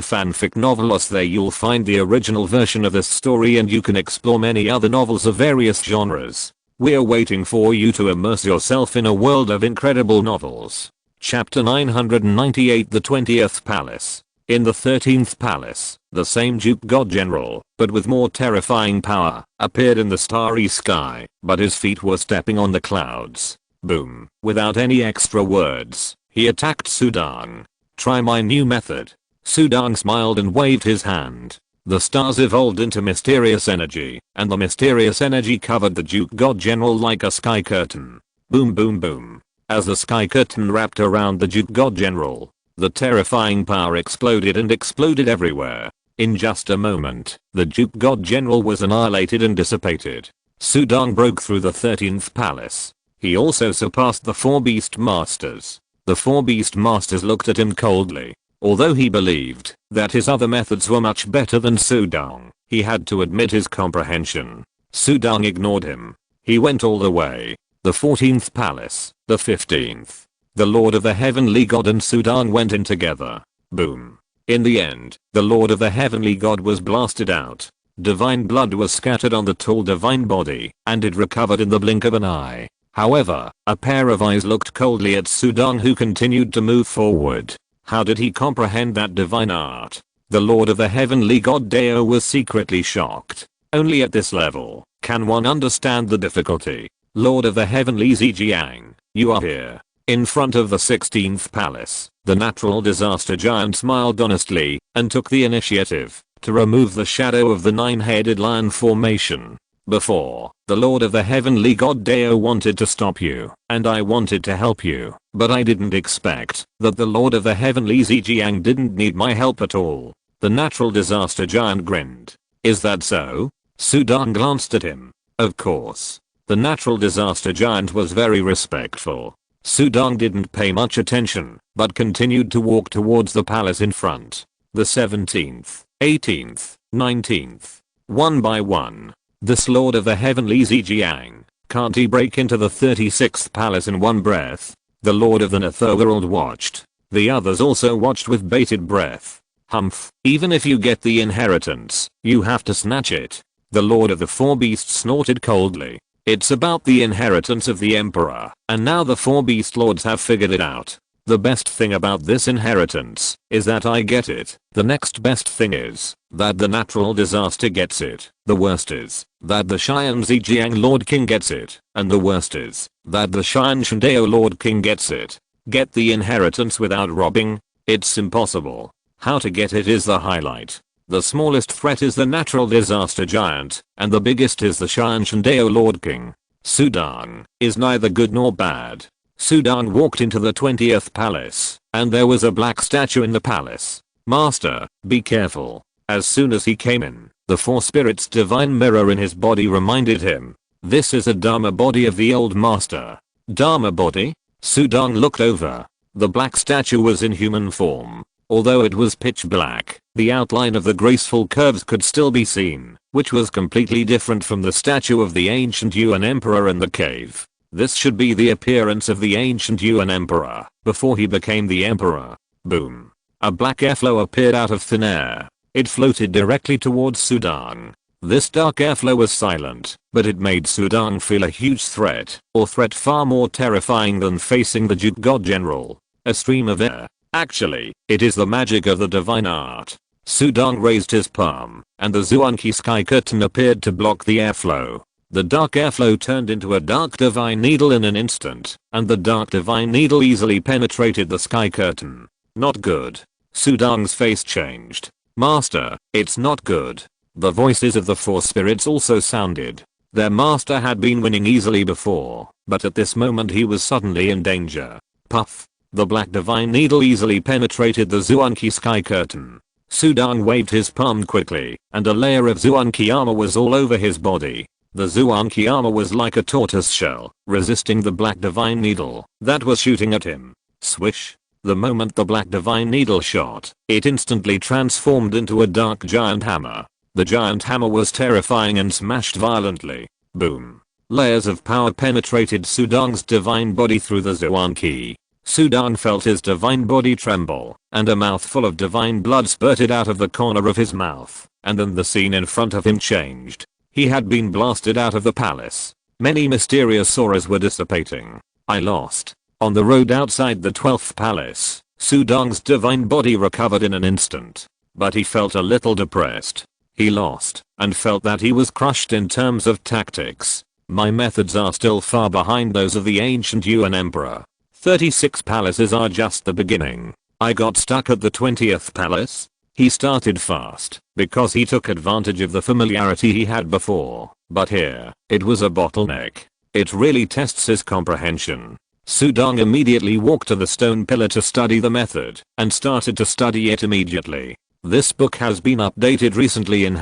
Fanfic Novelos. There you'll find the original version of this story and you can explore many other novels of various genres. We're waiting for you to immerse yourself in a world of incredible novels. Chapter 998, The 20th Palace. In the 13th palace, the same Duke God General, but with more terrifying power, appeared in the starry sky, but his feet were stepping on the clouds. Boom. Without any extra words, he attacked Sudong. Try my new method. Sudong smiled and waved his hand. The stars evolved into mysterious energy, and the mysterious energy covered the Duke God General like a sky curtain. Boom boom boom. As the sky curtain wrapped around the Duke God General, the terrifying power exploded and exploded everywhere. In just a moment, the Duke God General was annihilated and dissipated. Sudong broke through the 13th palace. He also surpassed the four beast masters. The four beast masters looked at him coldly. Although he believed that his other methods were much better than Sudong, he had to admit his comprehension. Sudong ignored him. He went all the way. The 14th palace, the 15th. The Lord of the Heavenly God and Sudang went in together. Boom. In the end, the Lord of the Heavenly God was blasted out. Divine blood was scattered on the tall divine body, and it recovered in the blink of an eye. However, a pair of eyes looked coldly at Sudang, who continued to move forward. How did he comprehend that divine art? The Lord of the Heavenly God Deo was secretly shocked. Only at this level can one understand the difficulty. Lord of the Heavenly Zhejiang, you are here. In front of the 16th palace, the natural disaster giant smiled honestly and took the initiative to remove the shadow of the 9-headed lion formation. Before, the Lord of the Heavenly God Deo wanted to stop you, and I wanted to help you, but I didn't expect that the Lord of the Heavenly Zhejiang didn't need my help at all. The natural disaster giant grinned. Is that so? Sudang glanced at him. Of course. The natural disaster giant was very respectful. Sudang didn't pay much attention, but continued to walk towards the palace in front. The 17th, 18th, 19th. One by one. This Lord of the Heavenly Zhejiang, can't he break into the 36th palace in one breath? The Lord of the Netherworld watched. The others also watched with bated breath. Humph, even if you get the inheritance, you have to snatch it. The Lord of the Four Beasts snorted coldly. It's about the inheritance of the Emperor, and now the Four Beast Lords have figured it out. The best thing about this inheritance is that I get it. The next best thing is that the natural disaster gets it. The worst is that the Cheyenne Zhejiang Lord King gets it. And the worst is that the Cheyenne Shandao Lord King gets it. Get the inheritance without robbing? It's impossible. How to get it is the highlight. The smallest threat is the natural disaster giant, and the biggest is the Cheyenne Shandao Lord King. Sudang is neither good nor bad. Sudang walked into the 20th palace, and there was a black statue in the palace. Master, be careful. As soon as he came in, the Four Spirits' divine mirror in his body reminded him. This is a Dharma body of the old master. Dharma body? Sudang looked over. The black statue was in human form. Although it was pitch black, the outline of the graceful curves could still be seen, which was completely different from the statue of the ancient Yuan Emperor in the cave. This should be the appearance of the ancient Yuan Emperor, before he became the Emperor. Boom. A black airflow appeared out of thin air. It floated directly towards Sudang. This dark airflow was silent, but it made Sudang feel a huge threat, or threat far more terrifying than facing the Duke God General. A stream of air. Actually, it is the magic of the divine art. Sudang raised his palm, and the Zuanqi sky curtain appeared to block the airflow. The dark airflow turned into a dark divine needle in an instant, and the dark divine needle easily penetrated the sky curtain. Not good. Sudang's face changed. Master, it's not good. The voices of the Four Spirits also sounded. Their master had been winning easily before, but at this moment he was suddenly in danger. Puff. The black divine needle easily penetrated the Zuanqi sky curtain. Sudang waved his palm quickly, and a layer of Zuanqi armor was all over his body. The Zuanqi armor was like a tortoise shell, resisting the black divine needle that was shooting at him. Swish. The moment the black divine needle shot, it instantly transformed into a dark giant hammer. The giant hammer was terrifying and smashed violently. Boom. Layers of power penetrated Sudang's divine body through the Zuanqi. Sudang felt his divine body tremble, and a mouthful of divine blood spurted out of the corner of his mouth, and then the scene in front of him changed. He had been blasted out of the palace. Many mysterious auras were dissipating. I lost. On the road outside the 12th palace, Sudang's divine body recovered in an instant. But he felt a little depressed. He lost, and felt that he was crushed in terms of tactics. My methods are still far behind those of the ancient Yuan Emperor. 36 palaces are just the beginning. I got stuck at the 20th palace. He started fast, because he took advantage of the familiarity he had before, but here, it was a bottleneck. It really tests his comprehension. Sudang immediately walked to the stone pillar to study the method, and started to study it immediately. This book has been updated recently in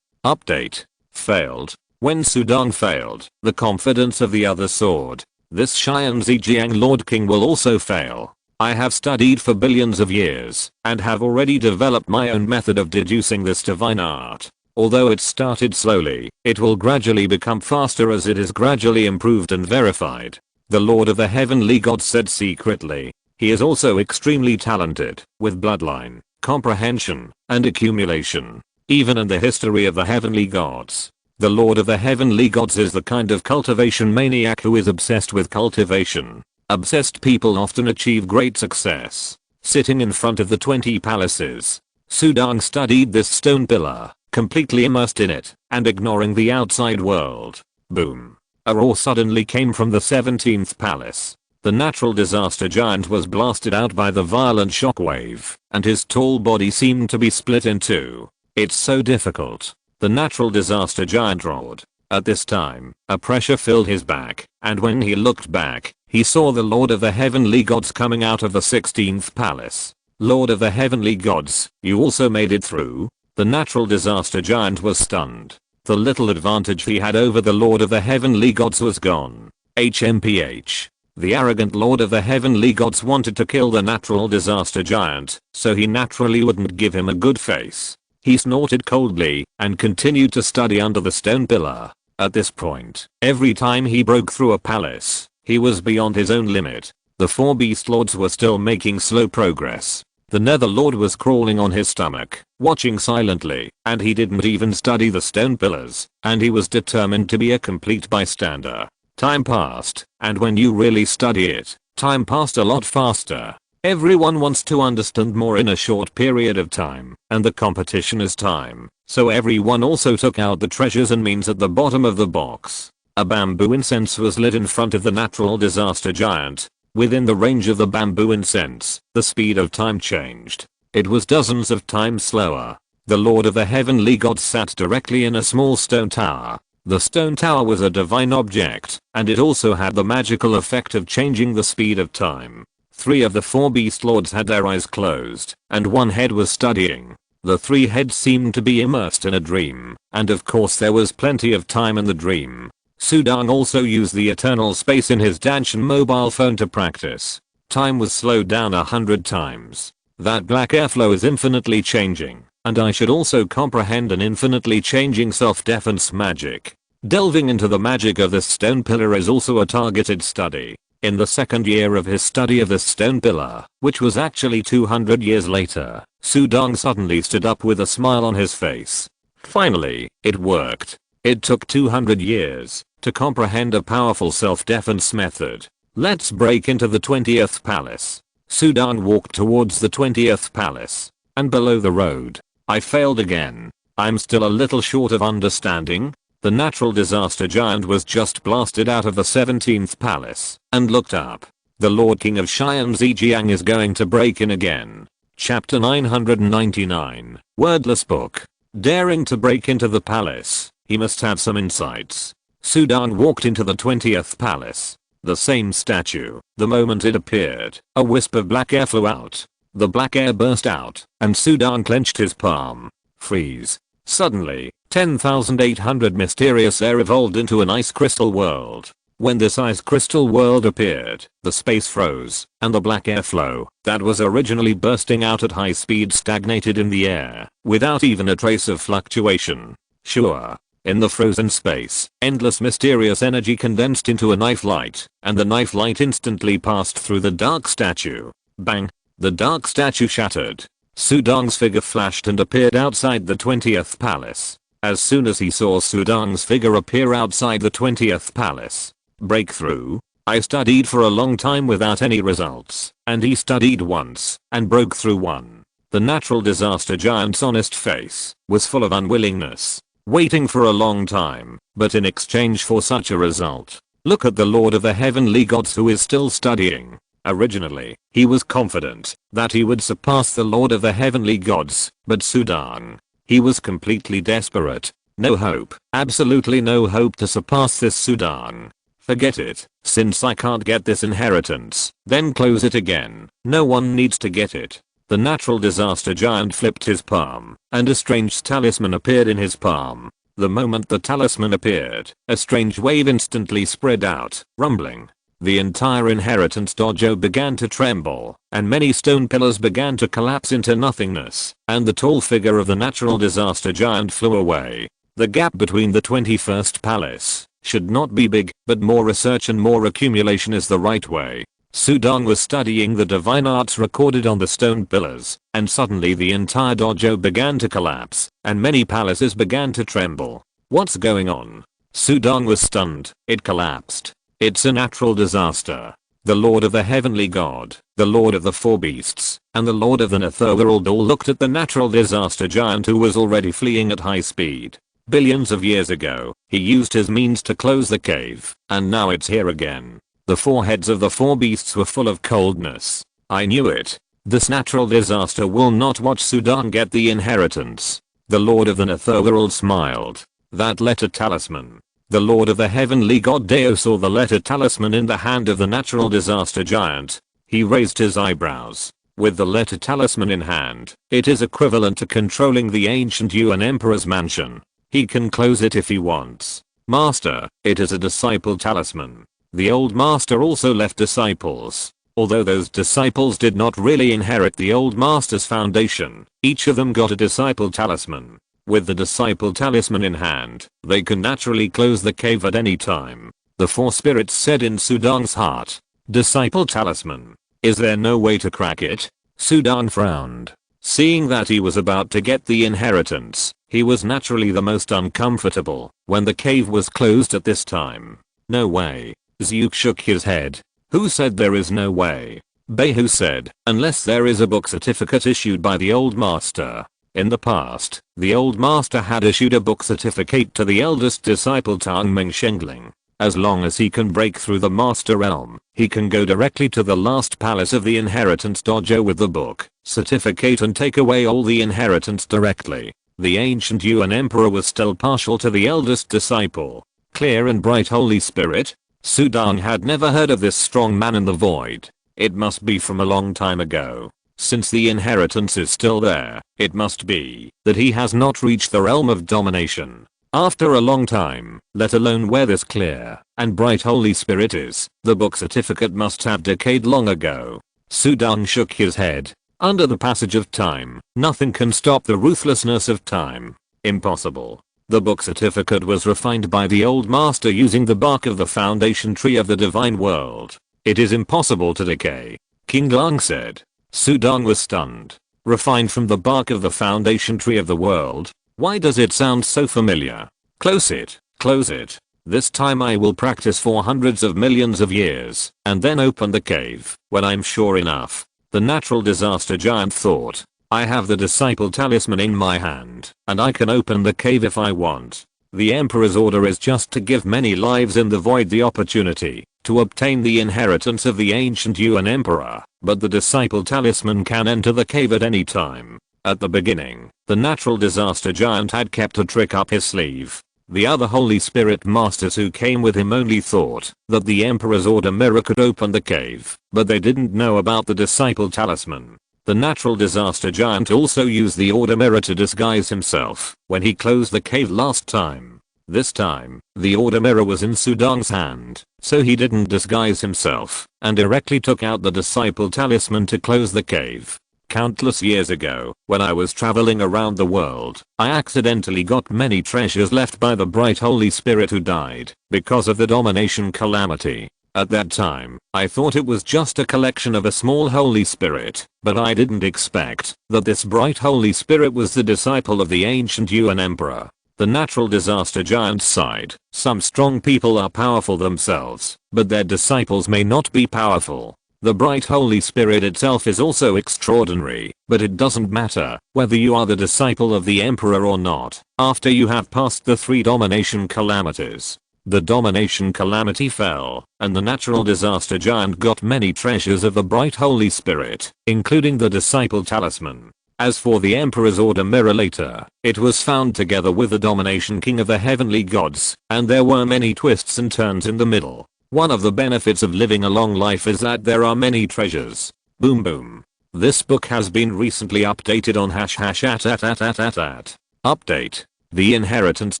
Update. Failed. When Sudang failed, the confidence of the others soared. This Cheyenne Zhejiang Lord King will also fail. I have studied for billions of years, and have already developed my own method of deducing this divine art. Although it started slowly, it will gradually become faster as it is gradually improved and verified. The Lord of the Heavenly Gods said secretly. He is also extremely talented, with bloodline, comprehension, and accumulation. Even in the history of the Heavenly Gods, the Lord of the Heavenly Gods is the kind of cultivation maniac who is obsessed with cultivation. Obsessed people often achieve great success. Sitting in front of the 20 palaces, Sudang studied this stone pillar, completely immersed in it, and ignoring the outside world. Boom. A roar suddenly came from the 17th palace. The natural disaster giant was blasted out by the violent shockwave, and his tall body seemed to be split in two. It's so difficult. The natural disaster giant roared. At this time, a pressure filled his back, and when he looked back, he saw the Lord of the Heavenly Gods coming out of the 16th palace. Lord of the Heavenly Gods, you also made it through? The natural disaster giant was stunned. The little advantage he had over the Lord of the Heavenly Gods was gone. HMPH. The arrogant Lord of the Heavenly Gods wanted to kill the natural disaster giant, so he naturally wouldn't give him a good face. He snorted coldly, and continued to study under the stone pillar. At this point, every time he broke through a palace, he was beyond his own limit. The 4 beast lords were still making slow progress. The nether lord was crawling on his stomach, watching silently, and he didn't even study the stone pillars, and he was determined to be a complete bystander. Time passed, and when you really study it, time passed a lot faster. Everyone wants to understand more in a short period of time, and the competition is time, so everyone also took out the treasures and means at the bottom of the box. A bamboo incense was lit in front of the natural disaster giant. Within the range of the bamboo incense, the speed of time changed. It was dozens of times slower. The Lord of the Heavenly Gods sat directly in a small stone tower. The stone tower was a divine object, and it also had the magical effect of changing the speed of time. 3 of the 4 beast lords had their eyes closed, and 1 head was studying. The 3 heads seemed to be immersed in a dream, and of course there was plenty of time in the dream. Sudang also used the eternal space in his Dantian mobile phone to practice. Time was slowed down 100 times. That black airflow is infinitely changing, and I should also comprehend an infinitely changing self-defense magic. Delving into the magic of this stone pillar is also a targeted study. In the 2nd year of his study of this stone pillar, which was actually 200 years later, Sudang suddenly stood up with a smile on his face. Finally, it worked. It took 200 years to comprehend a powerful self-defense method. Let's break into the 20th palace. Sudang walked towards the 20th palace, and below the road. I failed again. I'm still a little short of understanding. The natural disaster giant was just blasted out of the 17th palace, and looked up. The Lord King of Xi'an Zijiang is going to break in again. Chapter 999. Wordless book. Daring to break into the palace, he must have some insights. Sudang walked into the 20th palace. The same statue. The moment it appeared, a wisp of black air flew out. The black air burst out, and Sudang clenched his palm. Freeze. Suddenly, 10,800 mysterious air evolved into an ice crystal world. When this ice crystal world appeared, the space froze, and the black airflow that was originally bursting out at high speed stagnated in the air, without even a trace of fluctuation. Sure. In the frozen space, endless mysterious energy condensed into a knife light, and the knife light instantly passed through the dark statue. Bang! The dark statue shattered. Sudang's figure flashed and appeared outside the 20th palace. As soon as he saw Sudang's figure appear outside the 20th palace. Breakthrough? I studied for a long time without any results, and he studied once, and broke through one. The natural disaster giant's honest face was full of unwillingness. Waiting for a long time, but in exchange for such a result. Look at the Lord of the Heavenly Gods who is still studying. Originally, he was confident that he would surpass the Lord of the Heavenly Gods, but Sudang. He was completely desperate. No hope, absolutely no hope to surpass this Sudang. Forget it, since I can't get this inheritance, then close it again. No one needs to get it. The natural disaster giant flipped his palm, and a strange talisman appeared in his palm. The moment the talisman appeared, a strange wave instantly spread out, rumbling. The entire inheritance dojo began to tremble, and many stone pillars began to collapse into nothingness, and the tall figure of the natural disaster giant flew away. The gap between the 21st palace should not be big, but more research and more accumulation is the right way. Sudong was studying the divine arts recorded on the stone pillars, and suddenly the entire dojo began to collapse, and many palaces began to tremble. What's going on? Sudong was stunned. It collapsed. It's a natural disaster. The Lord of the Heavenly God, the Lord of the Four Beasts, and the Lord of the Netherworld all looked at the natural disaster giant who was already fleeing at high speed. Billions of years ago, he used his means to close the cave, and now it's here again. The foreheads of the four beasts were full of coldness. I knew it. This natural disaster will not watch Sudong get the inheritance. The Lord of the Netherworld smiled. That letter talisman. The Lord of the Heavenly God Deo saw the letter talisman in the hand of the natural disaster giant. He raised his eyebrows. With the letter talisman in hand, it is equivalent to controlling the ancient Yuan Emperor's mansion. He can close it if he wants. Master, it is a disciple talisman. The old master also left disciples. Although those disciples did not really inherit the old master's foundation, each of them got a disciple talisman. With the disciple talisman in hand, they can naturally close the cave at any time. The four spirits said in Sudong's heart. Disciple talisman. Is there no way to crack it? Sudong frowned. Seeing that he was about to get the inheritance, he was naturally the most uncomfortable when the cave was closed at this time. No way. Zook shook his head. Who said there is no way? Behu said, unless there is a book certificate issued by the old master. In the past, the old master had issued a book certificate to the eldest disciple Tang Meng Shengling. As long as he can break through the master realm, he can go directly to the last palace of the inheritance dojo with the book certificate and take away all the inheritance directly. The ancient Yuan Emperor was still partial to the eldest disciple. Clear and bright Holy Spirit. Sudong had never heard of this strong man in the void. It must be from a long time ago. Since the inheritance is still there, it must be that he has not reached the realm of domination. After a long time, let alone where this clear and bright Holy Spirit is, the book certificate must have decayed long ago. Sudong shook his head. Under the passage of time, nothing can stop the ruthlessness of time. Impossible. The book certificate was refined by the old master using the bark of the foundation tree of the divine world. It is impossible to decay. King Lang said. Sudong was stunned. Refined from the bark of the foundation tree of the world? Why does it sound so familiar? Close it. Close it. This time I will practice for hundreds of millions of years, and then open the cave, when I'm sure enough. The natural disaster giant thought. I have the disciple talisman in my hand, and I can open the cave if I want. The Emperor's order is just to give many lives in the void the opportunity to obtain the inheritance of the ancient Yuan Emperor, but the disciple talisman can enter the cave at any time. At the beginning, the natural disaster giant had kept a trick up his sleeve. The other Holy Spirit masters who came with him only thought that the Emperor's order mirror could open the cave, but they didn't know about the disciple talisman. The natural disaster giant also used the order mirror to disguise himself when he closed the cave last time. This time, the order mirror was in Sudong's hand, so he didn't disguise himself and directly took out the disciple talisman to close the cave. Countless years ago, when I was traveling around the world, I accidentally got many treasures left by the bright Holy Spirit who died because of the domination calamity. At that time, I thought it was just a collection of a small Holy Spirit, but I didn't expect that this bright Holy Spirit was the disciple of the ancient Yuan Emperor. The natural disaster giant sighed. Some strong people are powerful themselves, but their disciples may not be powerful. The bright Holy Spirit itself is also extraordinary, but it doesn't matter whether you are the disciple of the Emperor or not, after you have passed the 3 domination calamities. The domination calamity fell, and the natural disaster giant got many treasures of the bright Holy Spirit, including the disciple talisman. As for the Emperor's order mirror later, it was found together with the domination king of the heavenly gods, and there were many twists and turns in the middle. One of the benefits of living a long life is that there are many treasures. Boom boom. This book has been recently updated on #@. Update. The inheritance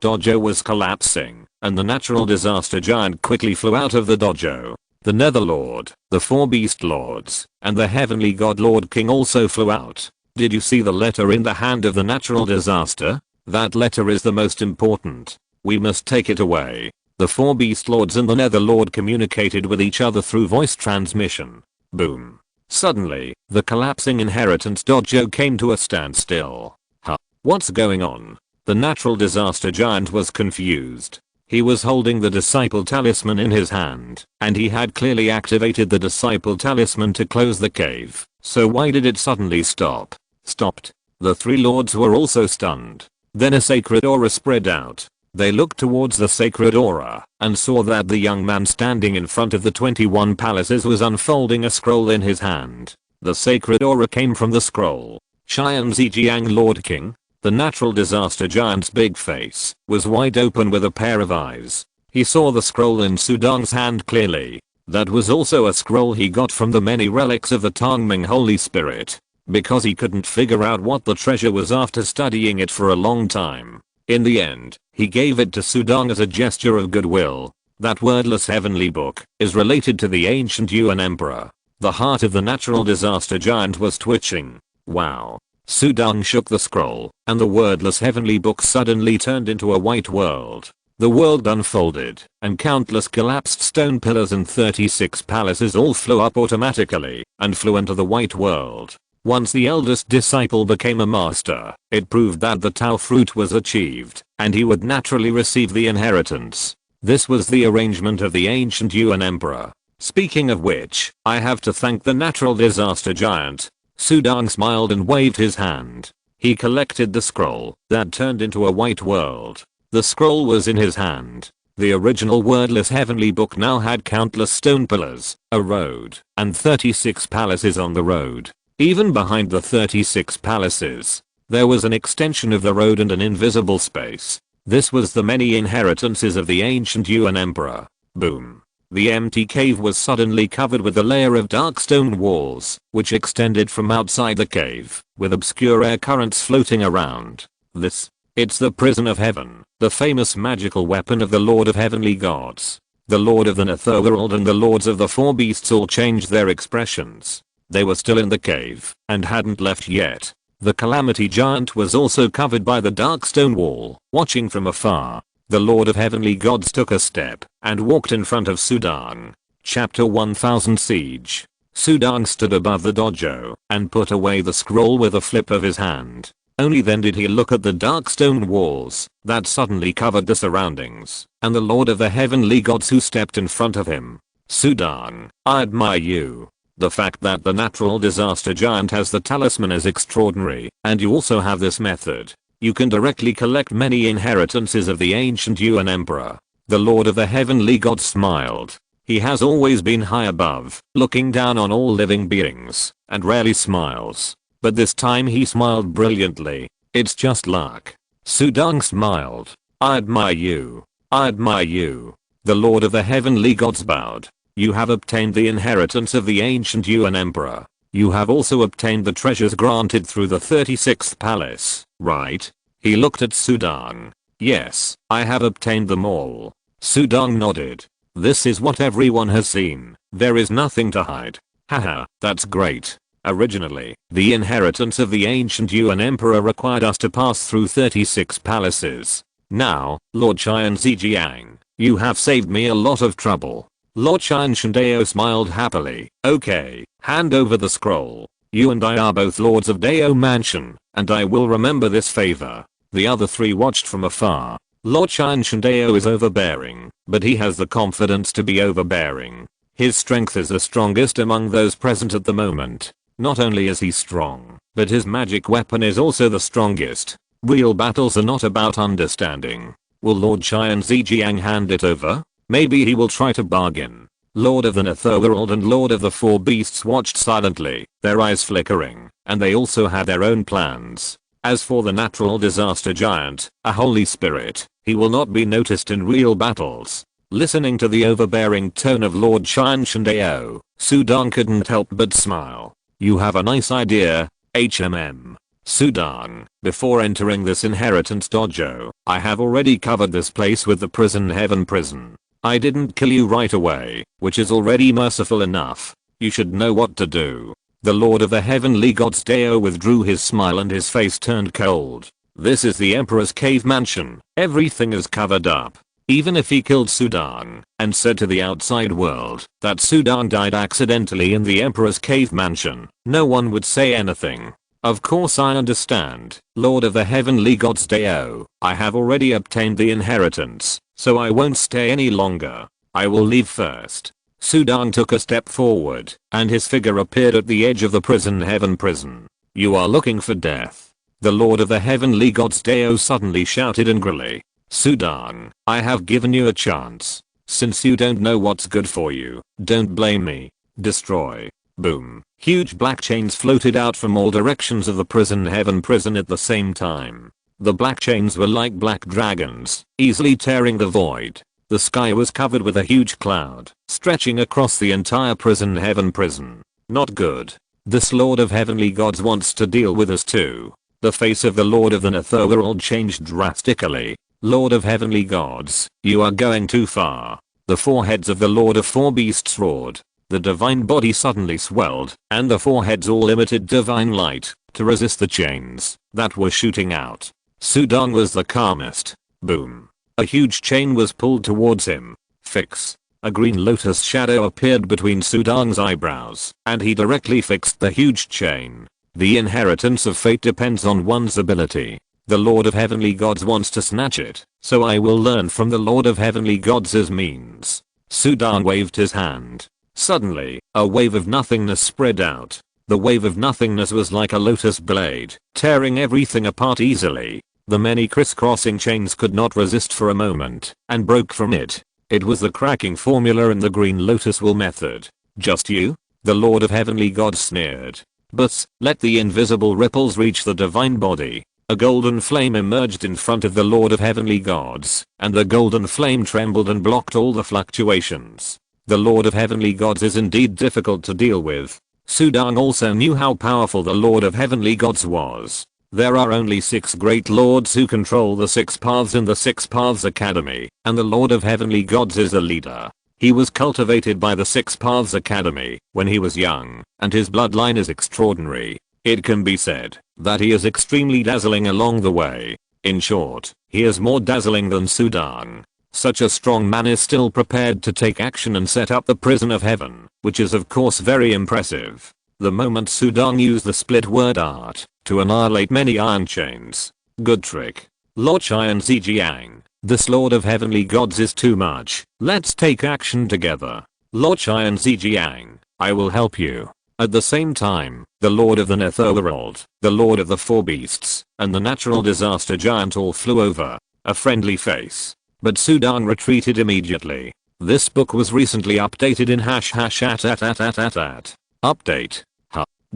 dojo was collapsing, and the natural disaster giant quickly flew out of the dojo. The Netherlord, the 4 beast lords, and the heavenly god Lord King also flew out. Did you see the letter in the hand of the natural disaster? That letter is the most important. We must take it away. The 4 Beast Lords and the Nether Lord communicated with each other through voice transmission. Boom. Suddenly, the collapsing inheritance dojo came to a standstill. Huh? What's going on? The natural disaster giant was confused. He was holding the disciple talisman in his hand, and he had clearly activated the disciple talisman to close the cave. So why did it suddenly stop? Stopped. The 3 lords were also stunned. Then a sacred aura spread out. They looked towards the sacred aura and saw that the young man standing in front of the 21 palaces was unfolding a scroll in his hand. The sacred aura came from the scroll. Qian Zijiang Lord King. The natural disaster giant's big face was wide open with a pair of eyes. He saw the scroll in Sudong's hand clearly. That was also a scroll he got from the many relics of the Tongming Holy Spirit. Because he couldn't figure out what the treasure was after studying it for a long time. In the end, he gave it to Sudong as a gesture of goodwill. That wordless heavenly book is related to the ancient Yuan emperor. The heart of the natural disaster giant was twitching. Wow. Sudong shook the scroll, and the wordless heavenly book suddenly turned into a white world. The world unfolded, and countless collapsed stone pillars and 36 palaces all flew up automatically and flew into the white world. Once the eldest disciple became a master, it proved that the Tao fruit was achieved, and he would naturally receive the inheritance. This was the arrangement of the ancient Yuan emperor. Speaking of which, I have to thank the natural disaster giant. Sudong smiled and waved his hand. He collected the scroll that turned into a white world. The scroll was in his hand. The original wordless heavenly book now had countless stone pillars, a road, and 36 palaces on the road. Even behind the 36 palaces, there was an extension of the road and an invisible space. This was the many inheritances of the ancient Yuan emperor. Boom. The empty cave was suddenly covered with a layer of dark stone walls, which extended from outside the cave, with obscure air currents floating around. It's the prison of heaven, the famous magical weapon of the Lord of Heavenly Gods. The Lord of the Netherworld and the Lords of the 4 Beasts all changed their expressions. They were still in the cave, and hadn't left yet. The Calamity Giant was also covered by the dark stone wall, watching from afar. The Lord of Heavenly Gods took a step, and walked in front of Sudong. Chapter 1000 Siege. Sudong stood above the dojo, and put away the scroll with a flip of his hand. Only then did he look at the dark stone walls, that suddenly covered the surroundings, and the Lord of the Heavenly Gods who stepped in front of him. Sudong, I admire you. The fact that the natural disaster giant has the talisman is extraordinary, and you also have this method. You can directly collect many inheritances of the ancient Yuan emperor. The Lord of the Heavenly Gods smiled. He has always been high above, looking down on all living beings, and rarely smiles. But this time he smiled brilliantly. It's just luck. Sudong smiled. I admire you. I admire you. The Lord of the Heavenly Gods bowed. You have obtained the inheritance of the ancient Yuan emperor. You have also obtained the treasures granted through the 36th palace, right? He looked at Sudong. Yes, I have obtained them all. Sudong nodded. This is what everyone has seen. There is nothing to hide. Haha, that's great. Originally, the inheritance of the ancient Yuan emperor required us to pass through 36 palaces. Now, Lord Qian Zijiang, you have saved me a lot of trouble. Lord Qian Shandao smiled happily. Okay, hand over the scroll. You and I are both lords of Dao Mansion, and I will remember this favor. The other 3 watched from afar. Lord Qian Shandao is overbearing, but he has the confidence to be overbearing. His strength is the strongest among those present at the moment. Not only is he strong, but his magic weapon is also the strongest. Real battles are not about understanding. Will Lord Qian Zijiang hand it over? Maybe he will try to bargain. Lord of the Netherworld and Lord of the 4 Beasts watched silently, their eyes flickering, and they also had their own plans. As for the natural disaster giant, a holy spirit, he will not be noticed in real battles. Listening to the overbearing tone of Lord Qian Shandao, Sudong couldn't help but smile. You have a nice idea, HMM. Sudong, before entering this inheritance dojo, I have already covered this place with the prison heaven prison. I didn't kill you right away, which is already merciful enough. You should know what to do. The Lord of the Heavenly Gods Dao withdrew his smile and his face turned cold. This is the Emperor's cave mansion. Everything is covered up. Even if he killed Sudan and said to the outside world that Sudan died accidentally in the Emperor's cave mansion, no one would say anything. Of course I understand, Lord of the Heavenly Gods Deo, I have already obtained the inheritance, so I won't stay any longer. I will leave first. Sudan took a step forward, and his figure appeared at the edge of the heaven prison. You are looking for death. The Lord of the Heavenly Gods Deo suddenly shouted angrily. Sudan, I have given you a chance. Since you don't know what's good for you, don't blame me. Destroy. Boom. Huge black chains floated out from all directions of the heaven prison at the same time. The black chains were like black dragons, easily tearing the void. The sky was covered with a huge cloud, stretching across the entire heaven prison. Not good. This Lord of Heavenly Gods wants to deal with us too. The face of the Lord of the Netherworld changed drastically. Lord of Heavenly Gods, you are going too far. The four heads of the Lord of Four Beasts roared. The divine body suddenly swelled, and the four heads all emitted divine light to resist the chains that were shooting out. Sudan was the calmest. Boom. A huge chain was pulled towards him. Fix. A green lotus shadow appeared between Sudan's eyebrows, and he directly fixed the huge chain. The inheritance of fate depends on one's ability. The Lord of Heavenly Gods wants to snatch it, so I will learn from the Lord of Heavenly Gods' means. Sudan waved his hand. Suddenly, a wave of nothingness spread out. The wave of nothingness was like a lotus blade, tearing everything apart easily. The many crisscrossing chains could not resist for a moment, and broke from it. It was the cracking formula in the green lotus wool method. Just you? The Lord of Heavenly Gods sneered. But, let the invisible ripples reach the divine body. A golden flame emerged in front of the Lord of Heavenly Gods, and the golden flame trembled and blocked all the fluctuations. The Lord of Heavenly Gods is indeed difficult to deal with. Sudan also knew how powerful the Lord of Heavenly Gods was. There are only 6 great lords who control the 6 paths in the 6 Paths Academy, and the Lord of Heavenly Gods is the leader. He was cultivated by the 6 Paths Academy when he was young, and his bloodline is extraordinary. It can be said that he is extremely dazzling along the way. In short, he is more dazzling than Sudan. Such a strong man is still prepared to take action and set up the prison of heaven, which is of course very impressive. The moment Sudan used the split word art to annihilate many iron chains. Good trick. Lord Qian Zijiang, this Lord of Heavenly Gods is too much. Let's take action together. Lord Qian Zijiang, I will help you. At the same time, the Lord of the Netherworld, the Lord of the Four Beasts, and the Natural Disaster Giant all flew over. A friendly face. But Sudan retreated immediately. This book was recently updated in #at. Update.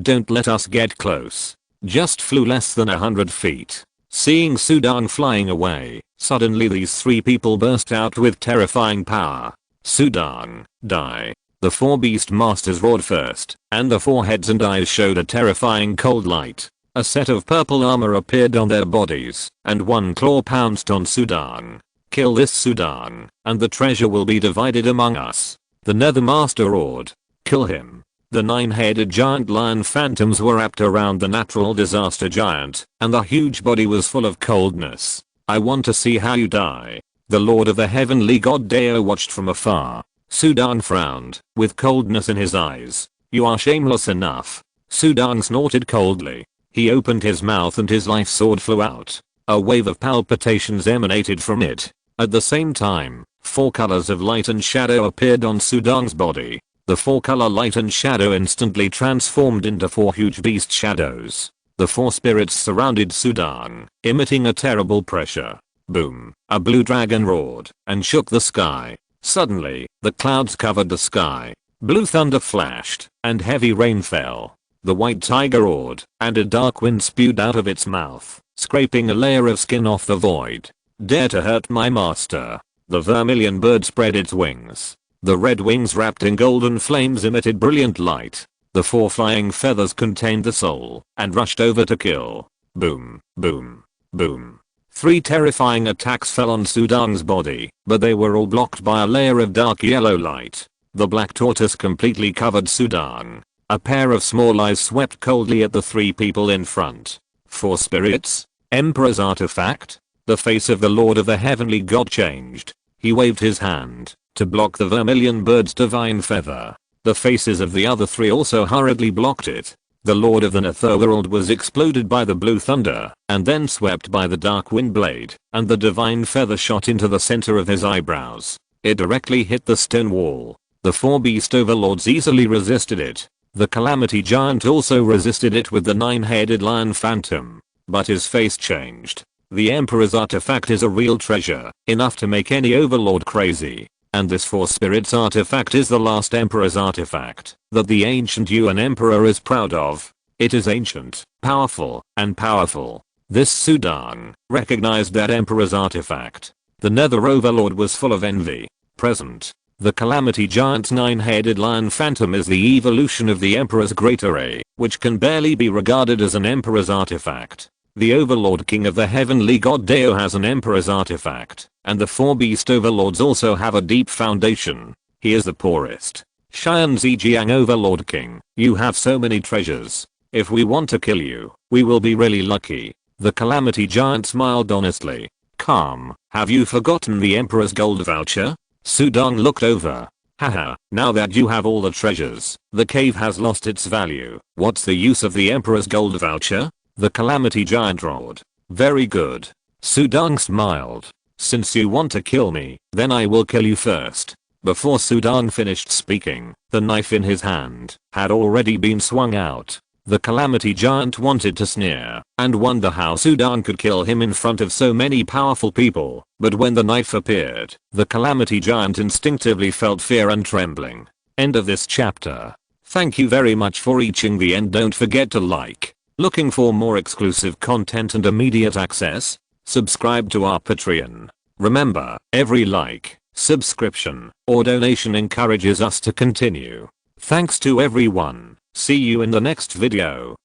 Don't let us get close. Just flew less than 100 feet. Seeing Sudan flying away, suddenly these 3 people burst out with terrifying power. Sudan, die. The 4 beast masters roared first, and the 4 heads and eyes showed a terrifying cold light. A set of purple armor appeared on their bodies, and 1 claw pounced on Sudan. Kill this Sudan, and the treasure will be divided among us. The Nether Master roared. Kill him. The 9-headed giant lion phantoms were wrapped around the Natural Disaster Giant, and the huge body was full of coldness. I want to see how you die. The Lord of the Heavenly God Deo watched from afar. Sudan frowned, with coldness in his eyes. You are shameless enough. Sudan snorted coldly. He opened his mouth and his life sword flew out. A wave of palpitations emanated from it. At the same time, 4 colors of light and shadow appeared on Sudan's body. The 4-color light and shadow instantly transformed into 4 huge beast shadows. The 4 spirits surrounded Sudan, emitting a terrible pressure. Boom. A blue dragon roared and shook the sky. Suddenly, the clouds covered the sky. Blue thunder flashed, and heavy rain fell. The white tiger roared, and a dark wind spewed out of its mouth, scraping a layer of skin off the void. Dare to hurt my master. The vermilion bird spread its wings. The red wings wrapped in golden flames emitted brilliant light. The 4 flying feathers contained the soul, and rushed over to kill. Boom, boom, boom. 3 terrifying attacks fell on Sudan's body, but they were all blocked by a layer of dark yellow light. The black tortoise completely covered Sudan. A pair of small eyes swept coldly at the 3 people in front. 4 spirits? Emperor's artifact? The face of the Lord of the Heavenly God changed. He waved his hand to block the vermilion bird's divine feather. The faces of the other three also hurriedly blocked it. The Lord of the Netherworld was exploded by the blue thunder and then swept by the dark wind blade, and the divine feather shot into the center of his eyebrows. It directly hit the stone wall. The 4 beast overlords easily resisted it. The Calamity Giant also resisted it with the 9-headed lion phantom. But his face changed. The Emperor's artifact is a real treasure, enough to make any overlord crazy. And this 4 spirits artifact is the last Emperor's artifact that the ancient Yuan Emperor is proud of. It is ancient, powerful, and powerful. This Sudang recognized that Emperor's artifact. The Nether Overlord was full of envy. Present. The Calamity Giant's 9-headed lion phantom is the evolution of the Emperor's great array, which can barely be regarded as an Emperor's artifact. The Overlord King of the Heavenly God Deo has an Emperor's artifact, and the 4 beast overlords also have a deep foundation. He is the poorest. Xian Zijiang Overlord King, you have so many treasures. If we want to kill you, we will be really lucky. The Calamity Giant smiled honestly. Calm, have you forgotten the Emperor's gold voucher? Sudang looked over. Haha, now that you have all the treasures, the cave has lost its value. What's the use of the Emperor's gold voucher? The Calamity Giant roared. Very good. Sudang smiled. Since you want to kill me, then I will kill you first. Before Sudang finished speaking, the knife in his hand had already been swung out. The Calamity Giant wanted to sneer and wonder how Sudang could kill him in front of so many powerful people, but when the knife appeared, the Calamity Giant instinctively felt fear and trembling. End of this chapter. Thank you very much for reaching the end. Don't forget to like. Looking for more exclusive content and immediate access? Subscribe to our Patreon. Remember, every like, subscription, or donation encourages us to continue. Thanks to everyone. See you in the next video.